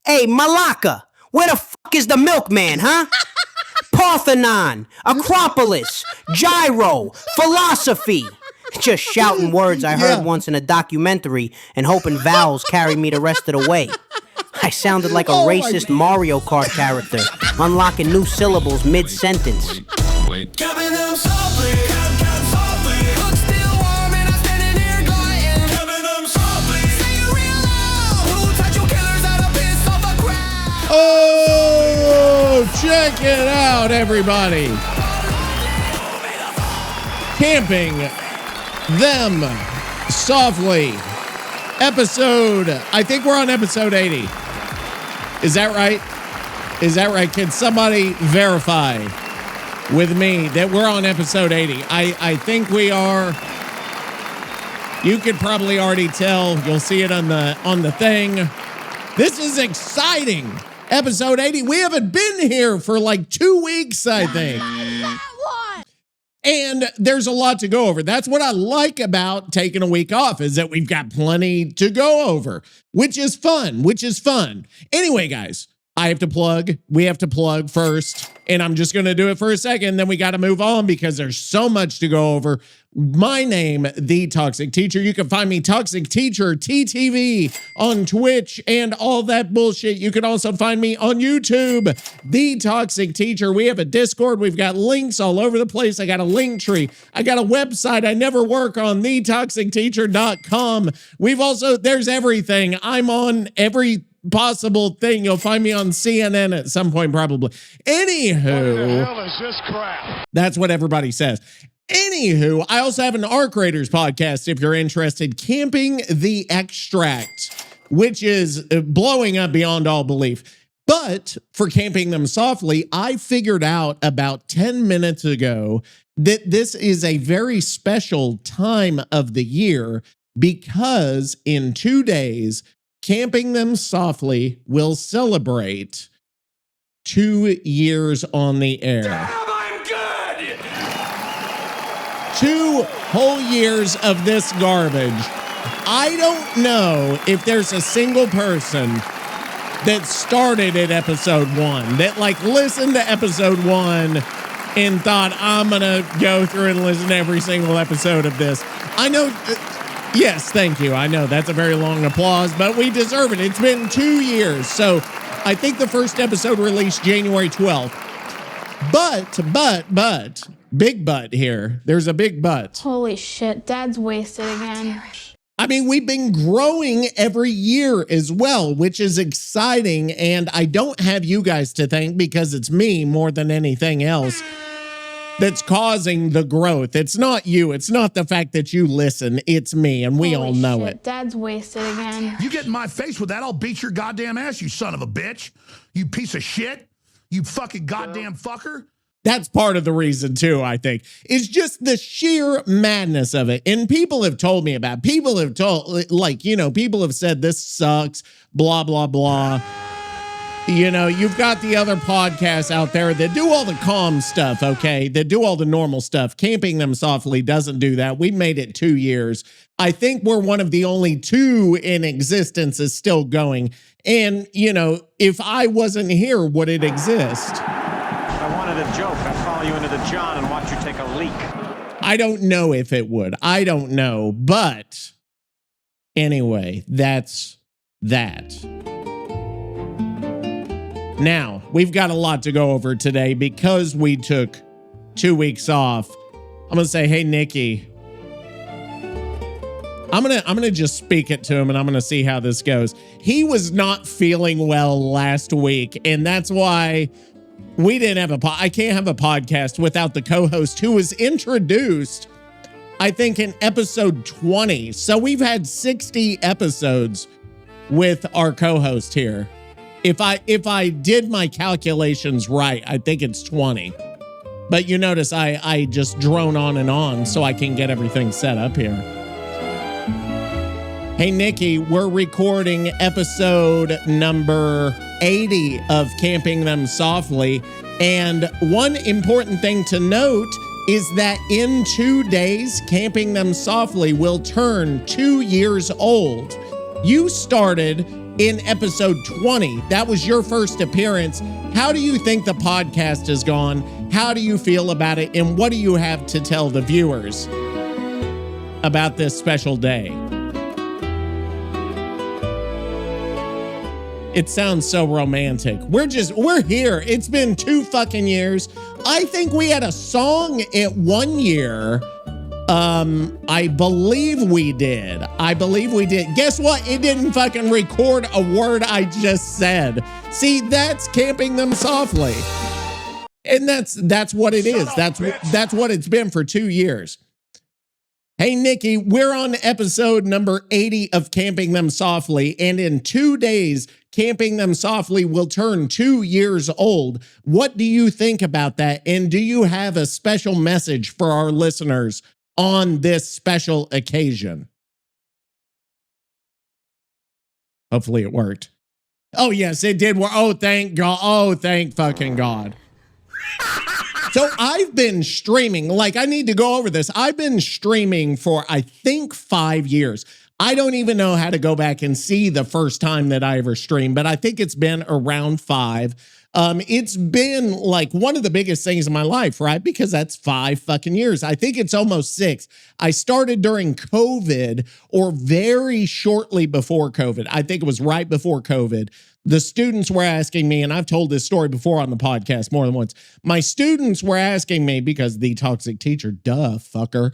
Hey, Malacca, where the fuck is the milkman, huh? Parthenon, Acropolis, Gyro, Philosophy. Just shouting words I heard once in a documentary and hoping vowels carry me the rest of the way. I sounded like a racist Mario Kart character, unlocking new syllables mid-sentence. Wait. Oh, check it out, everybody. Camping them softly. Episode, I think we're on episode 80. Is that right? Is that right? Can somebody verify with me that we're on episode 80? I think we are. You could probably already tell. You'll see it on the thing. This is exciting. Episode 80. We haven't been here for like 2 weeks, I think. And there's a lot to go over. That's what I like about taking a week off, is that we've got plenty to go over, which is fun. Anyway, guys, I have to plug. We have to plug first, and I'm just going to do it for a second. Then we got to move on because there's so much to go over. My name, The Toxic Teacher. You can find me Toxic Teacher TTV on Twitch and all that bullshit. You can also find me on YouTube, The Toxic Teacher. We have a Discord. We've got links all over the place. I got a link tree. I got a website I never work on, thetoxicteacher.com. We've also, there's everything. I'm on every possible thing. You'll find me on CNN at some point, probably. Anywho, What the hell is this crap? That's what everybody says. Anywho, I also have an Arc Raiders podcast if you're interested, Camping the Extract, which is blowing up beyond all belief. But for Camping Them Softly, I figured out about 10 minutes ago that this is a very special time of the year because in 2 days, Camping Them Softly will celebrate 2 years on the air. Damn, I'm good! 2 whole years of this garbage. I don't know if there's a single person that started at episode 1, that like listened to episode 1 and thought, I'm gonna go through and listen to every single episode of this. I know, yes, thank you. I know that's a very long applause, but we deserve it. It's been 2 years. So I think the first episode released January 12th. But, big but here. There's a big but. Holy shit, Dad's wasted again. I mean, we've been growing every year as well, which is exciting. And I don't have you guys to thank because it's me more than anything else that's causing the growth. It's not you. It's not the fact that you listen. It's me, and we all know it. Dad's wasted again. You get in my face with that, I'll beat your goddamn ass, you son of a bitch. You piece of shit. You fucking goddamn fucker. That's part of the reason too, I think. It's just the sheer madness of it. And people have told me about it. People have told, like, you know, people have said this sucks, blah, blah, blah. You know, you've got the other podcasts out there that do all the calm stuff, okay? That do all the normal stuff. Camping Them Softly doesn't do that. We made it 2 years. I think we're one of the only 2 in existence is still going. And, you know, if I wasn't here, would it exist? I wanted a joke. I'd follow you into the John and watch you take a leak. I don't know if it would. I don't know. But anyway, that's that. Now, we've got a lot to go over today because we took 2 weeks off. I'm going to say, hey, Nicky. I'm gonna just speak it to him and I'm gonna see how this goes. He was not feeling well last week, and that's why we didn't have I can't have a podcast without the co-host who was introduced, I think, in episode 20. So we've had 60 episodes with our co-host here. If I did my calculations right, I think it's 20. But you notice I just drone on so I can get everything set up here. Hey, Nicky, we're recording episode number 80 of Camping Them Softly. And one important thing to note is that in 2 days, Camping Them Softly will turn 2 years old. You started in episode 20. That was your first appearance. How do you think the podcast has gone? How do you feel about it? And what do you have to tell the viewers about this special day? It sounds so romantic. We're here. It's been 2 fucking years. I think we had a song at 1 year. I believe we did. Guess what? It didn't fucking record a word I just said. See, that's camping them softly. And that's what it is. That's what it's been for 2 years. Hey, Nicky, we're on episode number 80 of Camping Them Softly, and in 2 days, Camping Them Softly will turn 2 years old. What do you think about that? And do you have a special message for our listeners on this special occasion? Hopefully it worked. Oh, yes, it did work. Oh, thank God. Oh, thank fucking God. So I've been streaming, like I need to go over this. I've been streaming for, I think, 5 years. I don't even know how to go back and see the first time that I ever streamed, but I think it's been around 5. It's been like one of the biggest things in my life, right? Because that's 5 fucking years. I think it's almost 6. I started during COVID or very shortly before COVID. I think it was right before COVID. The students were asking me, and I've told this story before on the podcast more than once. My students were asking me, because the toxic teacher, duh, fucker,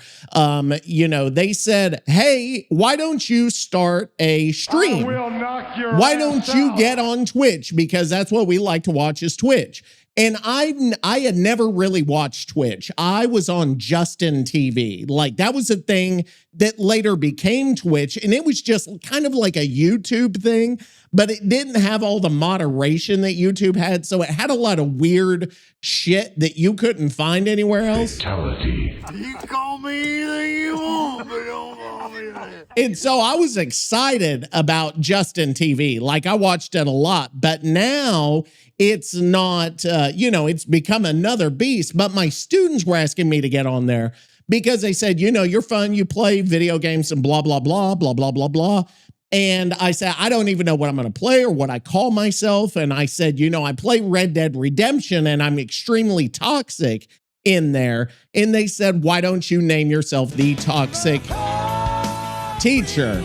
they said, hey, why don't you start a stream? Why don't you get on Twitch? Because that's what we like to watch is Twitch. And I had never really watched Twitch. I was on Justin TV. Like that was a thing that later became Twitch. And it was just kind of like a YouTube thing, but it didn't have all the moderation that YouTube had. So it had a lot of weird shit that you couldn't find anywhere else. Fatality. You call me anything you want, but don't call me that. And so I was excited about Justin TV. Like I watched it a lot, but now it's not, it's become another beast. But my students were asking me to get on there because they said, you're fun. You play video games and blah, blah, blah, blah, blah, blah, blah. And I said, I don't even know what I'm going to play or what I call myself. And I said, I play Red Dead Redemption and I'm extremely toxic in there. And they said, why don't you name yourself the Toxic Teacher?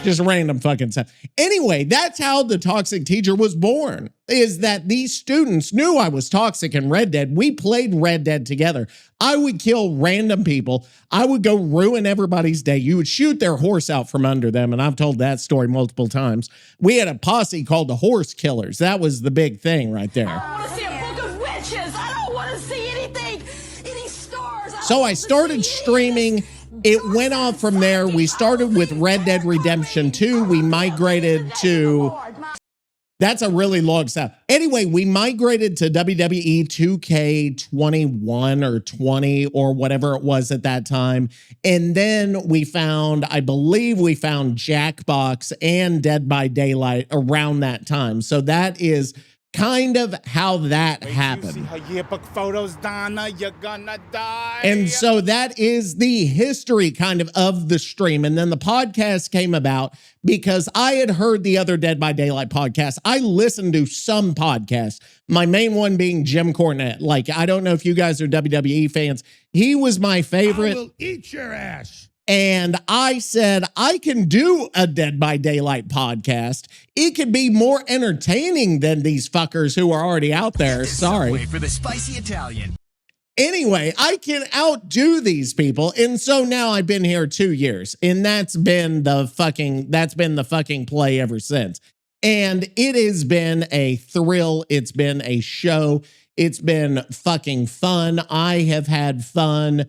Just random fucking stuff. Anyway, that's how the Toxic Teacher was born, is that these students knew I was toxic in Red Dead. We played Red Dead together. I would kill random people. I would go ruin everybody's day. You would shoot their horse out from under them, and I've told that story multiple times. We had a posse called the Horse Killers. That was the big thing right there. I don't want to see a book of witches. I don't want to see anything, any stars. So I started streaming. It went off from there. We started with Red Dead Redemption 2. We migrated to... That's a really long sound. Anyway, we migrated to WWE 2K21 or 20 or whatever it was at that time. And then I believe we found Jackbox and Dead by Daylight around that time. So that is kind of how that happened. Photos, Donna, you're gonna die. And so that is the history kind of the stream. And then the podcast came about because I had heard the other Dead by Daylight podcast. I listened to some podcasts, my main one being Jim Cornette. Like, I don't know if you guys are WWE fans. He was my favorite. I will eat your ass. And I said, I can do a Dead by Daylight podcast. It could be more entertaining than these fuckers who are already out there. Sorry. Wait for the spicy Italian. Anyway, I can outdo these people. And so now I've been here 2 years, and that's been the fucking play ever since. And it has been a thrill. It's been a show. It's been fucking fun. I have had fun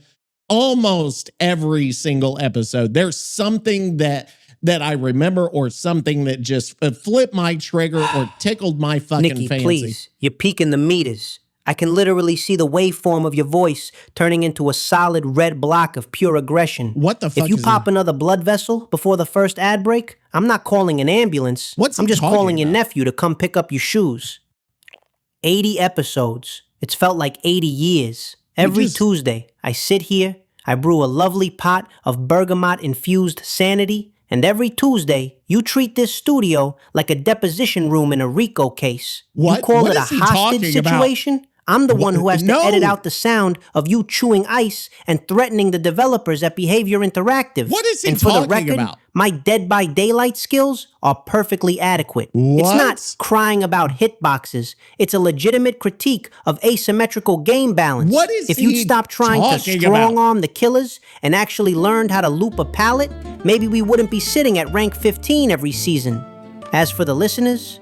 almost every single episode. There's something that I remember or something that just flipped my trigger or tickled my fucking Nicky, fancy. please, you're peaking the meters. I can literally see the waveform of your voice turning into a solid red block of pure aggression. What the fuck If you is pop that? another blood vessel before the first ad break, I'm not calling an ambulance. What's I'm he just talking calling your about? nephew to come pick up your shoes. 80 episodes. It's felt like 80 years. Every Tuesday, I sit here, I brew a lovely pot of bergamot-infused sanity, And every Tuesday, you treat this studio like a deposition room in a RICO case. What? You call What it a is he hostage talking about? situation? I'm the one who has to No. edit out the sound of you chewing ice and threatening the developers at Behavior Interactive. What is he and for talking the record, about? my Dead by Daylight skills are perfectly adequate. What? It's not crying about hitboxes. It's a legitimate critique of asymmetrical game balance. What is If you'd he stop trying to talking strong about? arm the killers and actually learned how to loop a pallet, maybe we wouldn't be sitting at rank 15 every season. As for the listeners,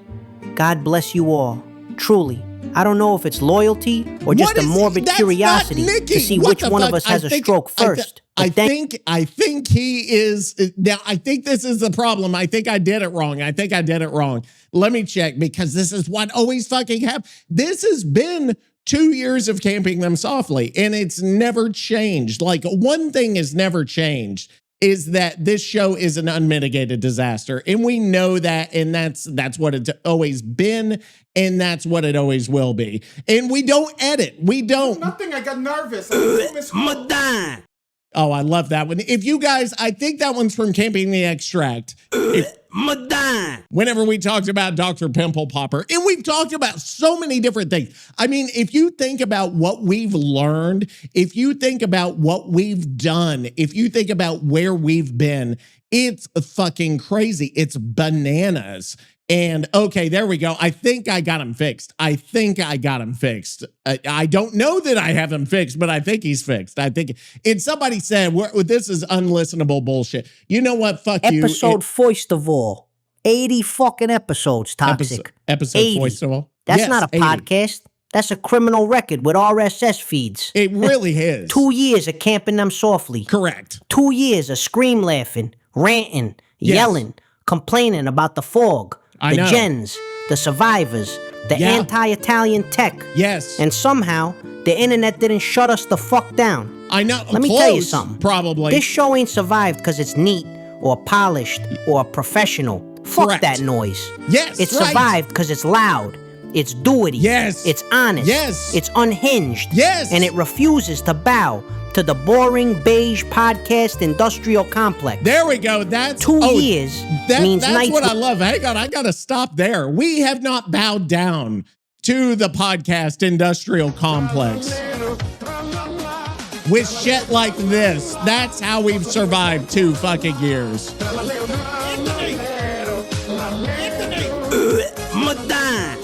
God bless you all. Truly. I don't know if it's loyalty or just a morbid That's curiosity not Nicky. to see What which the one fuck? of us has a stroke first. I But thank- think he is. Now, I think this is the problem. I think I did it wrong. Let me check, because this is what always fucking happens. This has been 2 years of camping them softly, and it's never changed. Like, one thing has never changed, is that this show is an unmitigated disaster. And we know that, and that's what it's always been, and that's what it always will be. And we don't edit. We don't. Nothing, I got nervous. I miss Madame. Oh, I love that one. If you guys, I think that one's from Camping the Extract. Madame. Whenever we talked about Dr. Pimple Popper, and we've talked about so many different things. I mean, if you think about what we've learned, if you think about what we've done, if you think about where we've been, it's fucking crazy. It's bananas. And okay, there we go. I think I got him fixed. I don't know that I have him fixed, but I think he's fixed. And somebody said, this is unlistenable bullshit. You know what? Fuck you. Episode first of all. 80 fucking episodes, Toxic. Episode 80. first of all. That's Yes, not a 80. podcast. That's a criminal record with RSS feeds. It really is. 2 years of camping them softly. Correct. 2 years of scream laughing, ranting, Yes. yelling, complaining about the fog, I the know. gens, the survivors, the Yeah. anti-Italian tech. Yes. And somehow, the internet didn't shut us the fuck down. I know. Let me tell you Close, something. Probably. This show ain't survived because it's neat or polished or professional. Fuck Correct. that noise. Yes, It's right. survived because it's loud. It's doity. Yes. It's honest. Yes. It's unhinged. Yes. And it refuses to bow to the boring beige podcast industrial complex. There we go. That's 2 years means that's nights what I with- love. Hang on, I gotta stop there. We have not bowed down to the podcast industrial complex with shit like this. That's how we've survived 2 fucking years. Madame.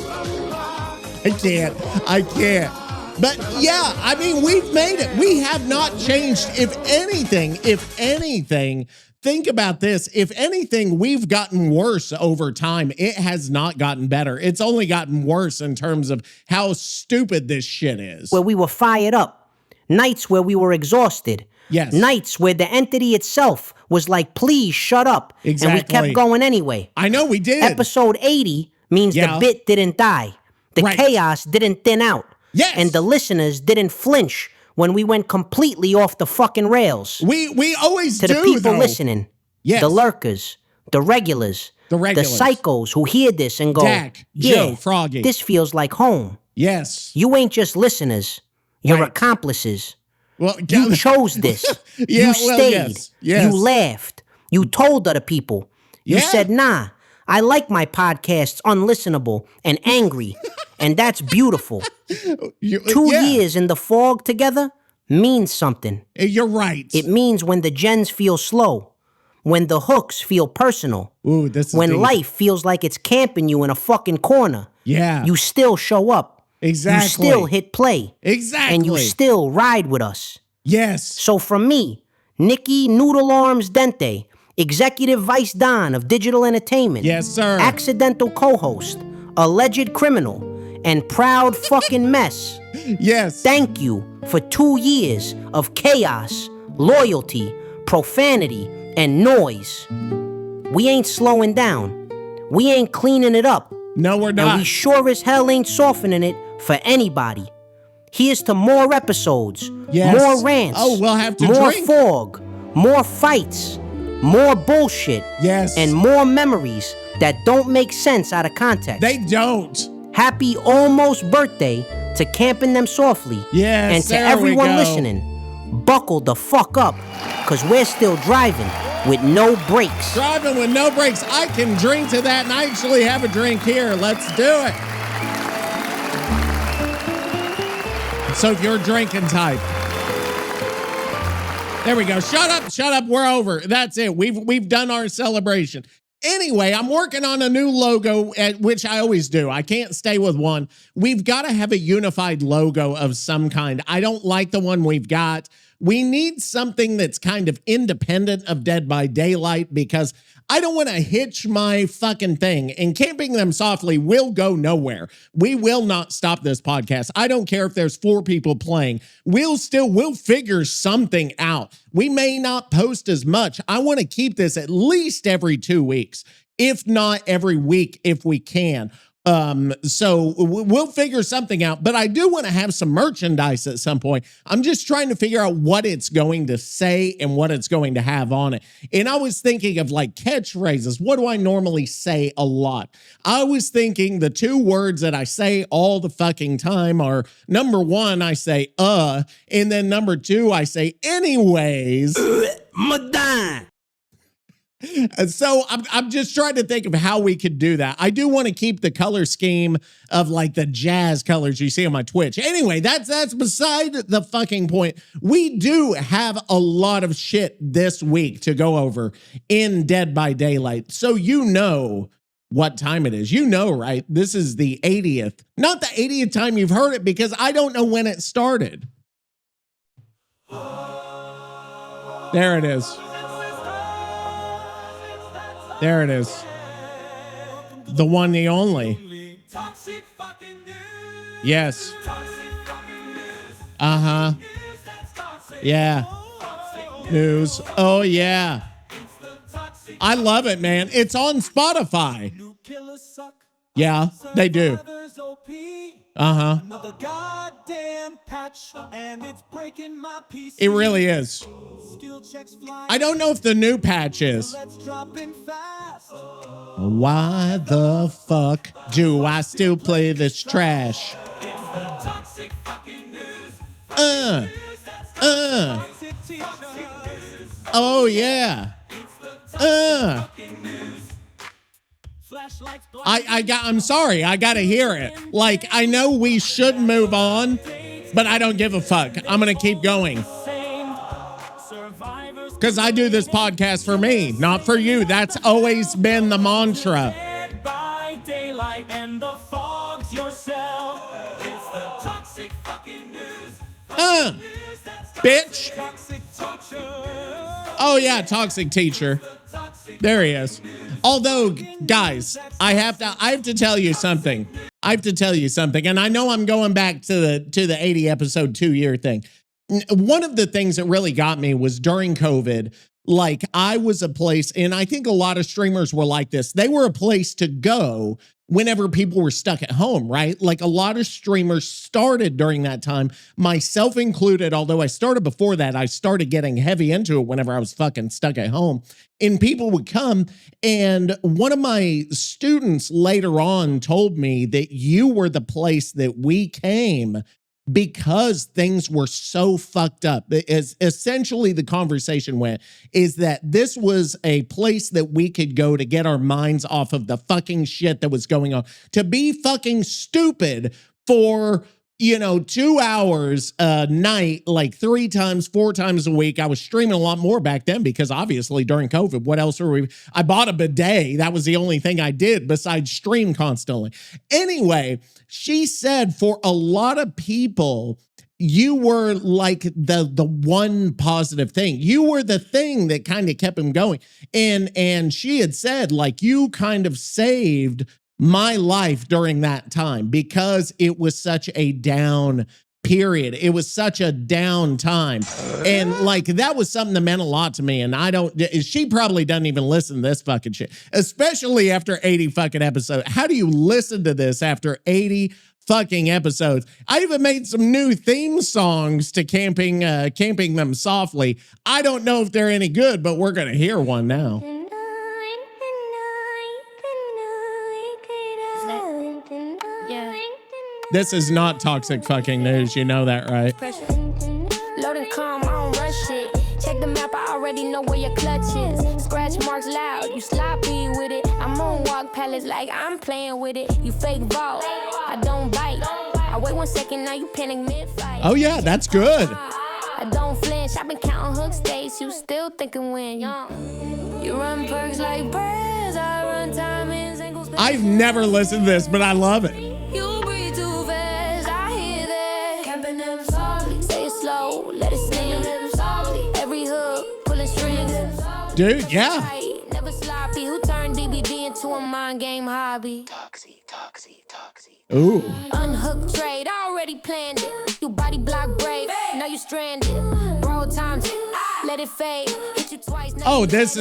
I can't. But yeah, I mean, we've made it. We have not changed. If anything, think about this. If anything, we've gotten worse over time. It has not gotten better. It's only gotten worse in terms of how stupid this shit is. Where we were fired up. Nights where we were exhausted. Yes. Nights where the entity itself was like, please shut up. And we Exactly. kept going anyway. I know we did. Episode 80 means Yeah. the bit didn't die. The Right. chaos didn't thin out. Yes. And the listeners didn't flinch when we went completely off the fucking rails. We always To do, the people though. listening, Yes. the lurkers, the regulars, The regulars. psychos who hear this and go, Dak, yeah, Joe, Froggy. this feels like home. Yes. You ain't just listeners, you're Right. accomplices. Well, You chose this. Yeah, You well, stayed. yes, yes. You laughed. You told other people. You Yeah. said, nah, I like my podcasts unlistenable and angry, and that's beautiful. 2 yeah. years in the fog together means something. You're right. It means when the gens feel slow, when the hooks feel personal, Ooh, this is when deep. life feels like it's camping you in a fucking corner. Yeah. You still show up. Exactly. You still hit play. Exactly. And you still ride with us. Yes. So from me, Nicky Noodle Arms Dente, Executive Vice Don of Digital Entertainment. Yes, sir. Accidental co-host, alleged criminal, and proud fucking mess. Yes. Thank you for 2 years of chaos, loyalty, profanity, and noise. We ain't slowing down. We ain't cleaning it up. No, we're And not. we sure as hell ain't softening it for anybody. Here's to more episodes, Yes. more rants, Oh, we'll have to more drink. fog, more fights, more bullshit, Yes. and more memories that don't make sense out of context. They don't. Happy almost birthday to Camping Them Softly. Yes, And to there we everyone go. listening, buckle the fuck up, cause we're still driving. with no brakes. Driving with no brakes. I can drink to that and I actually have a drink here. Let's do it. So if you're drinking type. There we go. Shut up. We're over. That's it. We've done our celebration. Anyway, I'm working on a new logo, which I always do. I can't stay with one. We've got to have a unified logo of some kind. I don't like the one we've got. We need something that's kind of independent of Dead by Daylight because I don't want to hitch my fucking thing. And Camping Them Softly will go nowhere. We will not stop this podcast. I don't care if there's 4 people playing. We'll figure something out. We may not post as much. I want to keep this at least every 2 weeks, if not every week if we can. So we'll figure something out, but I do want to have some merchandise at some point. I'm just trying to figure out what it's going to say and what it's going to have on it. And I was thinking of like catchphrases. What do I normally say a lot? I was thinking the 2 words that I say all the fucking time are, number 1, I say, and then number 2, I say, anyways. Madame. And so I'm just trying to think of how we could do that. I do want to keep the color scheme of like the jazz colors you see on my Twitch. Anyway, that's beside the fucking point. We do have a lot of shit this week to go over in Dead by Daylight. So you know what time it is. You know, right? This is the 80th. Not the 80th time you've heard it because I don't know when it started. There it is. There it is. The one, the only. Yes. Uh-huh. Yeah. News. Oh, yeah. I love it, man. It's on Spotify. Yeah, they do. Uh-huh. It really is. I don't know if the new patch is. Why the fuck do I still play this trash? Oh yeah. I'm sorry, I gotta hear it. Like, I know we should move on, but I don't give a fuck. I'm gonna keep going. Because I do this podcast for me, not for you. That's always been the mantra. Bitch. Oh yeah, toxic teacher. There he is. Although, guys, I have to tell you something. And I know I'm going back to the 80 episode 2 year thing. One of the things that really got me was during COVID, like I was a place, and I think a lot of streamers were like this. They were a place to go whenever people were stuck at home, right? Like a lot of streamers started during that time, myself included, although I started before that. I started getting heavy into it whenever I was fucking stuck at home. And people would come, and one of my students later on told me that you were the place that we came because things were so fucked up. As essentially the conversation went, is that this was a place that we could go to get our minds off of the fucking shit that was going on, to be fucking stupid for, 2 hours a night, like 3 times, 4 times a week. I was streaming a lot more back then because obviously during COVID, what else were we? I bought a bidet. That was the only thing I did besides stream constantly. Anyway, she said for a lot of people, you were like the one positive thing. You were the thing that kind of kept him going. And she had said, like, you kind of saved my life during that time because it was such a down period. It was such a down time. And like, that was something that meant a lot to me. And she probably doesn't even listen to this fucking shit, especially after 80 fucking episodes. How do you listen to this after 80 fucking episodes? I even made some new theme songs to Camping Them Softly. I don't know if they're any good, but we're going to hear one now. This is not toxic fucking news. You know that, right? Load and calm, I don't rush it. Check the map, I already know where your clutch is. Scratch marks loud, you sloppy with it. I'm on walk pallets like I'm playing with it. You fake vault, I don't bite. I wait 1 second, now you panic mid-fight. Oh yeah, that's good. I don't flinch, I've been counting hook states, you still thinking when you run perks like birds, I run time in single space. I've never listened to this, but I love it. You breathe too fast, I hear that. Camping them softly, say it slow, let it sing. Every hook, pulling strings. Dude, yeah. Never sloppy, who turned DVD into a mind game hobby? Toxic. Ooh. Unhooked trade, I already planned it. You body block brave, now you stranded. Bro, times let it fade. Hit you twice. Oh, this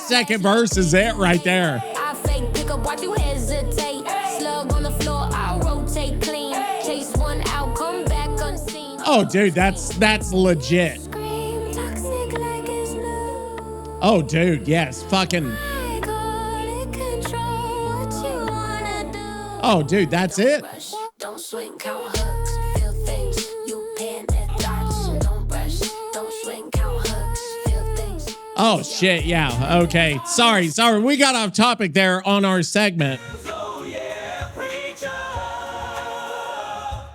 second verse is it right there. I fake pick up, watch you hesitate. Slug on the floor, I rotate clean. Chase one out, come back unseen. Oh, dude, that's legit. Scream toxic like it's new. Oh, dude, yes, fucking. I call it control. What you wanna do? Oh, dude, that's it. Rush, don't swing, count hooks, feel things. You pan at dots. Don't brush, don't swing, count hooks, feel things. Oh shit, yeah. Okay. Sorry. We got off topic there on our segment. So yeah, preacher,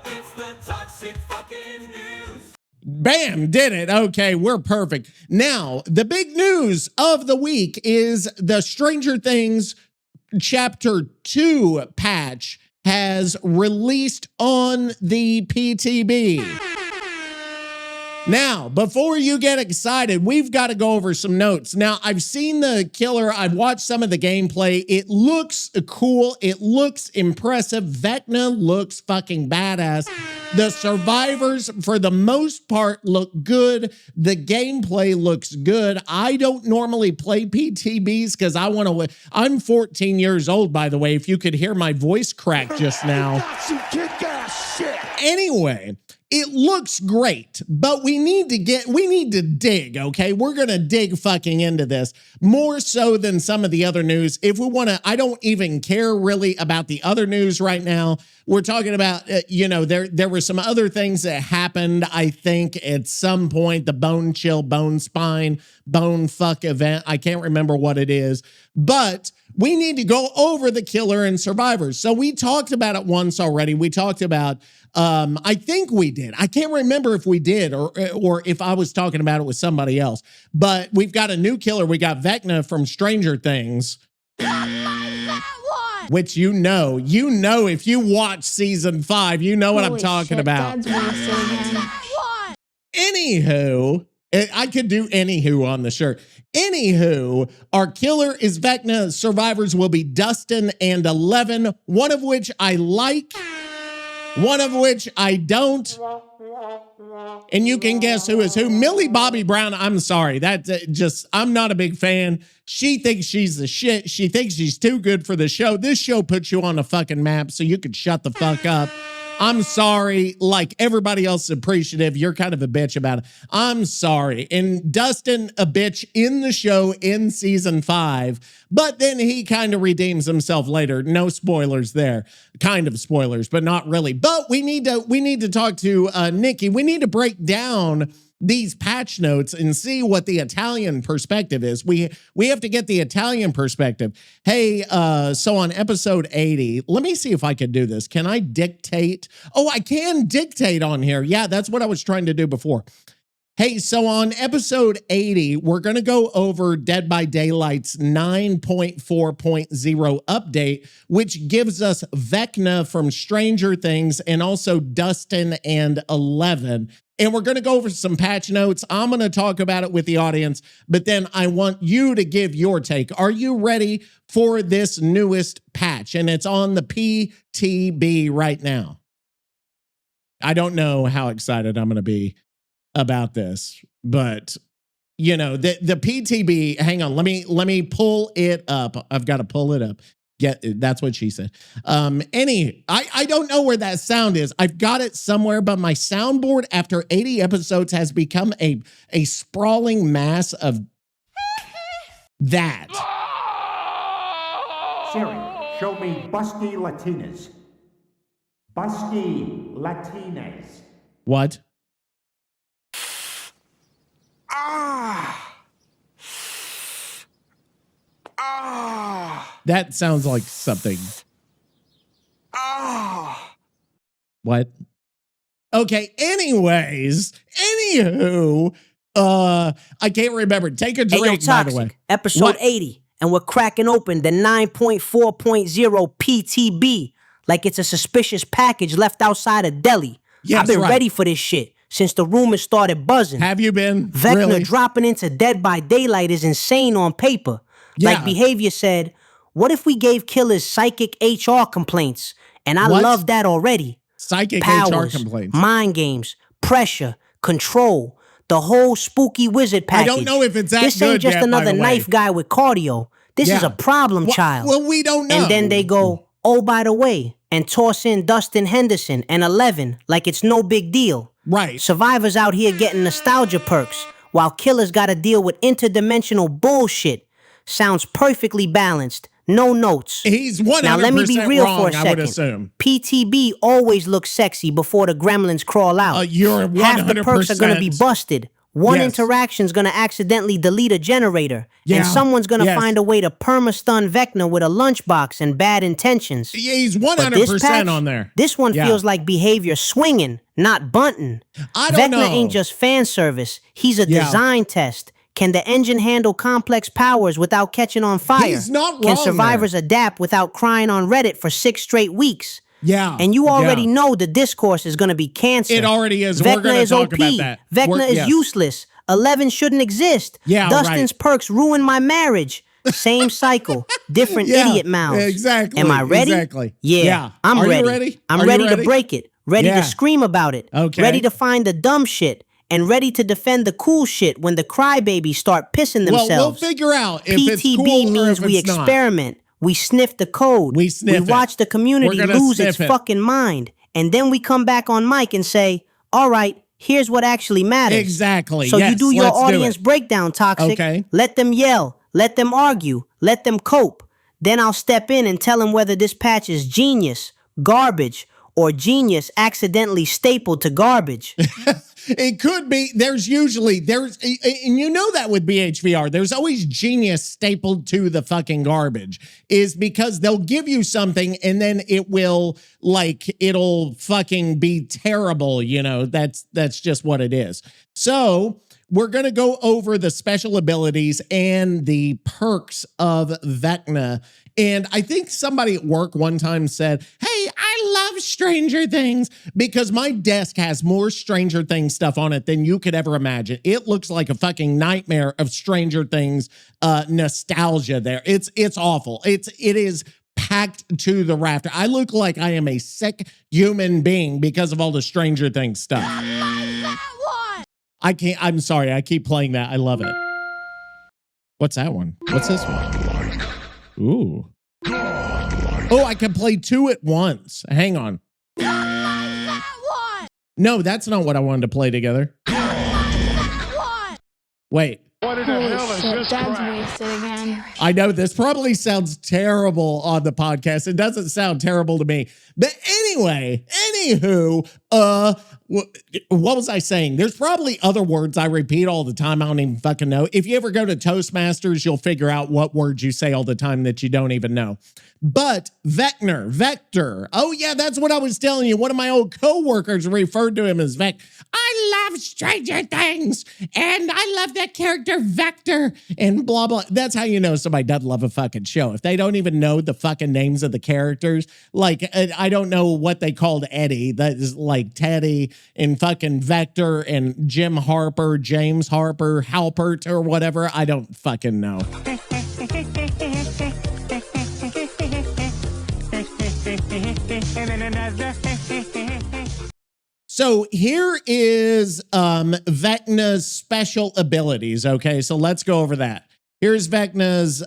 it's the toxic fucking news. Bam, did it. Okay, we're perfect. Now, the big news of the week is the Stranger Things Chapter 2 patch has released on the PTB. Now, before you get excited, we've got to go over some notes. Now, I've seen the killer. I've watched some of the gameplay. It looks cool. It looks impressive. Vecna looks fucking badass. The survivors, for the most part, look good. The gameplay looks good. I don't normally play PTBs because I want to. I'm 14 years old, by the way, if you could hear my voice crack just now. Some kick-ass shit. Anyway, it looks great, but we need to dig, okay? We're going to dig fucking into this more so than some of the other news. If we want to, I don't even care really about the other news right now. We're talking about, there were some other things that happened, I think, at some point, the bone chill, bone spine, bone fuck event. I can't remember what it is, but we need to go over the killer and survivors. So we talked about it once already. We talked about, I think we did. I can't remember if we did or if I was talking about it with somebody else, but we've got a new killer. We got Vecna from Stranger Things. Which you know, if you watch season 5, you know what I'm talking about. Dad's wasted again. Anywho, I could do anywho on the shirt. Anywho, our killer is Vecna. Survivors will be Dustin and 11, one of which I like, one of which I don't. And you can guess who is who. Millie Bobby Brown, I'm sorry. I'm not a big fan. She thinks she's the shit. She thinks she's too good for the show. This show puts you on the fucking map, so you can shut the fuck up. I'm sorry. Like everybody else is appreciative. You're kind of a bitch about it. I'm sorry. And Dustin, a bitch in the show in season 5, but then he kind of redeems himself later. No spoilers there. Kind of spoilers, but not really. But we need to talk to Nicky. We need to break down these patch notes and see what the Italian perspective is. We have to get the Italian perspective. Hey, so on episode 80, let me see if I can do this. Can I dictate? Oh, I can dictate on here. Yeah, that's what I was trying to do before. Hey, so on episode 80, we're going to go over Dead by Daylight's 9.4.0 update, which gives us Vecna from Stranger Things and also Dustin and 11. And we're going to go over some patch notes. I'm going to talk about it with the audience, but then I want you to give your take. Are you ready for this newest patch? And it's on the PTB right now. I don't know how excited I'm going to be about this, but the PTB, hang on, let me pull it up. I've got to pull it up. That's what she said. I don't know where that sound is. I've got it somewhere, but my soundboard after 80 episodes has become a sprawling mass of that. Siri, show me Busky Latinas. Busky Latinas. What? That sounds like something. What? Okay, anyways, anywho, I can't remember. Take a drink, Hey, yo, by the way. Toxic, episode What? 80, and we're cracking open the 9.4.0 PTB like it's a suspicious package left outside a deli. Yes, I've been right. ready for this shit since the rumors started buzzing. Have you been? Vecna Really? dropping into Dead by Daylight is insane on paper. Yeah. Like Behavior said, what if we gave killers psychic HR complaints? And I What? love that already. Psychic Powers, HR complaints. mind games, pressure, control, the whole spooky wizard I package. don't know if it's that This ain't good just yet, by another the way. knife guy with cardio. This is Yeah. a problem child. Well, we don't know. And then they go, oh, by the way, and toss in Dustin Henderson and 11 like it's no big deal. Right. Survivors out here getting nostalgia perks, while killers gotta deal with interdimensional bullshit. Sounds perfectly balanced. No notes. He's 100% Now let me be real wrong, for a I second. would assume. PTB always looks sexy before the gremlins crawl out. You're Half the perks are gonna be 100%. busted. One Yes. interaction's gonna accidentally delete a generator. Yeah. And someone's gonna Yes. find a way to perma-stun Vecna with a lunchbox and bad intentions. Yeah, he's But 100% this patch, on there. This one Yeah. feels like Behavior swinging, not bunting. I don't Vecna know. ain't just fan service. He's a Yeah. design test. Can the engine handle complex powers without catching on fire? He's not Can wrong survivors adapt without crying on Reddit for 6 straight weeks? Yeah. And you already yeah. know the discourse is going to be cancer. It already is. We're Vecna gonna is talk OP. about that. Vecna is Yes. useless. 11 shouldn't exist. Yeah, Dustin's right. perks ruin my marriage. Same cycle. Different Yeah, idiot mouths. exactly, Am I ready? exactly. Yeah, Yeah. I'm Are you ready. ready? I'm Are you ready ready? to break it. Ready Yeah. to scream about it. Okay. Ready to find the dumb shit. And ready to defend the cool shit when the crybabies start pissing Well, themselves. we'll figure out if it's PTB cool or means if we it's not. experiment. We sniff the code. We sniff it. watch the community We're gonna lose its sniff it. fucking mind. And then we come back on mic and say, all right, here's what actually matters. Exactly. So Yes, you do your let's do audience it. breakdown, Toxic. Okay. Let them yell. Let them argue. Let them cope. Then I'll step in and tell them whether this patch is genius, garbage, or genius accidentally stapled to garbage. It could be. And you know that with BHVR, there's always genius stapled to the fucking garbage, is because they'll give you something and then it'll fucking be terrible. You know, that's just what it is. So we're going to go over the special abilities and the perks of Vecna. And I think somebody at work one time said, hey, I love Stranger Things because my desk has more Stranger Things stuff on it than you could ever imagine. It looks like a fucking nightmare of Stranger Things nostalgia there. It's awful. It is packed to the rafter. I look like I am a sick human being because of all the Stranger Things stuff. I'm sorry. I keep playing that. I love it. What's that one? What's this one? Ooh. Oh, I can play 2 at once. Hang on. No, that's not what I wanted to play together. Wait. Holy shit, Dad's wasted again. I know this probably sounds terrible on the podcast. It doesn't sound terrible to me. But anyway, anywho, what was I saying? There's probably other words I repeat all the time. I don't even fucking know. If you ever go to Toastmasters, you'll figure out what words you say all the time that you don't even know. But Vector. Oh yeah, that's what I was telling you. One of my old coworkers referred to him as Vec. I love Stranger Things, and I love that character Vector, and blah, blah. That's how you know somebody doesn't love a fucking show. If they don't even know the fucking names of the characters, like, I don't know what they called Eddie. That is like Teddy and fucking Vector and Jim Harper, James Harper, Halpert, or whatever. I don't fucking know. So here is Vecna's special abilities. Okay, so let's go over that. Here's Vecna's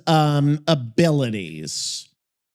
abilities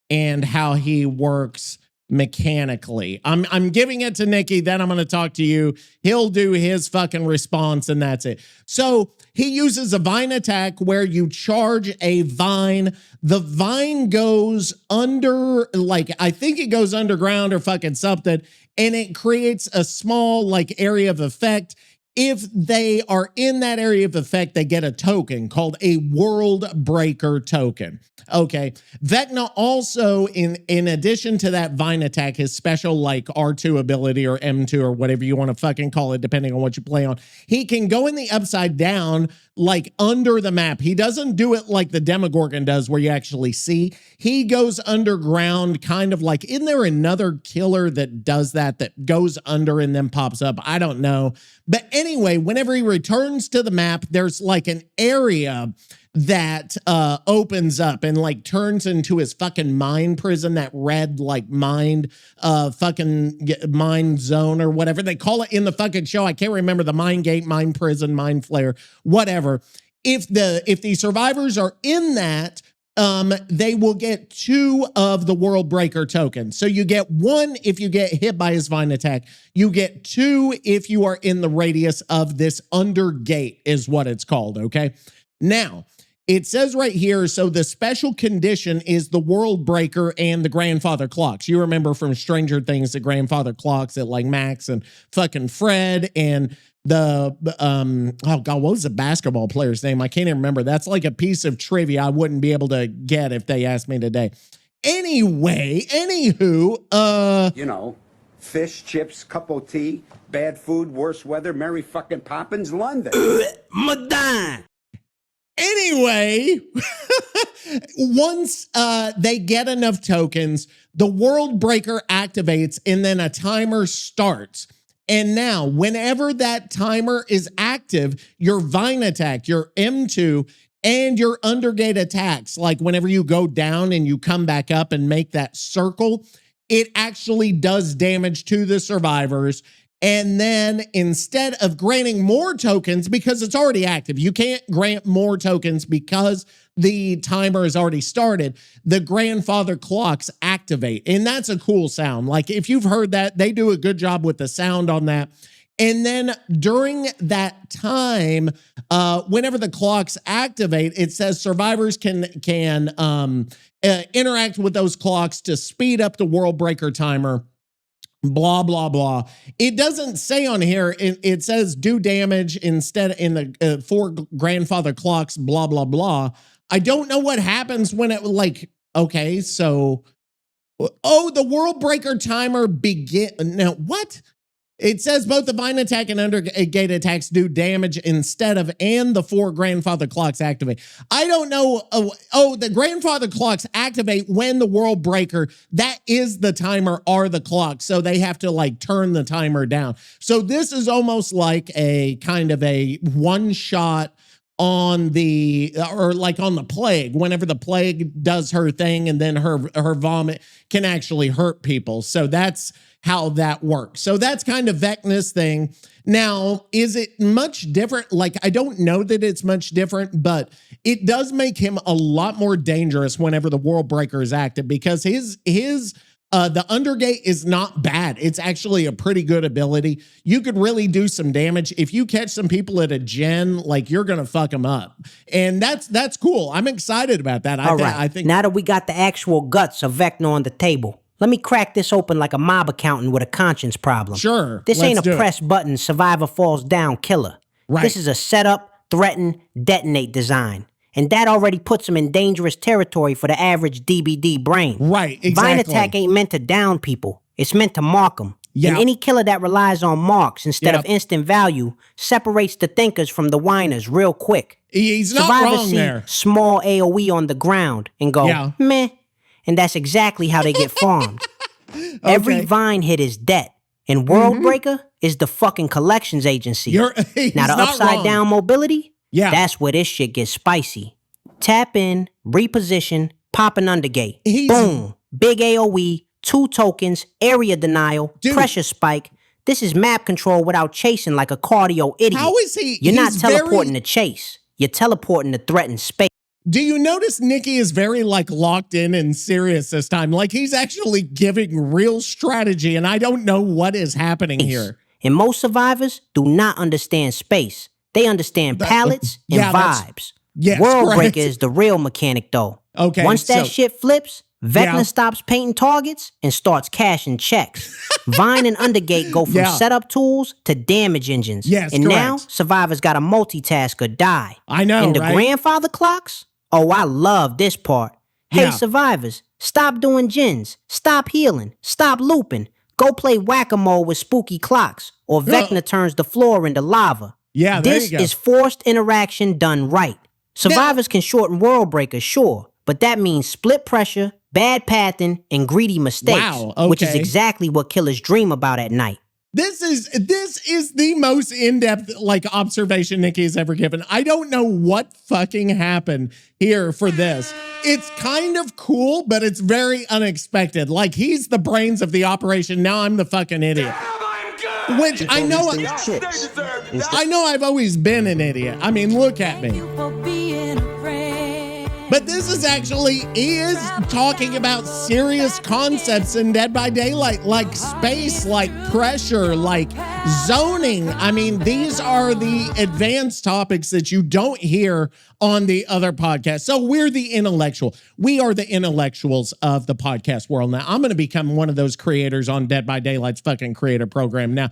and how he works mechanically. I'm giving it to Nicky, then I'm going to talk to you. He'll do his fucking response, and that's it. So he uses a vine attack where you charge a vine. The vine goes under, like, I think it goes underground or fucking something, and it creates a small, like, area of effect. if they are in that area of effect, they get a token called a World Breaker token. Okay. Vecna also, in addition to that Vine attack, his special like R2 ability or M2 or whatever you want to fucking call it, depending on what you play on, he can go in the upside down, like under the map. He doesn't do it like the Demogorgon does where you actually see. He goes underground, kind of like, isn't there another killer that does that goes under and then pops up? I don't know. But anyway, whenever he returns to the map, there's like an area that opens up and like turns into his fucking mind prison, that red like mind mind zone or whatever they call it in the fucking show. I can't remember, the mind gate, mind prison, mind flare, whatever. If the survivors are in that, they will get 2 of the World Breaker tokens. So you get 1 if you get hit by his Vine attack. You get 2 if you are in the radius of this under gate is what it's called, okay? Now, it says right here, so the special condition is the World Breaker and the Grandfather Clocks. You remember from Stranger Things, the Grandfather Clocks at like Max and fucking Fred and the, oh God, what was the basketball player's name? I can't even remember. That's like a piece of trivia I wouldn't be able to get if they asked me today. Anyway, anywho, You know, fish, chips, cup of tea, bad food, worse weather, Mary fucking Poppins, London. Madame. Anyway, once they get enough tokens, the World Breaker activates and then a timer starts. And now, whenever that timer is active, your Vine attack, your M2, and your undergate attacks, like whenever you go down and you come back up and make that circle, it actually does damage to the survivors. And then instead of granting more tokens, because it's already active, you can't grant more tokens because the timer has already started, the Grandfather Clocks activate. And that's a cool sound. Like if you've heard that, they do a good job with the sound on that. And then during that time, whenever the clocks activate, it says survivors can interact with those clocks to speed up the World Breaker timer. Blah, blah, blah. It doesn't say on here, it says do damage instead in the 4 Grandfather Clocks, blah, blah, blah. I don't know what happens when it like, okay, so, oh, the World Breaker timer begin. Now, what? It says both the Vine attack and undergate attacks do damage instead of, and the 4 Grandfather Clocks activate. I don't know. The Grandfather Clocks activate when the World Breaker, that is the timer or the clock. So they have to like turn the timer down. So this is almost like a kind of a one shot on the, or like on the plague, whenever the plague does her thing and then her vomit can actually hurt people. So that's how that works. So that's kind of Vecna's thing. Now, is it much different? Like, I don't know that it's much different, but it does make him a lot more dangerous whenever the World Breaker is active, because the undergate is not bad. It's actually a pretty good ability. You could really do some damage. If you catch some people at a gen, like you're going to fuck them up. And that's cool. I'm excited about that. I think now that we got the actual guts of Vecna on the table, let me crack this open like a mob accountant with a conscience problem. Sure. This ain't a press button, survivor falls down killer. Right. This is a setup, threaten, detonate design. And that already puts him in dangerous territory for the average DBD brain. Right, exactly. Vine attack ain't meant to down people. It's meant to mark them. Yeah. And any killer that relies on marks instead of instant value separates the thinkers from the whiners real quick. He's not Survivors wrong see there. small AoE on the ground and go, meh. And that's exactly how they get farmed. Okay. Every Vine hit is debt. And World Breaker is the fucking collections agency. He's now the not upside wrong. down mobility, Yeah. that's where this shit gets spicy. Tap in, reposition, pop an undergate. He's- Boom. Big AoE, 2 tokens, area denial, Dude. pressure spike. This is map control without chasing like a cardio idiot. How is he? You're not he's teleporting very- to chase. You're teleporting to threaten space. Do you notice Nicky is very like locked in and serious this time? Like he's actually giving real strategy, and I don't know what is happening here. And most survivors do not understand space. They understand palettes and yeah, that's- vibes. yes, World correct. Breaker is the real mechanic though. Okay, Once that so- shit flips, Vecna stops painting targets and starts cashing checks. Vine and Undergate go from setup tools to damage engines. Yes, and correct. now Survivor's got a multitask or die. I know, And the right? grandfather clocks? Oh, I love this part. Hey, Survivors, stop doing gins. Stop healing. Stop looping. Go play whack-a-mole with spooky clocks, or Vecna turns the floor into lava. Yeah, there This you go. is forced interaction done right. Survivors can shorten world breakers, sure, but that means split pressure, bad pathing, and greedy mistakes, which is exactly what killers dream about at night. This is the most in-depth observation Nicky has ever given. I don't know what fucking happened here for this. It's kind of cool, but it's very unexpected. Like, he's the brains of the operation. Now I'm the fucking idiot. Which I know I've always been an idiot. I mean, look at me. But this is talking about serious concepts in Dead by Daylight, like space, like pressure, like zoning. I mean, these are the advanced topics that you don't hear on the other podcasts. So we're the intellectual. We are the intellectuals of the podcast world. Now, I'm going to become one of those creators on Dead by Daylight's fucking creator program. Now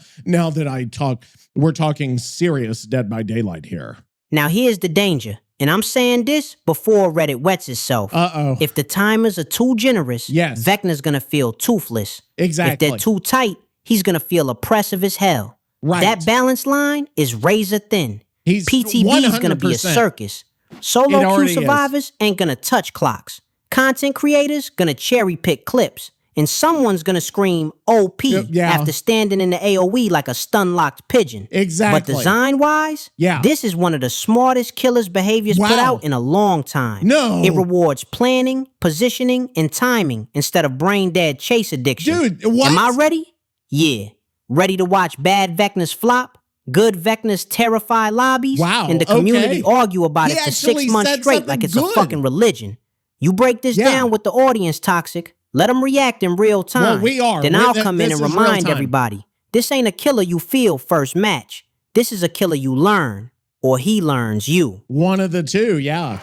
that we're talking serious Dead by Daylight here. Now, here's the danger. And I'm saying this before Reddit wets itself. Uh-oh. If the timers are too generous, Vecna's gonna feel toothless. Exactly. If they're too tight, he's gonna feel oppressive as hell. Right. That balance line is razor thin. PTB is gonna be a 100%. circus. Solo queue survivors ain't gonna touch clocks. Content creators gonna cherry pick clips. And someone's gonna scream OP after standing in the AoE like a stun-locked pigeon. Exactly. But design-wise, this is one of the smartest killers' behaviors put out in a long time. No. It rewards planning, positioning, and timing instead of brain-dead chase addiction. Dude, what? Am I ready? Yeah. Ready to watch bad Vecnas flop? Good Vecnas terrify lobbies? Wow, And the community argue about it for 6 months said straight like it's a fucking religion. You break this down with the audience, Toxic. Let them react in real time. Well, we are. Then I'll come in and remind everybody. This ain't a killer you feel first match. This is a killer you learn, or he learns you. One of the two, yeah.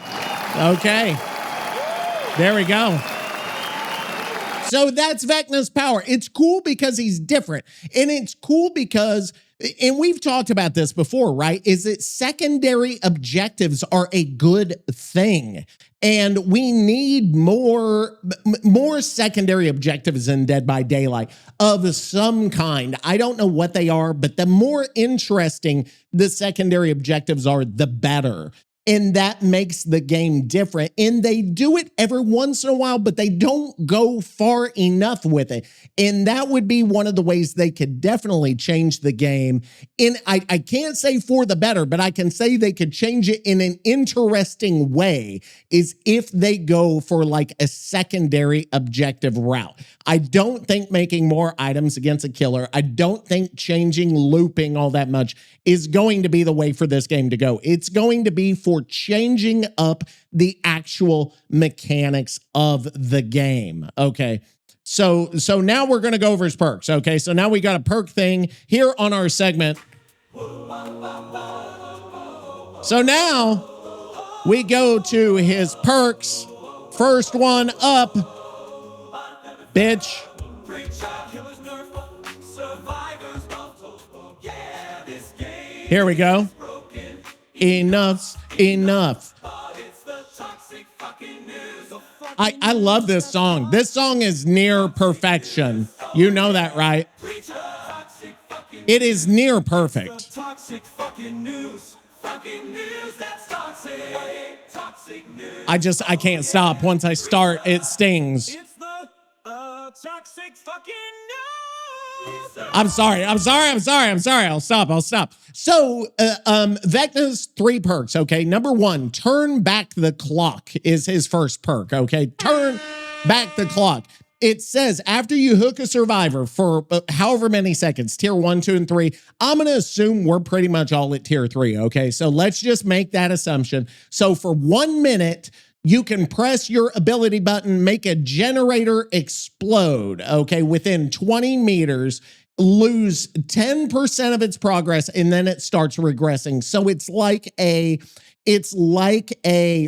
Okay. There we go. So that's Vecna's power. It's cool because he's different. And it's cool because, and we've talked about this before, right? Is that secondary objectives are a good thing. And we need more secondary objectives in Dead by Daylight of some kind. I don't know what they are, but the more interesting the secondary objectives are, the better. And that makes the game different. And they do it every once in a while, but they don't go far enough with it. And that would be one of the ways they could definitely change the game. And I can't say for the better, but I can say they could change it in an interesting way, is if they go for like a secondary objective route. I don't think making more items against a killer, I don't think changing looping all that much is going to be the way for this game to go. It's going to be for changing up the actual mechanics of the game. Okay. So now we're going to go over his perks. Okay. So now we got a perk thing here on our segment. So now we go to his perks. First one up, bitch. Here we go. Enough's enough. I love this song. This song is near perfection. You know that, right? It is near perfect. I can't stop. Once I start, it stings. I'm sorry. I'll stop. So, Vecna's 3 perks, okay? Number 1, turn back the clock is his first perk, okay? Turn back the clock. It says after you hook a survivor for however many seconds, tier 1, 2, and 3, I'm going to assume we're pretty much all at tier 3, okay? So let's just make that assumption. So for 1 minute, you can press your ability button, make a generator explode, okay, within 20 meters, lose 10% of its progress, and then it starts regressing. So it's like a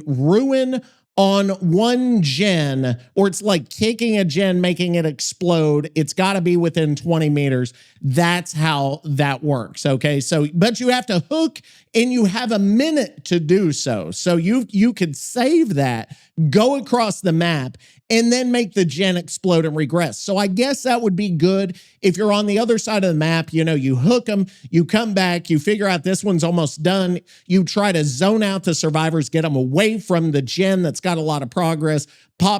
ruin on one gen, or it's like kicking a gen, making it explode. It's got to be within 20 meters. That's how that works. Okay. So, but you have to hook and you have a minute to do so. So you could save that, go across the map, and then make the gen explode and regress. So I guess that would be good if you're on the other side of the map. You know, you hook them, you come back, you figure out this one's almost done. You try to zone out the survivors, get them away from the gen that's got a lot of progress,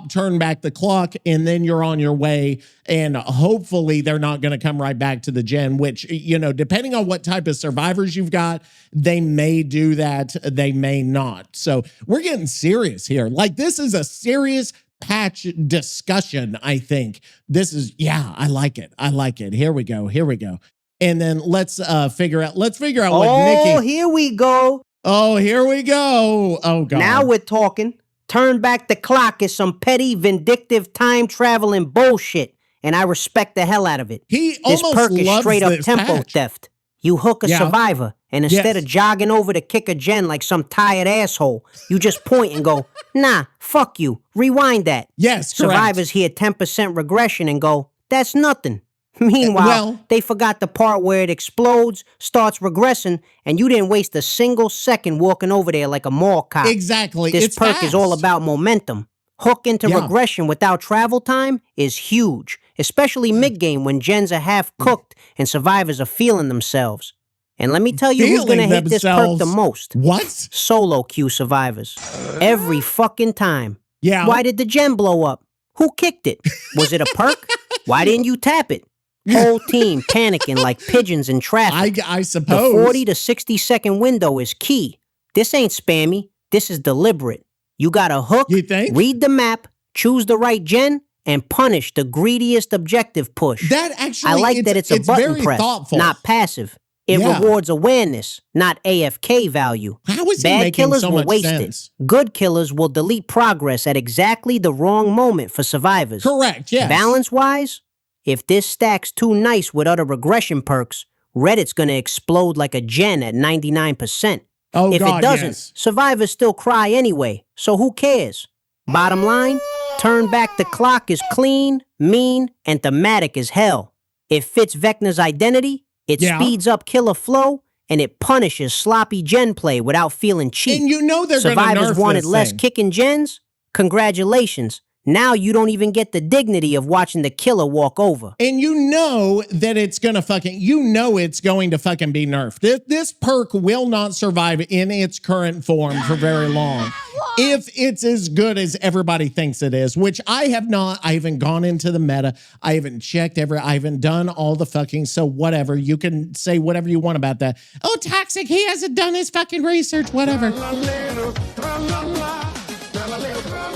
turn back the clock, and then you're on your way. And hopefully they're not going to come right back to the gen, which, you know, depending on what type of survivors you've got, they may do that, they may not. So we're getting serious here. Like, this is a serious patch discussion, I think. This is, yeah, I like it. I like it. Here we go. Here we go. And then let's figure out what Nicky. Oh, here we go. Oh, here we go. Oh, God. Now we're talking. Turn back the clock is some petty, vindictive, time-traveling bullshit, and I respect the hell out of it. This perk is straight up tempo theft. You hook a survivor, and instead of jogging over to kick a gen like some tired asshole, you just point and go, nah, fuck you, rewind that. Yes, correct. Survivors hear 10% regression and go, that's nothing. Meanwhile, they forgot the part where it explodes, starts regressing, and you didn't waste a single second walking over there like a mall cop. Exactly. This perk is all about momentum. Hook into regression without travel time is huge, especially mid-game when gens are half-cooked and survivors are feeling themselves. And let me tell you who's going to hate this perk the most. What? Solo queue survivors. Every fucking time. Yeah. Why did the gen blow up? Who kicked it? Was it a perk? Why didn't you tap it? Whole team panicking like pigeons in traffic. I suppose. The 40 to 60 second window is key. This ain't spammy. This is deliberate. You got to hook, you think? Read the map, choose the right gen, and punish the greediest objective push. That actually, I like that it's a button press, thoughtful. not passive. It rewards awareness, not AFK value. How is Bad he making killers so will much waste sense? it. Good killers will delete progress at exactly the wrong moment for survivors. Correct, yes. Balance-wise, if this stacks too nice with other regression perks, Reddit's gonna explode like a gen at 99%. Oh, if God, it doesn't, yes. survivors still cry anyway, so who cares? Bottom line, turn back the clock is clean, mean, and thematic as hell. It fits Vecna's identity, it speeds up killer flow, and it punishes sloppy gen play without feeling cheap. And you know they're going to nerf Survivors wanted this less thing. kicking gens? Congratulations. Now you don't even get the dignity of watching the killer walk over. And you know that it's going to fucking be nerfed. This perk will not survive in its current form for very long. If it's as good as everybody thinks it is, which I have not. I haven't gone into the meta. I haven't checked I haven't done all the fucking, so whatever. You can say whatever you want about that. Oh, Toxic, he hasn't done his fucking research, whatever.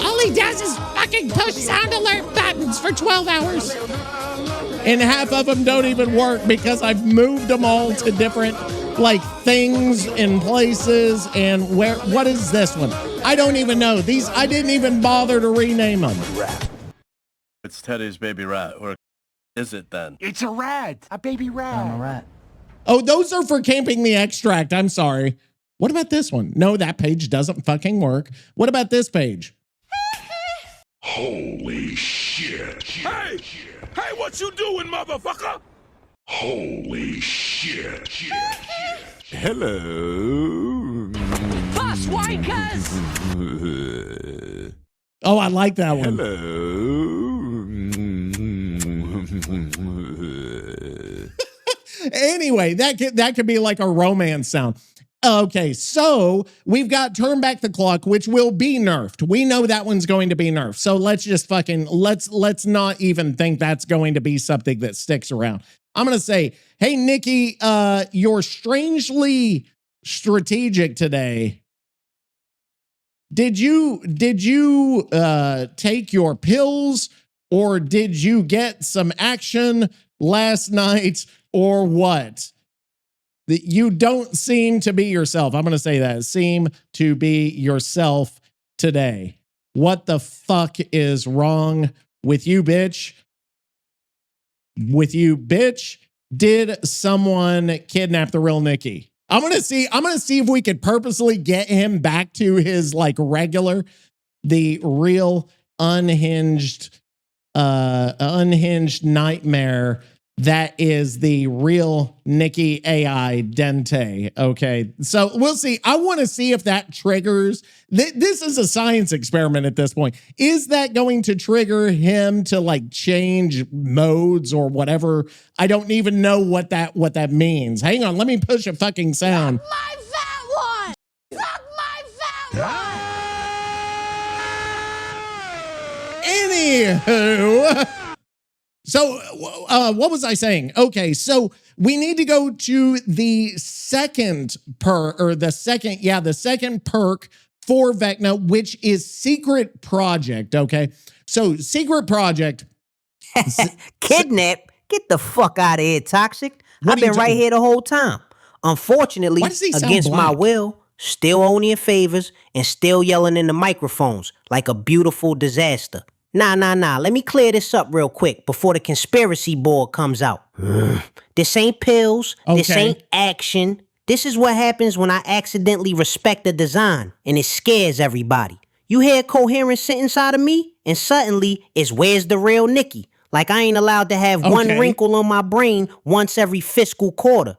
All he does is fucking push sound alert buttons for 12 hours. And half of them don't even work because I've moved them all to different, like, things and places. And what is this one? I don't even know. I didn't even bother to rename them. It's Teddy's baby rat. Or is it then? It's a rat. A baby rat. I'm a rat. Oh, those are for camping the extract. I'm sorry. What about this one? No, that page doesn't fucking work. What about this page? Holy shit. Hey! Hey, what you doing, motherfucker? Holy shit. Hello. Bus wankers! Oh, I like that one. Hello. Anyway, that could be like a romance sound. Okay, so we've got turn back the clock, which will be nerfed. We know that one's going to be nerfed. So let's just let's not even think that's going to be something that sticks around. I'm going to say, hey, Nicky, you're strangely strategic today. Did you take your pills, or did you get some action last night, or what? That you don't seem to be yourself. I'm going to say that. Seem to be yourself today. What the fuck is wrong with you, bitch? With you, bitch? Did someone kidnap the real Nicky? I'm going to see if we could purposely get him back to his like regular. the real unhinged nightmare that is the real Nicky AI Dente. Okay, so we'll see. I want to see if that triggers. This is a science experiment at this point. Is that going to trigger him to like change modes or whatever? I don't even know what that means. Hang on, let me push a fucking sound. Suck my fat one! Suck my fat one! Anywho. So what was I saying? Okay, so we need to go to the second perk for Vecna, which is Secret Project, okay? So Secret Project. Kidnap? Get the fuck out of here, Toxic. What I've been right here the whole time. Unfortunately, Why does he sound against my black? will, still owning favors and still yelling in the microphones like a beautiful disaster. Nah. Let me clear this up real quick before the conspiracy board comes out. This ain't pills. This Okay. ain't action. This is what happens when I accidentally respect the design and it scares everybody. You hear a coherent sentence out of me and suddenly it's where's the real Nicky? Like I ain't allowed to have one Okay. wrinkle on my brain once every fiscal quarter.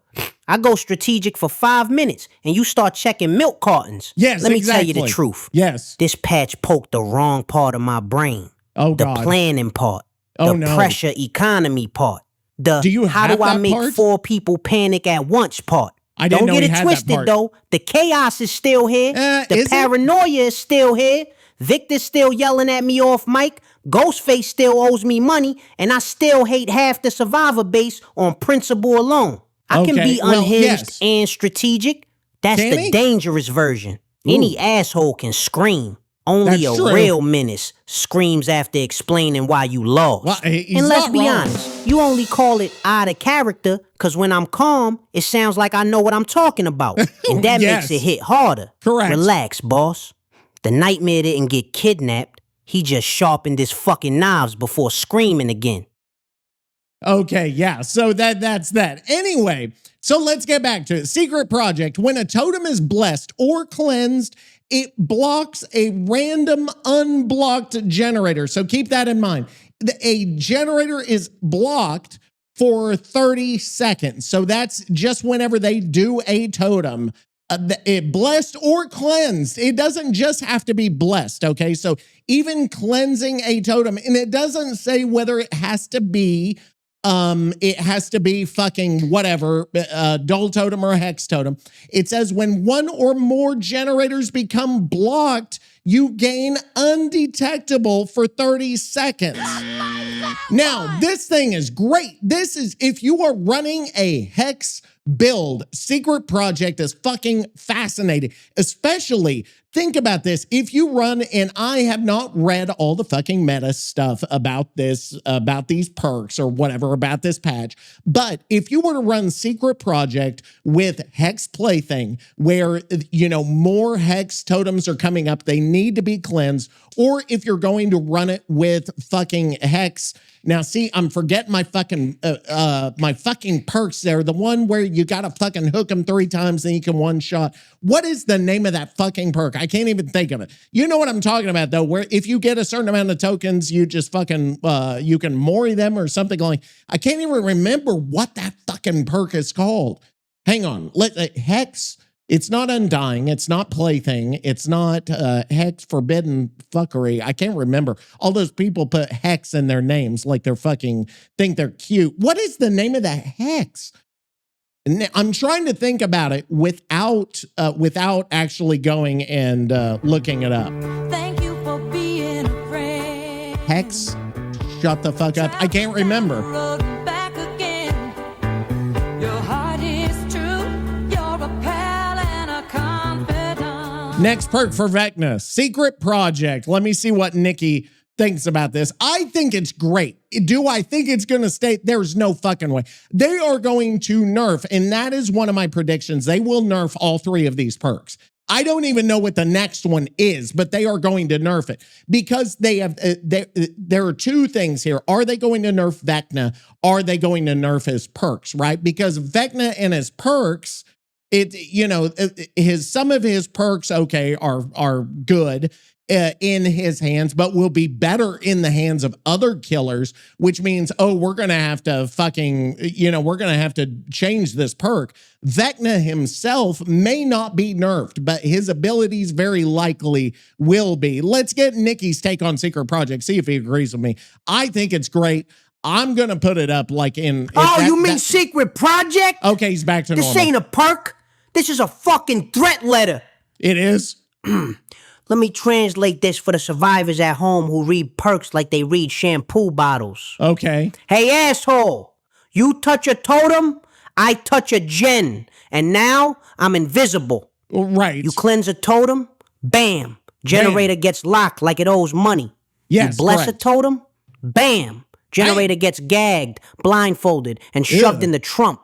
I go strategic for 5 minutes and you start checking milk cartons. Yes, Let me tell you the exactly. truth. Yes. This patch poked the wrong part of my brain. Oh, The God. planning part. Oh, The no. pressure economy part. The Do you how have do I that make part? 4 people panic at once part. I didn't Don't know get he it had that twisted part. though. The chaos is still here. Is The it? paranoia is still here. Victor's still yelling at me off mic. Ghostface still owes me money. And I still hate half the survivor base on principle alone. I can Okay, be well, unhinged yes. and strategic. That's Can the he? dangerous version. Any asshole can scream. Only That's a true. real menace screams after explaining why you lost. Well, he's and let's not be wrong. honest, you only call it out of character because when I'm calm, it sounds like I know what I'm talking about. And that Yes. makes it hit harder. Correct. Relax, boss. The nightmare didn't get kidnapped. He just sharpened his fucking knives before screaming again. Okay, yeah. So that's that. Anyway, so let's get back to it. Secret Project. When a totem is blessed or cleansed, it blocks a random unblocked generator. So keep that in mind. A generator is blocked for 30 seconds. So that's just whenever they do a totem. It blessed or cleansed. It doesn't just have to be blessed, okay? So even cleansing a totem, and it doesn't say whether it has to be fucking whatever, dull totem or hex totem. It says when one or more generators become blocked, you gain undetectable for 30 seconds. Now, this thing is great. This is, if you are running a hex build, Secret Project is fucking fascinating. Especially, think about this. If you run, and I have not read all the fucking meta stuff about this, about these perks or whatever, about this patch, but if you were to run Secret Project with Hex Plaything, where, you know, more Hex totems are coming up, they need to be cleansed, or if you're going to run it with fucking Hex. Now, see, I'm forgetting my fucking perks there. The one where you gotta fucking hook them 3 times and you can one shot. What is the name of that fucking perk? I can't even think of it. You know what I'm talking about though, where if you get a certain amount of tokens, you just fucking, you can mori them or something like, I can't even remember what that fucking perk is called. Hang on, Hex. It's not Undying. It's not Plaything. It's not Hex Forbidden Fuckery. I can't remember. All those people put Hex in their names like they're fucking think they're cute. What is the name of that Hex? I'm trying to think about it without actually going and looking it up. Thank you for being a friend. Hex? Shut the fuck up. I can't remember. Back again. Your heart is true. You're a pal and a confidant. Next perk for Vecna, Secret Project. Let me see what Nicky thinks about this. I think it's great. Do I think it's going to stay? There's no fucking way. They are going to nerf, and that is one of my predictions. They will nerf all 3 of these perks. I don't even know what the next one is, but they are going to nerf it because they have. There are 2 things here. Are they going to nerf Vecna? Are they going to nerf his perks? Right? Because Vecna and his perks, some of his perks, okay, are good. in his hands, but will be better in the hands of other killers, which means, oh, we're going to have to fucking, we're going to have to change this perk. Vecna himself may not be nerfed, but his abilities very likely will be. Let's get Nicky's take on Secret Project, see if he agrees with me. I think it's great. I'm going to put it up like in... you mean Secret Project? Okay, he's back to normal. This ain't a perk. This is a fucking threat letter. It is? Let me translate this for the survivors at home who read perks like they read shampoo bottles. Okay. Hey, asshole. You touch a totem, I touch a gen. And now I'm invisible. Right. You cleanse a totem, bam. Generator gets locked like it owes money. Yes, you bless correct. a totem, bam. Generator gets gagged, blindfolded, and shoved in the trunk.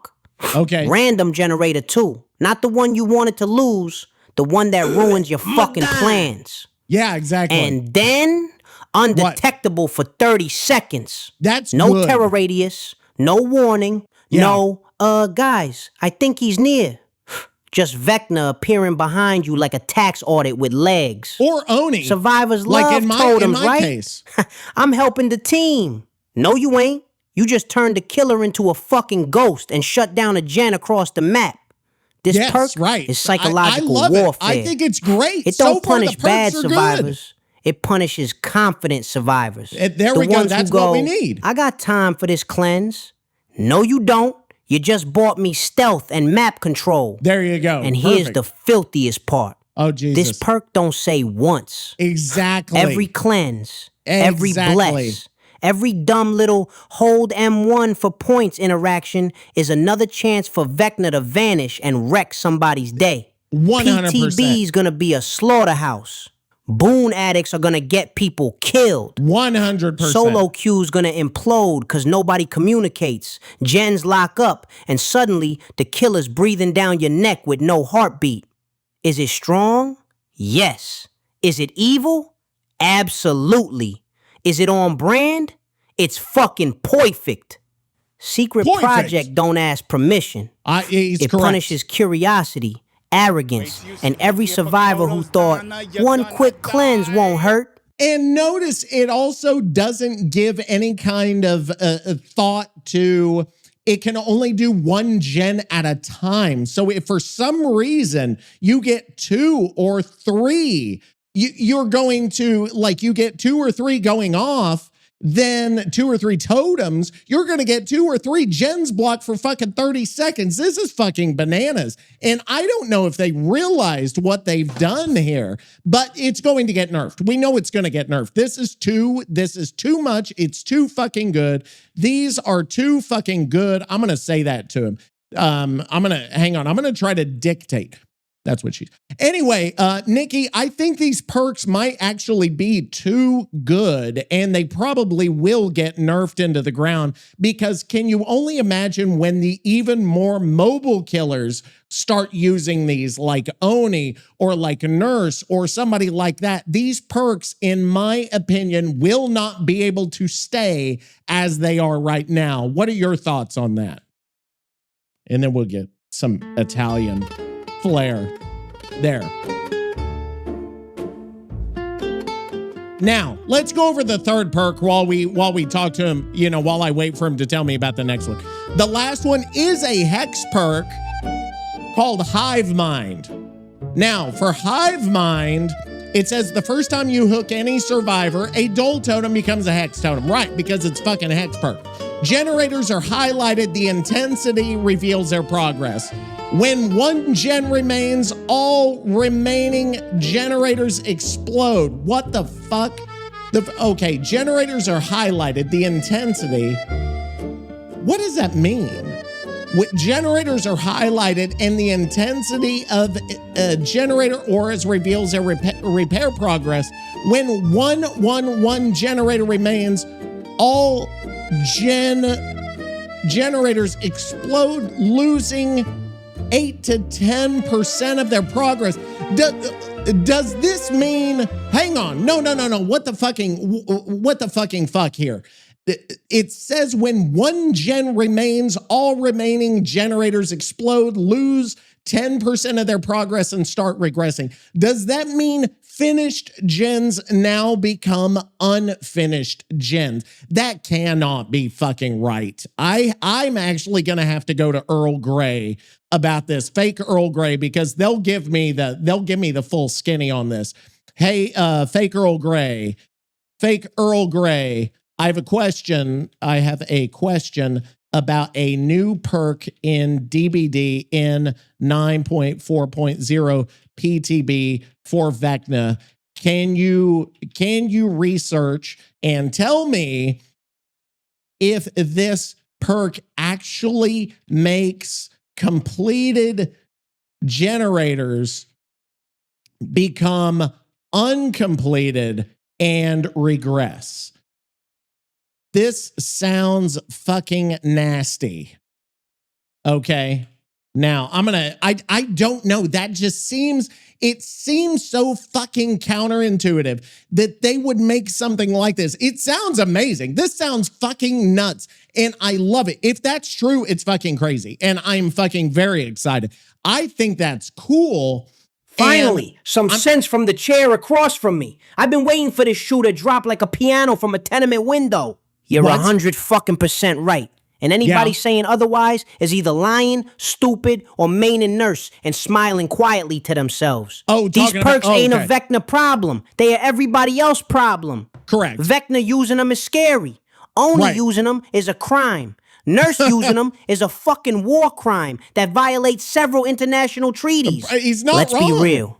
Okay. Random generator too. Not the one you wanted to lose. The one that ruins your fucking plans. Yeah, exactly. And then, undetectable for 30 seconds. That's no good. terror radius, no warning, no, guys, I think he's near. Just Vecna appearing behind you like a tax audit with legs. Or Oni. Survivors like love in my, totems, in my right? Case. I'm helping the team. No, you ain't. You just turned the killer into a fucking ghost and shut down a gen across the map. This perk is psychological I love warfare. It. I think it's great. It don't so far, punish the bad perks are survivors. It punishes confident survivors. There we go. That's what we need. I got time for this cleanse. No, you don't. You just bought me stealth and map control. There you go. And here's the filthiest part. Oh, Jesus. This perk don't say once. Exactly. Every cleanse. Every bless. Every dumb little hold M1 for points interaction is another chance for Vecna to vanish and wreck somebody's day. 100%. PTB is gonna be a slaughterhouse. Boon addicts are gonna get people killed. 100%. Solo queue's gonna implode because nobody communicates. Gens lock up, and suddenly the killer's breathing down your neck with no heartbeat. Is it strong? Yes. Is it evil? Absolutely. Is it on brand? It's fucking perfect. Secret Project don't ask permission. It punishes curiosity, arrogance, and every survivor who thought one quick cleanse won't hurt. And notice it also doesn't give any kind of thought to it can only do one gen at a time. So if for some reason you get 2 or 3, you're going to, like, you get 2 or 3 going off, then 2 or 3 totems, you're going to get 2 or 3 gens blocked for fucking 30 seconds. This is fucking bananas. And I don't know if they realized what they've done here, but it's going to get nerfed. We know it's going to get nerfed. This is too much. It's too fucking good. These are too fucking good. I'm going to say that to him. I'm going to try to dictate. That's what she's. Anyway, Nicky, I think these perks might actually be too good, and they probably will get nerfed into the ground, because can you only imagine when the even more mobile killers start using these, like Oni or like Nurse or somebody like that? These perks, in my opinion, will not be able to stay as they are right now. What are your thoughts on that? And then we'll get some Italian flair there. Now, let's go over the third perk while we talk to him, while I wait for him to tell me about the next one. The last one is a hex perk called Hive Mind. Now, for Hive Mind, it says the first time you hook any survivor, a dull totem becomes a hex totem. Right, because it's fucking a hex perk. Generators are highlighted. The intensity reveals their progress. When one gen remains, all remaining generators explode. What the fuck? Okay, generators are highlighted. The intensity. What does that mean? Generators are highlighted, and the intensity of a generator auras reveals their repair progress. When one generator remains, all generators explode, losing 8 to 10% of their progress. Does this mean, hang on, no, what the fucking fuck here? It says when one gen remains, all remaining generators explode, lose 10% of their progress, and start regressing. Does that mean finished gens now become unfinished gens. That cannot be fucking right. I'm actually going to have to go to Earl Grey about this, fake Earl Grey, because they'll give me the full skinny on this. Hey, fake Earl Grey, I have a question about a new perk in DBD in 9.4.0 PTB for Vecna. Can you research and tell me if this perk actually makes completed generators become uncompleted and regress? This sounds fucking nasty. Okay. Now I don't know. That just seems so fucking counterintuitive that they would make something like this. It sounds amazing. This sounds fucking nuts. And I love it. If that's true, it's fucking crazy. And I'm fucking very excited. I think that's cool. Finally, some sense from the chair across from me. I've been waiting for this shoe to drop like a piano from a tenement window. You're 100% right. And anybody saying otherwise is either lying, stupid, or main nurse and smiling quietly to themselves. These perks ain't a Vecna problem. They are everybody else's problem. Correct. Vecna using them is scary. Only using them is a crime. Nurse using them is a fucking war crime that violates several international treaties. He's not Let's wrong. be real.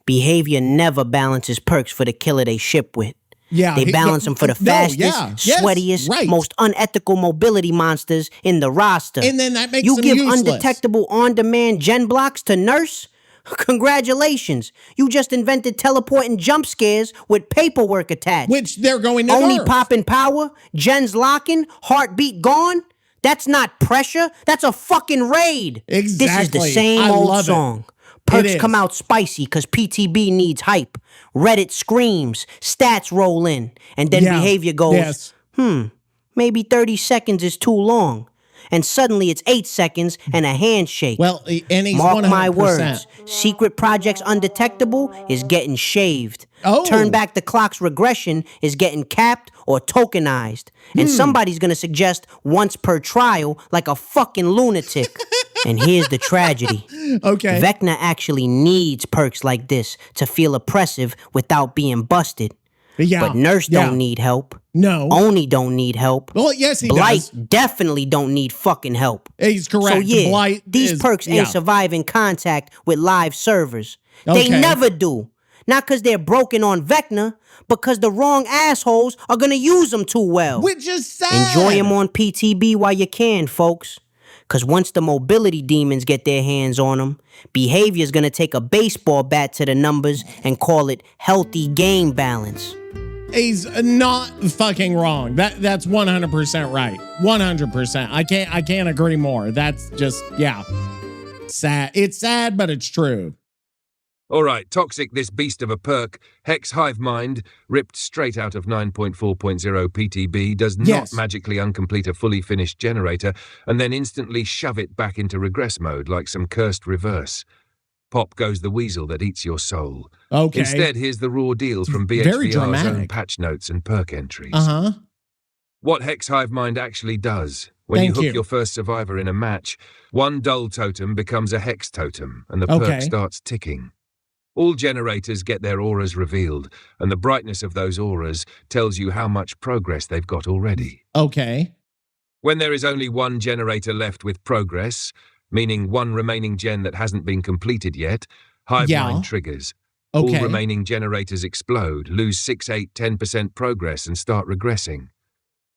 Behavior never balances perks for the killer they ship with. Yeah, they balance them for the fastest, sweatiest, most unethical mobility monsters in the roster. And then that makes you them give useless. undetectable on-demand gen blocks to Nurse? Congratulations. You just invented teleporting jump scares with paperwork attached. Which they're going to Only nerf. popping power, gens locking, heartbeat gone? That's not pressure. That's a fucking raid. Exactly. This is the same I old love song. it. Perks come out spicy because PTB needs hype. Reddit screams, stats roll in, and then behavior goes, maybe 30 seconds is too long. And suddenly it's 8 seconds and a handshake. Well, and he's Mark 100%. my words, secret projects undetectable is getting shaved. Turn back the clock's regression is getting capped or tokenized. And somebody's gonna suggest once per trial like a fucking lunatic. And here's the tragedy. Okay. Vecna actually needs perks like this to feel oppressive without being busted. Yeah. But Nurse don't need help. No. Oni don't need help. Well, yes, he Blight does. definitely don't need fucking help. He's correct. So yeah, Blight these perks ain't surviving contact with live servers. Okay. They never do. Not because they're broken on Vecna, because the wrong assholes are gonna use them too well. Which is sad. Enjoy them on PTB while you can, folks. Because once the mobility demons get their hands on them, behavior's gonna take a baseball bat to the numbers and call it healthy game balance. He's not fucking wrong. That's 100% right. 100%. I can't agree more. That's just, sad. It's sad, but it's true. All right, Toxic, this beast of a perk, Hex Hive Mind, ripped straight out of 9.4.0 PTB, does not magically uncomplete a fully finished generator and then instantly shove it back into regress mode like some cursed reverse. Pop goes the weasel that eats your soul. Okay. Instead, here's the raw deals from Very BHVR's dramatic. own patch notes and perk entries. Uh-huh. What Hex Hive Mind actually does, when you hook your first survivor in a match, one dull totem becomes a hex totem and the perk starts ticking. All generators get their auras revealed, and the brightness of those auras tells you how much progress they've got already. Okay. When there is only one generator left with progress, meaning one remaining gen that hasn't been completed yet, Hive Mind triggers. All remaining generators explode, lose 6, 8, 10% progress and start regressing.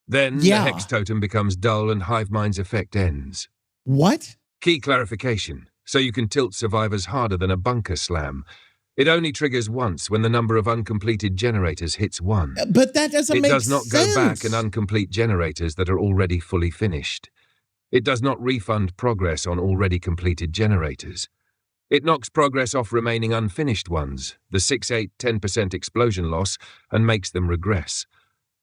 Then the Hex Totem becomes dull and Hive Mind's effect ends. What? Key clarification, so you can tilt survivors harder than a bunker slam. It only triggers once when the number of uncompleted generators hits 1. But that doesn't make sense. It does not go back and uncomplete generators that are already fully finished. It does not refund progress on already completed generators. It knocks progress off remaining unfinished ones, the 6, 8, 10% explosion loss, and makes them regress.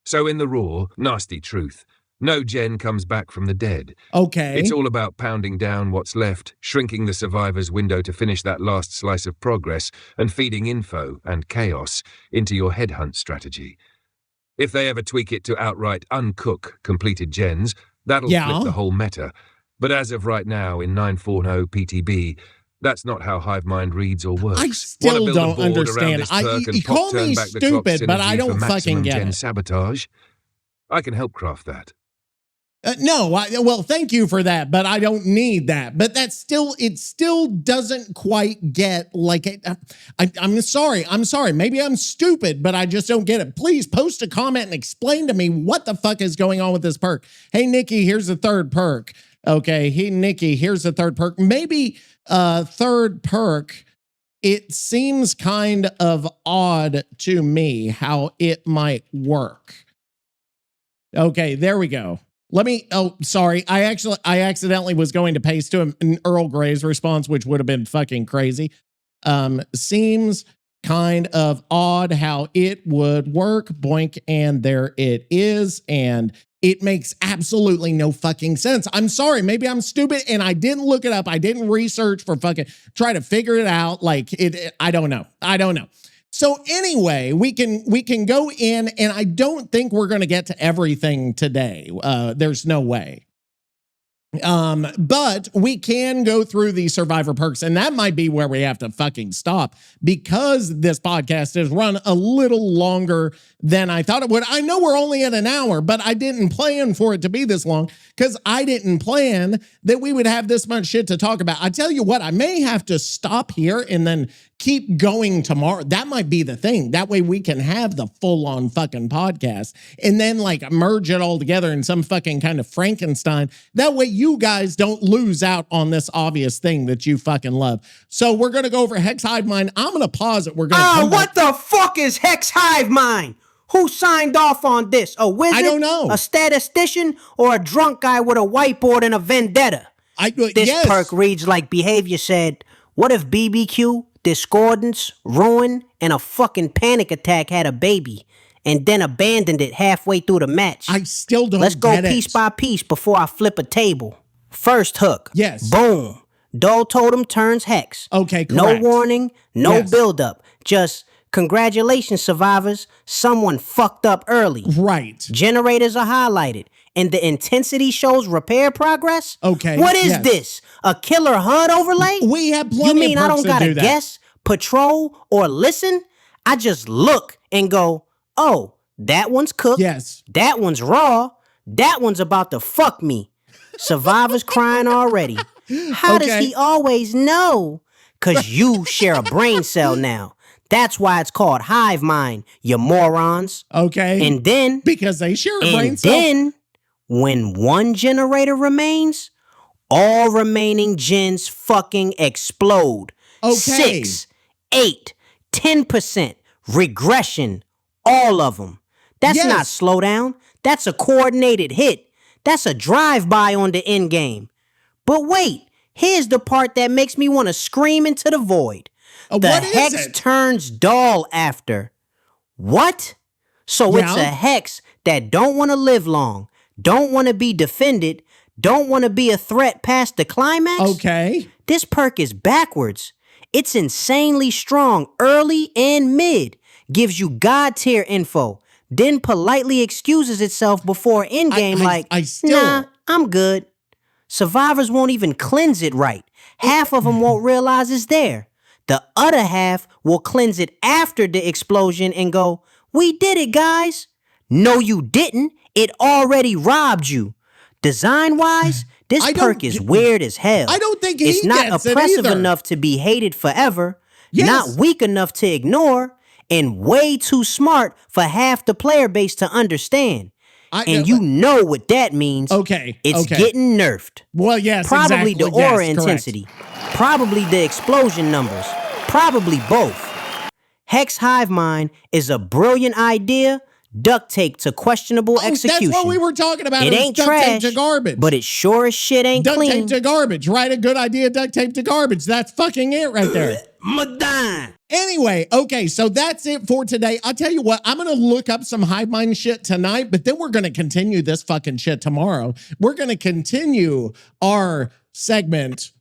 So in the raw, nasty truth, No gen comes back from the dead. Okay. It's all about pounding down what's left, shrinking the survivor's window to finish that last slice of progress, and feeding info and chaos into your headhunt strategy. If they ever tweak it to outright uncook completed gens, that'll flip the whole meta. But as of right now in 940 PTB, that's not how hive mind reads or works. I still don't understand. You call me stupid, but I don't fucking get it. Sabotage. I can help craft that. No, well, thank you for that, but I don't need that. But it still doesn't quite get like it. I'm sorry. Maybe I'm stupid, but I just don't get it. Please post a comment and explain to me what the fuck is going on with this perk. Hey, Nicky, here's the third perk. Okay, Nicky, here's the third perk. Maybe third perk. It seems kind of odd to me how it might work. Okay, there we go. Sorry. I accidentally was going to paste to an Earl Grey's response, which would have been fucking crazy. Seems kind of odd how it would work. Boink, and there it is. And it makes absolutely no fucking sense. I'm sorry. Maybe I'm stupid and I didn't look it up. I didn't research for try to figure it out. I don't know. So anyway, we can go in, and I don't think we're going to get to everything today. There's no way. But we can go through the survivor perks, and that might be where we have to fucking stop, because this podcast has run a little longer than I thought it would. I know we're only at an hour, but I didn't plan for it to be this long, because I didn't plan that we would have this much shit to talk about. I tell you what, I may have to stop here and then keep going tomorrow. That might be the thing. That way we can have the full-on fucking podcast and then merge it all together in some fucking kind of Frankenstein. That way you guys don't lose out on this obvious thing that you fucking love. So we're going to go over Hex Hive Mind. I'm going to pause it. We're going to what the fuck is Hex Hive Mind? Who signed off on this? A wizard? I don't know. A statistician? Or a drunk guy with a whiteboard and a vendetta? This perk reads like behavior said, what if BBQ, discordance, ruin, and a fucking panic attack had a baby and then abandoned it halfway through the match? I still don't Let's go piece by piece before I flip a table. First hook. Yes. Boom. Dull totem turns hex. Okay, correct. No warning, no buildup. Just congratulations, survivors. Someone fucked up early. Right. Generators are highlighted. And the intensity shows repair progress? Okay. What is this? A killer HUD overlay? We have plenty of You mean I don't gotta that. guess, patrol, or listen? I just look and go, oh, that one's cooked. Yes. That one's raw. That one's about to fuck me. Survivors crying already. How does he always know? Because you share a brain cell now. That's why it's called hive mind, you morons. Okay. And then... because they share a brain cell. And then, when one generator remains, all remaining gens fucking explode. Okay. 6, 8, 10%, regression, all of them. That's not slowdown. That's a coordinated hit. That's a drive-by on the end game. But wait, here's the part that makes me want to scream into the void. The hex turns dull after. What? So it's a hex that don't want to live long, don't want to be defended, don't want to be a threat past the climax? Okay. This perk is backwards. It's insanely strong early and mid. Gives you God tier info. Then politely excuses itself before endgame nah, I'm good. Survivors won't even cleanse it right. Half of them won't realize it's there. The other half will cleanse it after the explosion and go, we did it, guys. No, you didn't. It already robbed you. Design-wise, this perk is weird as hell. I don't think it's not oppressive enough to be hated forever, not weak enough to ignore, and way too smart for half the player base to understand. You know what that means. Okay. It's getting nerfed. Well, yes, probably exactly. the aura intensity. Probably the explosion numbers. Probably both. Hex Hive Mind is a brilliant idea, duct taped to questionable execution. That's what we were talking about. It ain't duct trash, tape to garbage. but it sure as shit ain't clean. Duct tape to garbage, right? A good idea, duct tape to garbage. That's fucking it right there. Madame. Anyway, okay, so that's it for today. I'll tell you what, I'm going to look up some hive mind shit tonight, but then we're going to continue this fucking shit tomorrow. We're going to continue our segment.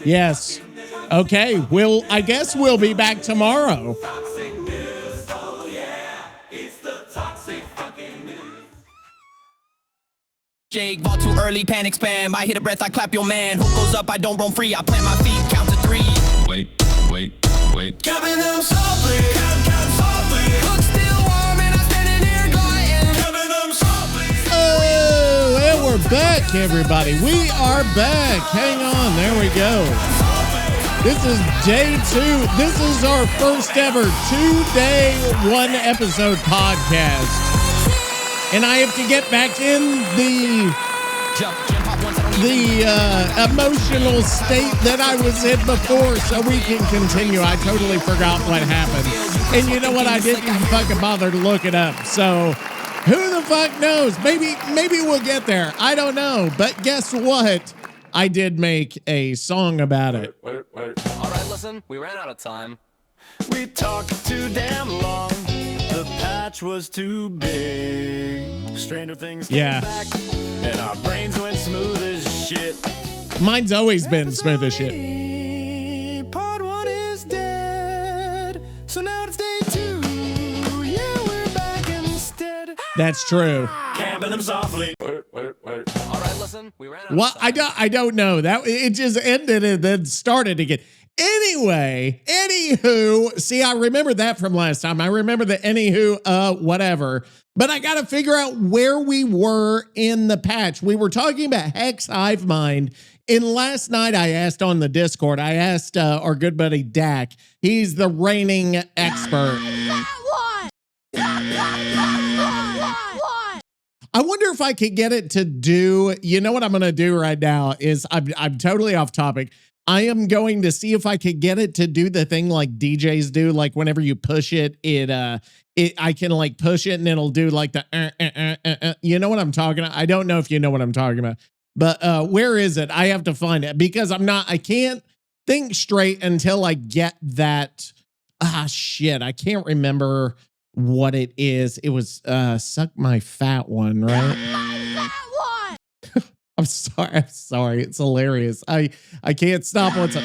Yes. Okay, I guess we'll be back tomorrow. Jake, ball too early, panic spam. I hit a breath, I clap your man. Hook goes up, I don't roam free. I plant my feet, count to 3. Wait. Counting them softly, count softly. Hook still warm and I'm standing here gliding. Counting them softly. Oh, and we're back, everybody. We are back. Hang on, there we go. This is day 2. This is our first ever 2-day, 1-episode podcast. And I have to get back in the emotional state that I was in before so we can continue. I totally forgot what happened. And you know what? I didn't even fucking bother to look it up. So who the fuck knows? Maybe we'll get there. I don't know. But guess what? I did make a song about it. All right, listen, we ran out of time. We talked too damn long. The patch was too big. Stranger things came back, and our brains went smooth as shit. Mine's always been smooth as shit. Part 1 is dead, so now it's day 2. Yeah, we're back instead. That's true. Camping them softly. Wait. All right, listen, we ran out of Well, time. I don't know. That it just ended and then started again. Anyway, anywho, see, I remember that from last time. I remember the anywho, whatever. But I got to figure out where we were in the patch. We were talking about Hex Hive Mind. And last night I asked on the Discord, I asked our good buddy Dak. He's the reigning expert. I wonder if I could get it to do, you know what I'm going to do right now is I'm totally off topic. I am going to see if I could get it to do the thing like DJs do. Like whenever you push it, I can like push it and it'll do like the, you know what I'm talking about? I don't know if you know what I'm talking about, but where is it? I have to find it because I can't think straight until I get that. Shit. I can't remember what it is. It was Suck My Fat One, right? I'm sorry. It's hilarious. I can't stop what's up.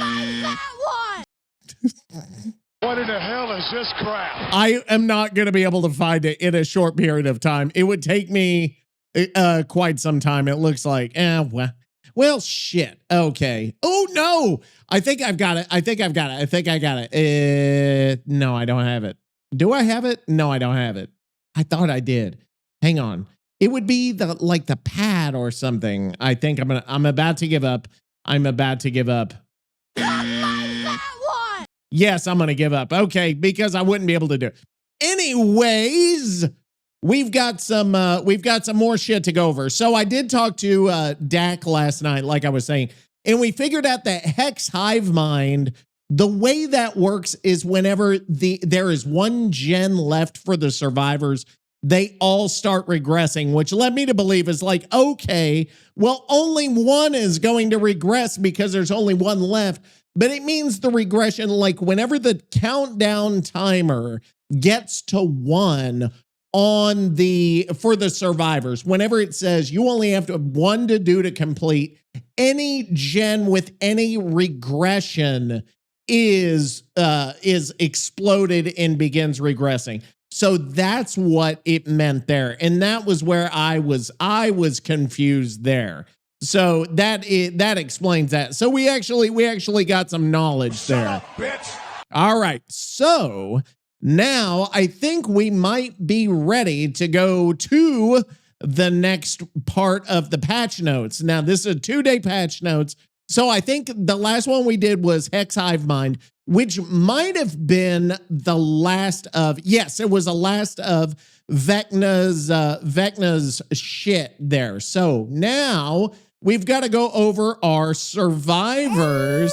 What in the hell is this crap? I am not going to be able to find it in a short period of time. It would take me quite some time. It looks like, well, shit. Okay. Oh no. I think I've got it. I got it. No, I don't have it. Do I have it? No, I don't have it. I thought I did. Hang on. It would be the pad or something. I think I'm about to give up. Yes, I'm going to give up. Okay, because I wouldn't be able to do it. Anyways, we've got some more shit to go over. So I did talk to Dak last night, like I was saying, and we figured out that Hex Hive Mind, the way that works is whenever there is one gen left for the survivors, they all start regressing, which led me to believe is like, okay, well, only one is going to regress because there's only one left. But it means the regression, like whenever the countdown timer gets to 1 for the survivors, whenever it says you only have 1 to do to complete, any gen with any regression is exploded and begins regressing. So that's what it meant there. And that was where I was confused there. So that explains that. So we actually got some knowledge there. Shut up, bitch. All right. So now I think we might be ready to go to the next part of the patch notes. Now this is a 2-day patch notes. So I think the last one we did was Hex Hive Mind, which might have been the last of, yes, it was the last of Vecna's shit there. So now we've got to go over our survivors,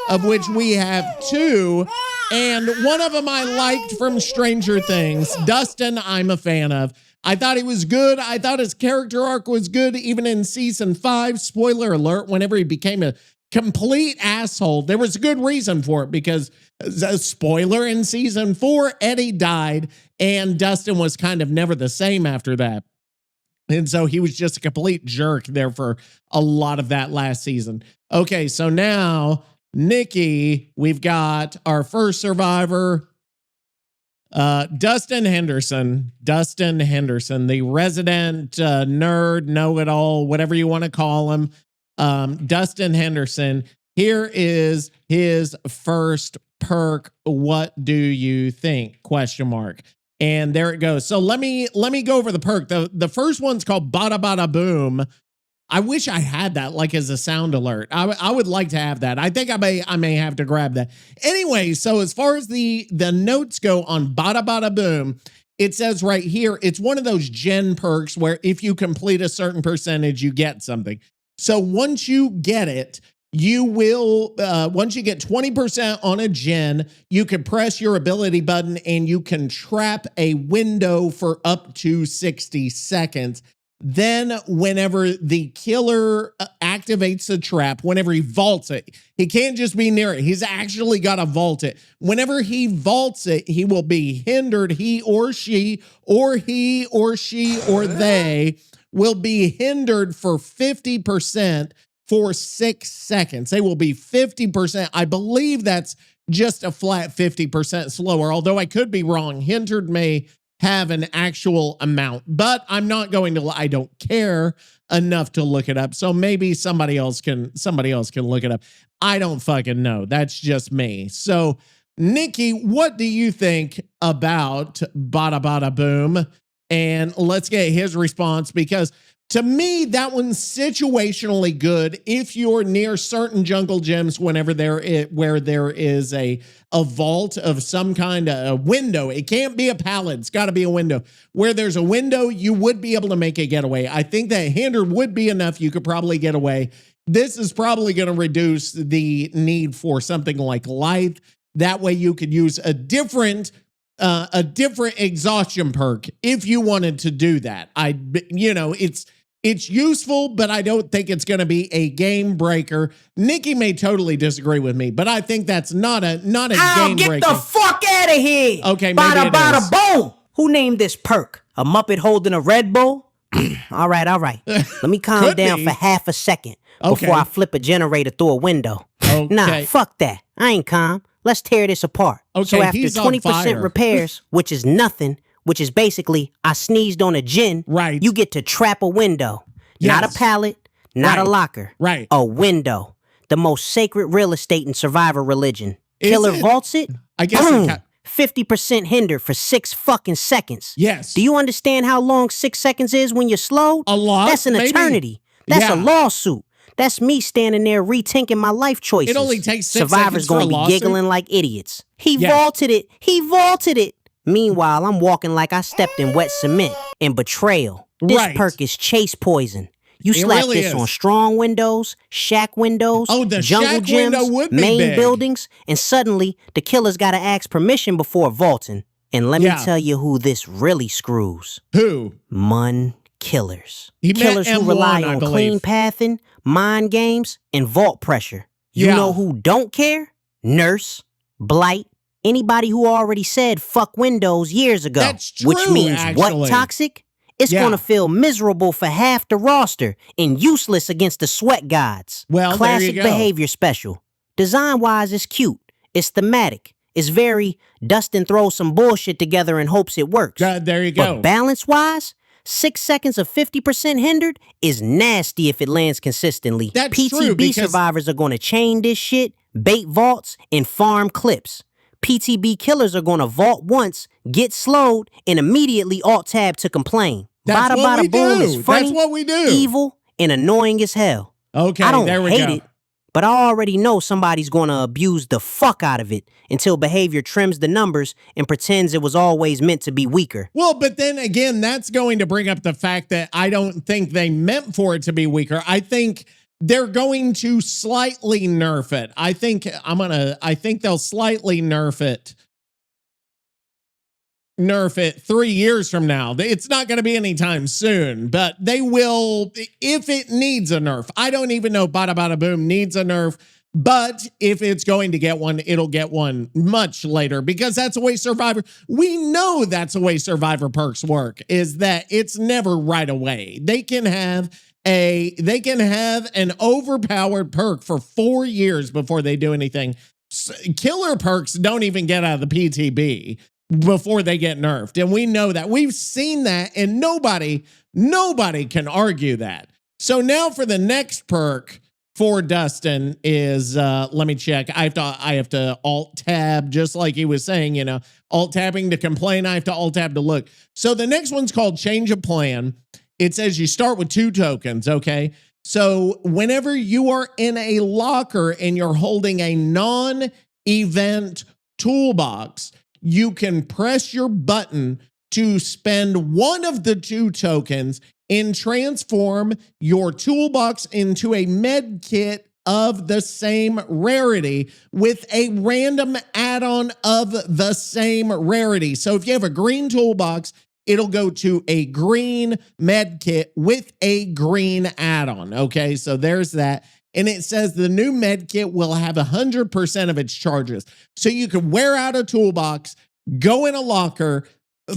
of which we have 2. And one of them I liked from Stranger Things. Dustin, I'm a fan of. I thought he was good. I thought his character arc was good, even in season 5. Spoiler alert, whenever he became a complete asshole, there was a good reason for it, because spoiler, in season 4, Eddie died and Dustin was kind of never the same after that. And so he was just a complete jerk there for a lot of that last season. Okay, so now, Nicky, we've got our first survivor, Dustin Henderson. Dustin Henderson, the resident nerd, know-it-all, whatever you want to call him. Dustin Henderson. Here is his first perk. What do you think? Question mark. And there it goes. So let me go over the perk. The first one's called Bada Bada Boom. I wish I had that like as a sound alert. I would like to have that. I think I may have to grab that. Anyway, so as far as the notes go on Bada Bada Boom, it says right here, it's one of those gen perks where if you complete a certain percentage, you get something. So once you get it, you will, once you get 20% on a gen, you can press your ability button and you can trap a window for up to 60 seconds. Then whenever the killer activates the trap, whenever he vaults it, he can't just be near it. He's actually got to vault it. Whenever he vaults it, he will be hindered. He or she or they will be hindered for 50% for 6 seconds. They will be 50%. I believe that's just a flat 50% slower, although I could be wrong. Hindered may have an actual amount, but I'm not going to, I don't care enough to look it up. So maybe somebody else can look it up. I don't fucking know. That's just me. So Nicky, what do you think about Bada Bada Boom? And let's get his response, because to me, that one's situationally good if you're near certain jungle gyms whenever where there is a vault of some kind of a window. It can't be a pallet. It's got to be a window. Where there's a window, you would be able to make a getaway. I think that hindered would be enough. You could probably get away. This is probably going to reduce the need for something like lithe. That way you could use a different exhaustion perk if you wanted to do that. It's useful, but I don't think it's going to be a game breaker. Nicky may totally disagree with me, but I think that's not a game breaker. Get the fuck out of here. Okay, maybe Bada it Bada is. Boom. Who named this perk? A Muppet holding a Red Bull? All right. Let me calm down for half a second before I flip a generator through a window. Okay. Nah, fuck that. I ain't calm. Let's tear this apart. Okay, so after he's on 20% fire. repairs, which is nothing, which is basically I sneezed on a gin, right? You get to trap a window. Yes. Not a pallet, not a locker. Right. A window. The most sacred real estate in survivor religion. Killer vaults it. I guess boom, 50% hindered for 6 fucking seconds. Yes. Do you understand how long 6 seconds is when you're slowed? A lot. That's an eternity. That's a lawsuit. That's me standing there rethinking my life choices. It only takes 6 Survivors seconds for a gonna be lawsuit? giggling like idiots. He vaulted it. He vaulted it. Meanwhile, I'm walking like I stepped in wet cement in betrayal. This perk is chase poison. You slap really this is. on strong windows, shack windows, the jungle shack gyms, window would be main big. buildings, and suddenly the killer's got to ask permission before vaulting. And let me tell you who this really screws. Who? Mun killers. He meant Killers who M1, rely I on believe. clean pathing, mind games, and vault pressure. You know who don't care? Nurse, blight, anybody who already said fuck windows years ago. That's true, Which means actually. what toxic? It's going to feel miserable for half the roster and useless against the sweat gods. Well, Classic there you go. behavior special. Design-wise, it's cute. It's thematic. It's very Dustin throws some bullshit together and hopes it works. There you go. But balance-wise, 6 seconds of 50% hindered is nasty if it lands consistently. That's PTB true, because survivors are going to chain this shit, bait vaults, and farm clips. PTB killers are going to vault once, get slowed, and immediately alt-tab to complain. That's Bada what Bada we Boom do. is funny, That's what we do. evil, and annoying as hell. Okay, I don't there we hate go. it, but I already know somebody's going to abuse the fuck out of it until behavior trims the numbers and pretends it was always meant to be weaker. Well, but then again, that's going to bring up the fact that I don't think they meant for it to be weaker. I think they're going to slightly nerf it. I think they'll slightly nerf it. nerf it 3 years from now. It's not going to be anytime soon, but they will if it needs a nerf. I don't even know Bada Bada Boom needs a nerf, but if it's going to get one, it'll get one much later because that's the way Survivor. We know that's the way Survivor perks work, is that it's never right away. They can have an overpowered perk for 4 years before they do anything. Killer perks don't even get out of the PTB before they get nerfed. And we know that. We've seen that, and nobody can argue that. So now for the next perk for Dustin is, let me check. I have to alt tab, just like he was saying, you know, alt tabbing to complain. I have to alt tab to look. So the next one's called Change of Plan. It says you start with 2 tokens, okay? So whenever you are in a locker and you're holding a non-event toolbox, you can press your button to spend one of the 2 tokens and transform your toolbox into a med kit of the same rarity with a random add-on of the same rarity. So if you have a green toolbox, it'll go to a green med kit with a green add-on. Okay, so there's that. And it says the new med kit will have 100% of its charges. So you can wear out a toolbox, go in a locker,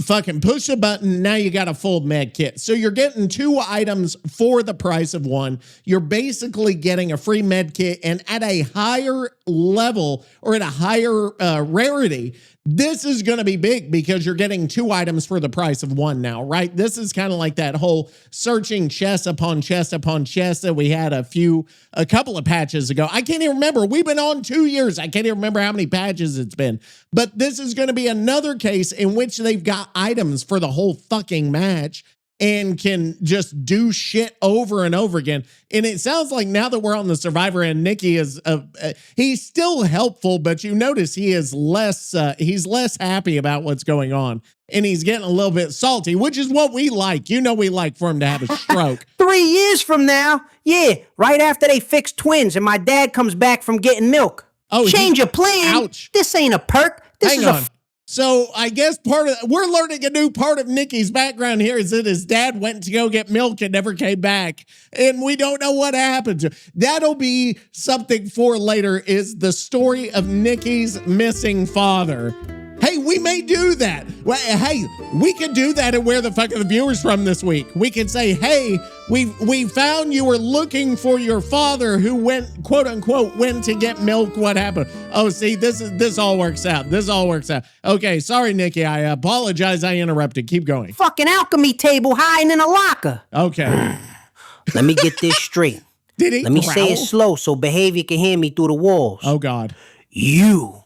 fucking push a button, now you got a full med kit. So you're getting 2 items for the price of 1. You're basically getting a free med kit, and at a higher level or at a higher rarity, this is going to be big because you're getting 2 items for the price of 1 now, right? This is kind of like that whole searching chest upon chest upon chest that we had a couple of patches ago. I can't even remember. We've been on 2 years. I can't even remember how many patches it's been. But this is going to be another case in which they've got items for the whole fucking match and can just do shit over and over again. And it sounds like now that we're on the Survivor and Nicky is, he's still helpful, but you notice he is he's less happy about what's going on. And he's getting a little bit salty, which is what we like. You know, we like for him to have a stroke. 3 years from now, yeah, right after they fix twins and my dad comes back from getting milk. Oh, change your plan. Ouch. This ain't a perk. This Hang is on. So I guess we're learning a new part of Nicky's background here is that his dad went to go get milk and never came back. And we don't know what happened. That'll be something for later, is the story of Nicky's missing father. Hey, we may do that. Well, hey, we could do that and where the fuck are the viewers from this week? We could say, hey, we found you were looking for your father who went, quote unquote, went to get milk. What happened? Oh, see, this all works out. This all works out. Okay, sorry, Nicky. I apologize. I interrupted. Keep going. Fucking alchemy table hiding in a locker. Okay. Let me get this straight. Did he Let me growl? say it slow so behavior can hear me through the walls. Oh, God. You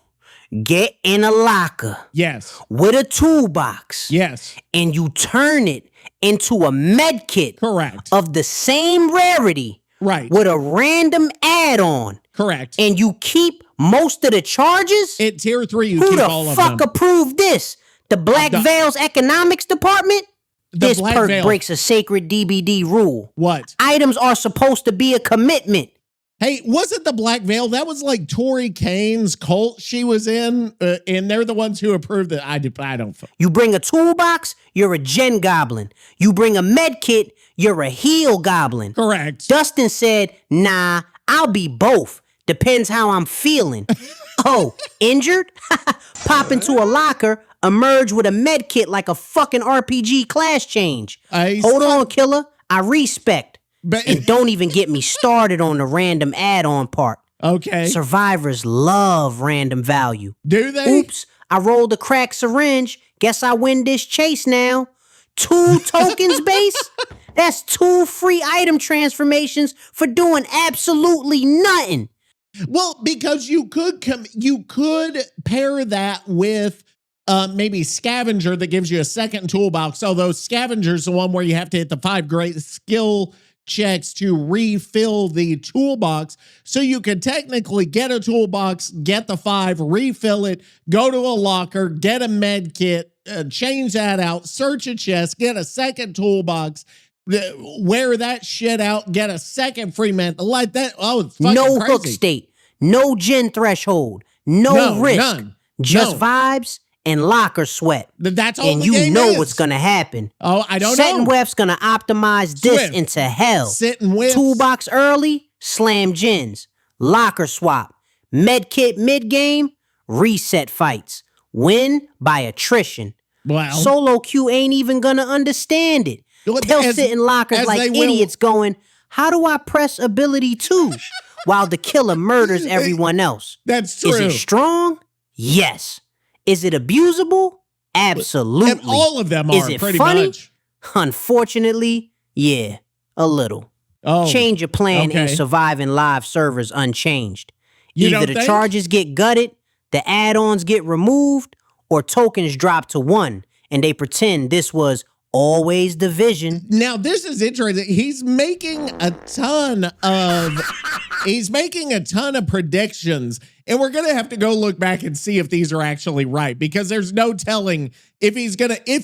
get in a locker. Yes. With a toolbox. Yes. And you turn it into a med kit. Correct. Of the same rarity. Right. With a random add-on. Correct. And you keep most of the charges? At tier 3, you Who keep the all of them. Who the fuck approved this? The Black Veil's economics department? This Black perk Veil breaks a sacred DBD rule. What? Items are supposed to be a commitment. Hey, wasn't the Black Veil? That was like Tori Kane's cult she was in, and they're the ones who approved it. I don't. You bring a toolbox, you're a gen goblin. You bring a med kit, you're a heal goblin. Correct. Dustin said, nah, I'll be both. Depends how I'm feeling. Oh, injured? Pop into a locker, emerge with a med kit like a fucking RPG class change. Hold on, killer. I respect. And don't even get me started on the random add-on part. Okay. Survivors love random value. Do they? Oops, I rolled a cracked syringe. Guess I win this chase now. 2 tokens base? That's 2 free item transformations for doing absolutely nothing. Well, because you could pair that with maybe Scavenger that gives you a second toolbox. Although Scavenger's the one where you have to hit the 5 great skill checks to refill the toolbox. So you could technically get a toolbox, get the 5, refill it, go to a locker, get a med kit, change that out, search a chest, get a second toolbox, wear that shit out, get a second free med like that. Oh, it's fucking no crazy. Hook state, no gen threshold, no risk, none. just vibes and locker sweat. That's all and the you game know is. what's gonna happen. Oh, I don't know. SWFs gonna optimize this Swift. into hell. Sit and whiffs. Toolbox early, slam gins. Locker swap. Med kit mid-game, reset fights. Win by attrition. Well, Solo Q ain't even gonna understand it. They'll sit in lockers like idiots going, how do I press ability 2? While the killer murders everyone else. That's true. Is it strong? Yes. Is it abusable? Absolutely. And all of them are, Is it pretty funny? much. Unfortunately, yeah, a little. Oh, Change your plan okay. and survive in live servers unchanged. You Either don't the think? charges get gutted, the add-ons get removed, or tokens drop to 1, and they pretend this was always the vision. Now, this is interesting. He's making a ton of predictions, and we're gonna have to go look back and see if these are actually right, because there's no telling if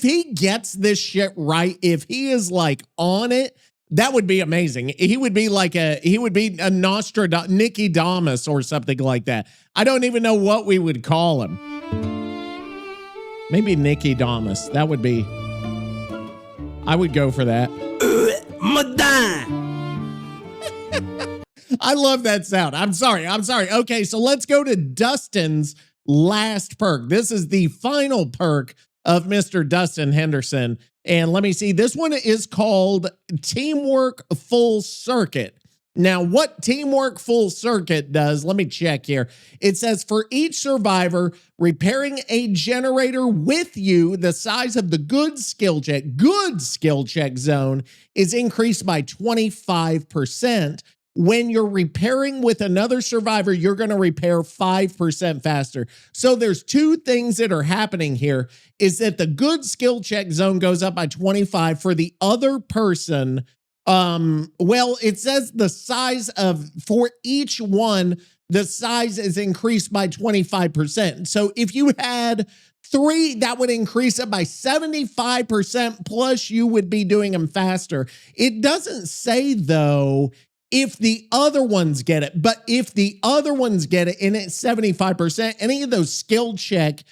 he gets this shit right, if he is like on it. That would be amazing. He would be a Nostradamus, Nicky Damus or something like that. I don't even know what we would call him. Maybe Nicky Damus. That would be, I would go for that. Madame. I love that sound. I'm sorry. Okay, so let's go to Dustin's last perk. This is the final perk of Mr. Dustin Henderson. And let me see. This one is called Teamwork Full Circuit. Now, what Teamwork Full Circuit does, let me check here. It says for each survivor repairing a generator with you, the size of the good skill check zone is increased by 25%. When you're repairing with another survivor, you're going to repair 5% faster. So there's two things that are happening here, is that the good skill check zone goes up by 25 for the other person. Well, it says the size for each one, the size is increased by 25%. So if you had 3, that would increase it by 75%, plus you would be doing them faster. It doesn't say, though, if the other ones get it, but if the other ones get it and it's 75%, any of those skill check,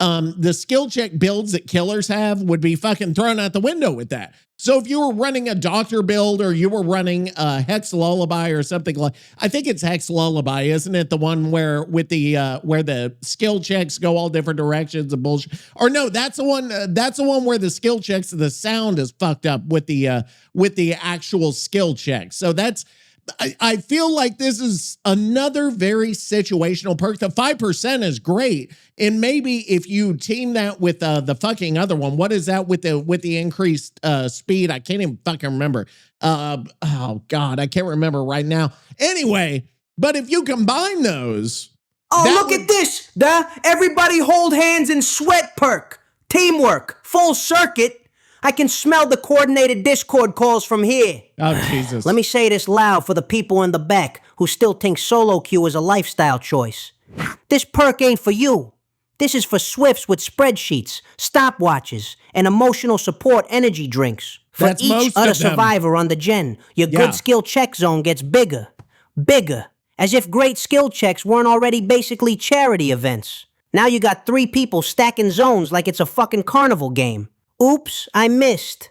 the skill check builds that killers have would be fucking thrown out the window with that. So if you were running a doctor build or you were running a Hex Lullaby or something like, I think it's Hex Lullaby, isn't it? The one where with the where the skill checks go all different directions and bullshit. Or no, that's the one. That's the one where the skill checks, the sound is fucked up with the actual skill check. So that's. I feel like this is another very situational perk. The 5% is great. And maybe if you team that with the fucking other one, what is that with the increased speed? I can't even fucking remember. Oh God, I can't remember right now. Anyway, but if you combine those. Oh, look at this. Everybody hold hands and sweat perk. Teamwork. Full circuit. I can smell the coordinated Discord calls from here. Oh, Jesus. Let me say this loud for the people in the back who still think solo queue is a lifestyle choice. This perk ain't for you. This is for Swifts with spreadsheets, stopwatches, and emotional support energy drinks. For That's each most other of them. survivor on the gen, your Yeah. good skill check zone gets bigger. Bigger. As if great skill checks weren't already basically charity events. Now you got 3 people stacking zones like it's a fucking carnival game. Oops, I missed.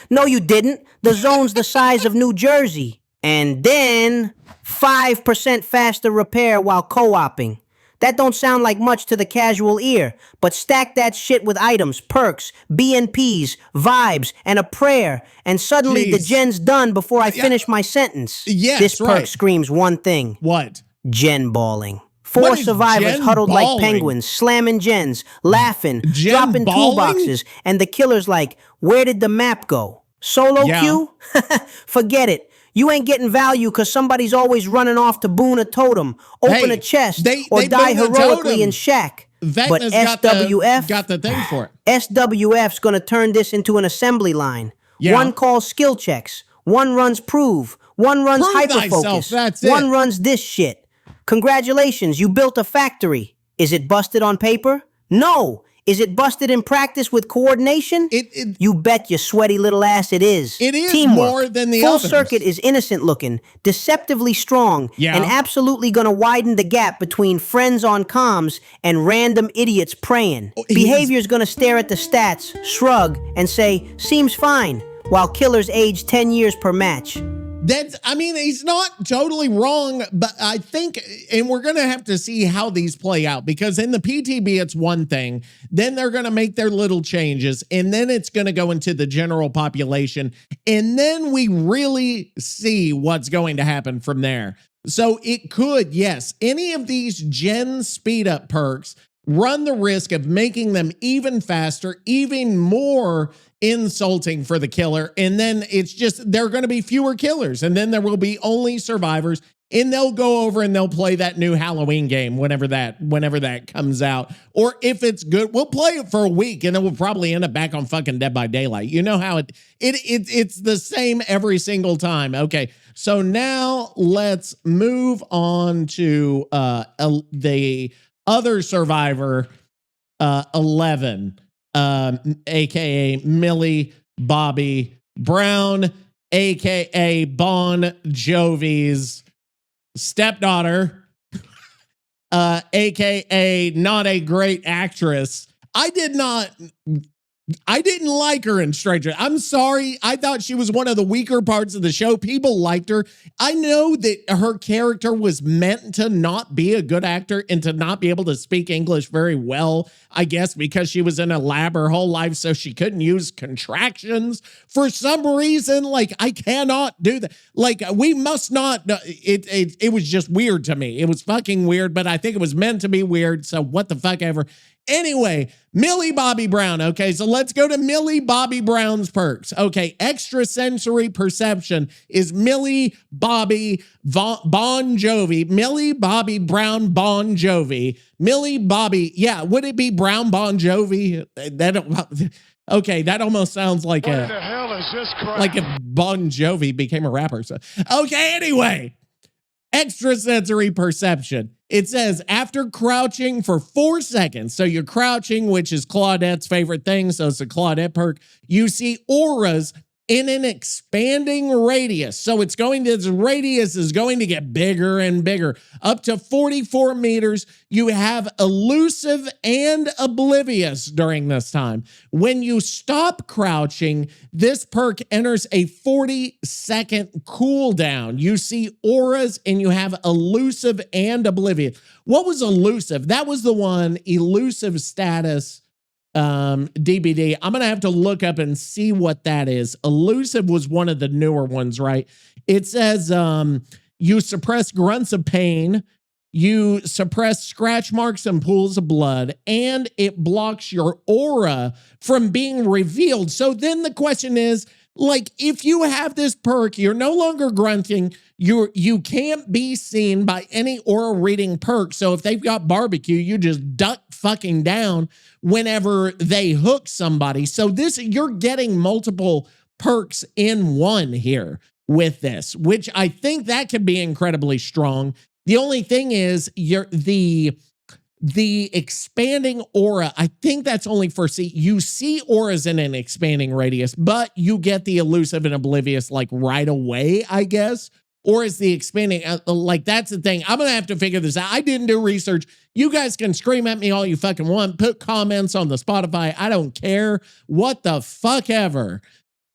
No, you didn't. The zone's the size of New Jersey. And then 5% faster repair while co-oping. That don't sound like much to the casual ear, but stack that shit with items, perks, BNPs, vibes, and a prayer, and suddenly the gen's done before I finish my sentence. Yes, this perk right. screams one thing. What? Gen balling. What 4 is survivors gen huddled balling? like penguins, slamming gens, laughing, Gen dropping balling? toolboxes, and the killer's like, where did the map go? Solo Yeah. queue? Forget it. You ain't getting value because somebody's always running off to boon a totem, open Hey, a chest, they or die boon a heroically totem. in shack. But Vecna's SWF? got the thing for it. SWF's gonna turn this into an assembly line. Yeah. One calls skill checks, one runs prove, one runs Prove thyself, hyperfocus, that's it. one runs this shit. Congratulations, you built a factory. Is it busted on paper? No. Is it busted in practice with coordination? You bet your sweaty little ass it is. It is Teamwork. more than the Full others. circuit is innocent looking, deceptively strong, and absolutely gonna widen the gap between friends on comms and random idiots praying. Behavior's gonna stare at the stats, shrug, and say, seems fine, while killers age 10 years per match. I mean, he's not totally wrong, but I think, and we're going to have to see how these play out, because in the PTB, it's one thing, then they're going to make their little changes, and then it's going to go into the general population, and then we really see what's going to happen from there. So it could, yes, any of these gen speed up perks run the risk of making them even faster, even more insulting for the killer. And then it's just, there are going to be fewer killers, and then there will be only survivors, and they'll go over and they'll play that new Halloween game whenever that comes out. Or if it's good, we'll play it for a week, and then we'll probably end up back on fucking Dead by Daylight. You know how it's the same every single time. Okay, so now let's move on to the other survivor, 11. AKA Millie Bobby Brown, AKA Bon Jovi's stepdaughter, AKA not a great actress. I didn't like her in Stranger. I'm sorry. I thought she was one of the weaker parts of the show. People liked her. I know that her character was meant to not be a good actor and to not be able to speak English very well, I guess, because she was in a lab her whole life, so she couldn't use contractions for some reason. Like, I cannot do that. Like, we must not. It was just weird to me. It was fucking weird, but I think it was meant to be weird, so what the fuck ever. Anyway, Millie Bobby Brown. Okay, so let's go to Millie Bobby Brown's perks. Okay, extrasensory perception is Millie Bobby Bon Jovi. Millie Bobby Brown Bon Jovi. Millie Bobby, yeah, would it be Brown Bon Jovi? Okay, that almost sounds like what in the hell is this crap? Like if Bon Jovi became a rapper. So, okay, anyway. Extrasensory perception. It says after crouching for 4 seconds, so you're crouching, which is Claudette's favorite thing, so it's a Claudette perk, you see auras in an expanding radius. So it's going to, this radius is going to get bigger and bigger. Up to 44 meters, you have elusive and oblivious during this time. When you stop crouching, this perk enters a 40-second cooldown. You see auras and you have elusive and oblivious. What was elusive? That was the one, elusive status DBD. I'm going to have to look up and see what that is. Elusive was one of the newer ones, right? It says you suppress grunts of pain, you suppress scratch marks and pools of blood, and it blocks your aura from being revealed. So then the question is, like, if you have this perk, you're no longer grunting, you can't be seen by any aura reading perk. So if they've got barbecue, you just duck fucking down whenever they hook somebody. So this, you're getting multiple perks in one here with this, which I think that could be incredibly strong. The only thing is the expanding aura, I think that's only for you see auras in an expanding radius, but you get the elusive and oblivious like right away, I guess. Or is the expanding, like that's the thing. I'm going to have to figure this out. I didn't do research. You guys can scream at me all you fucking want. Put comments on the Spotify. I don't care. What the fuck ever.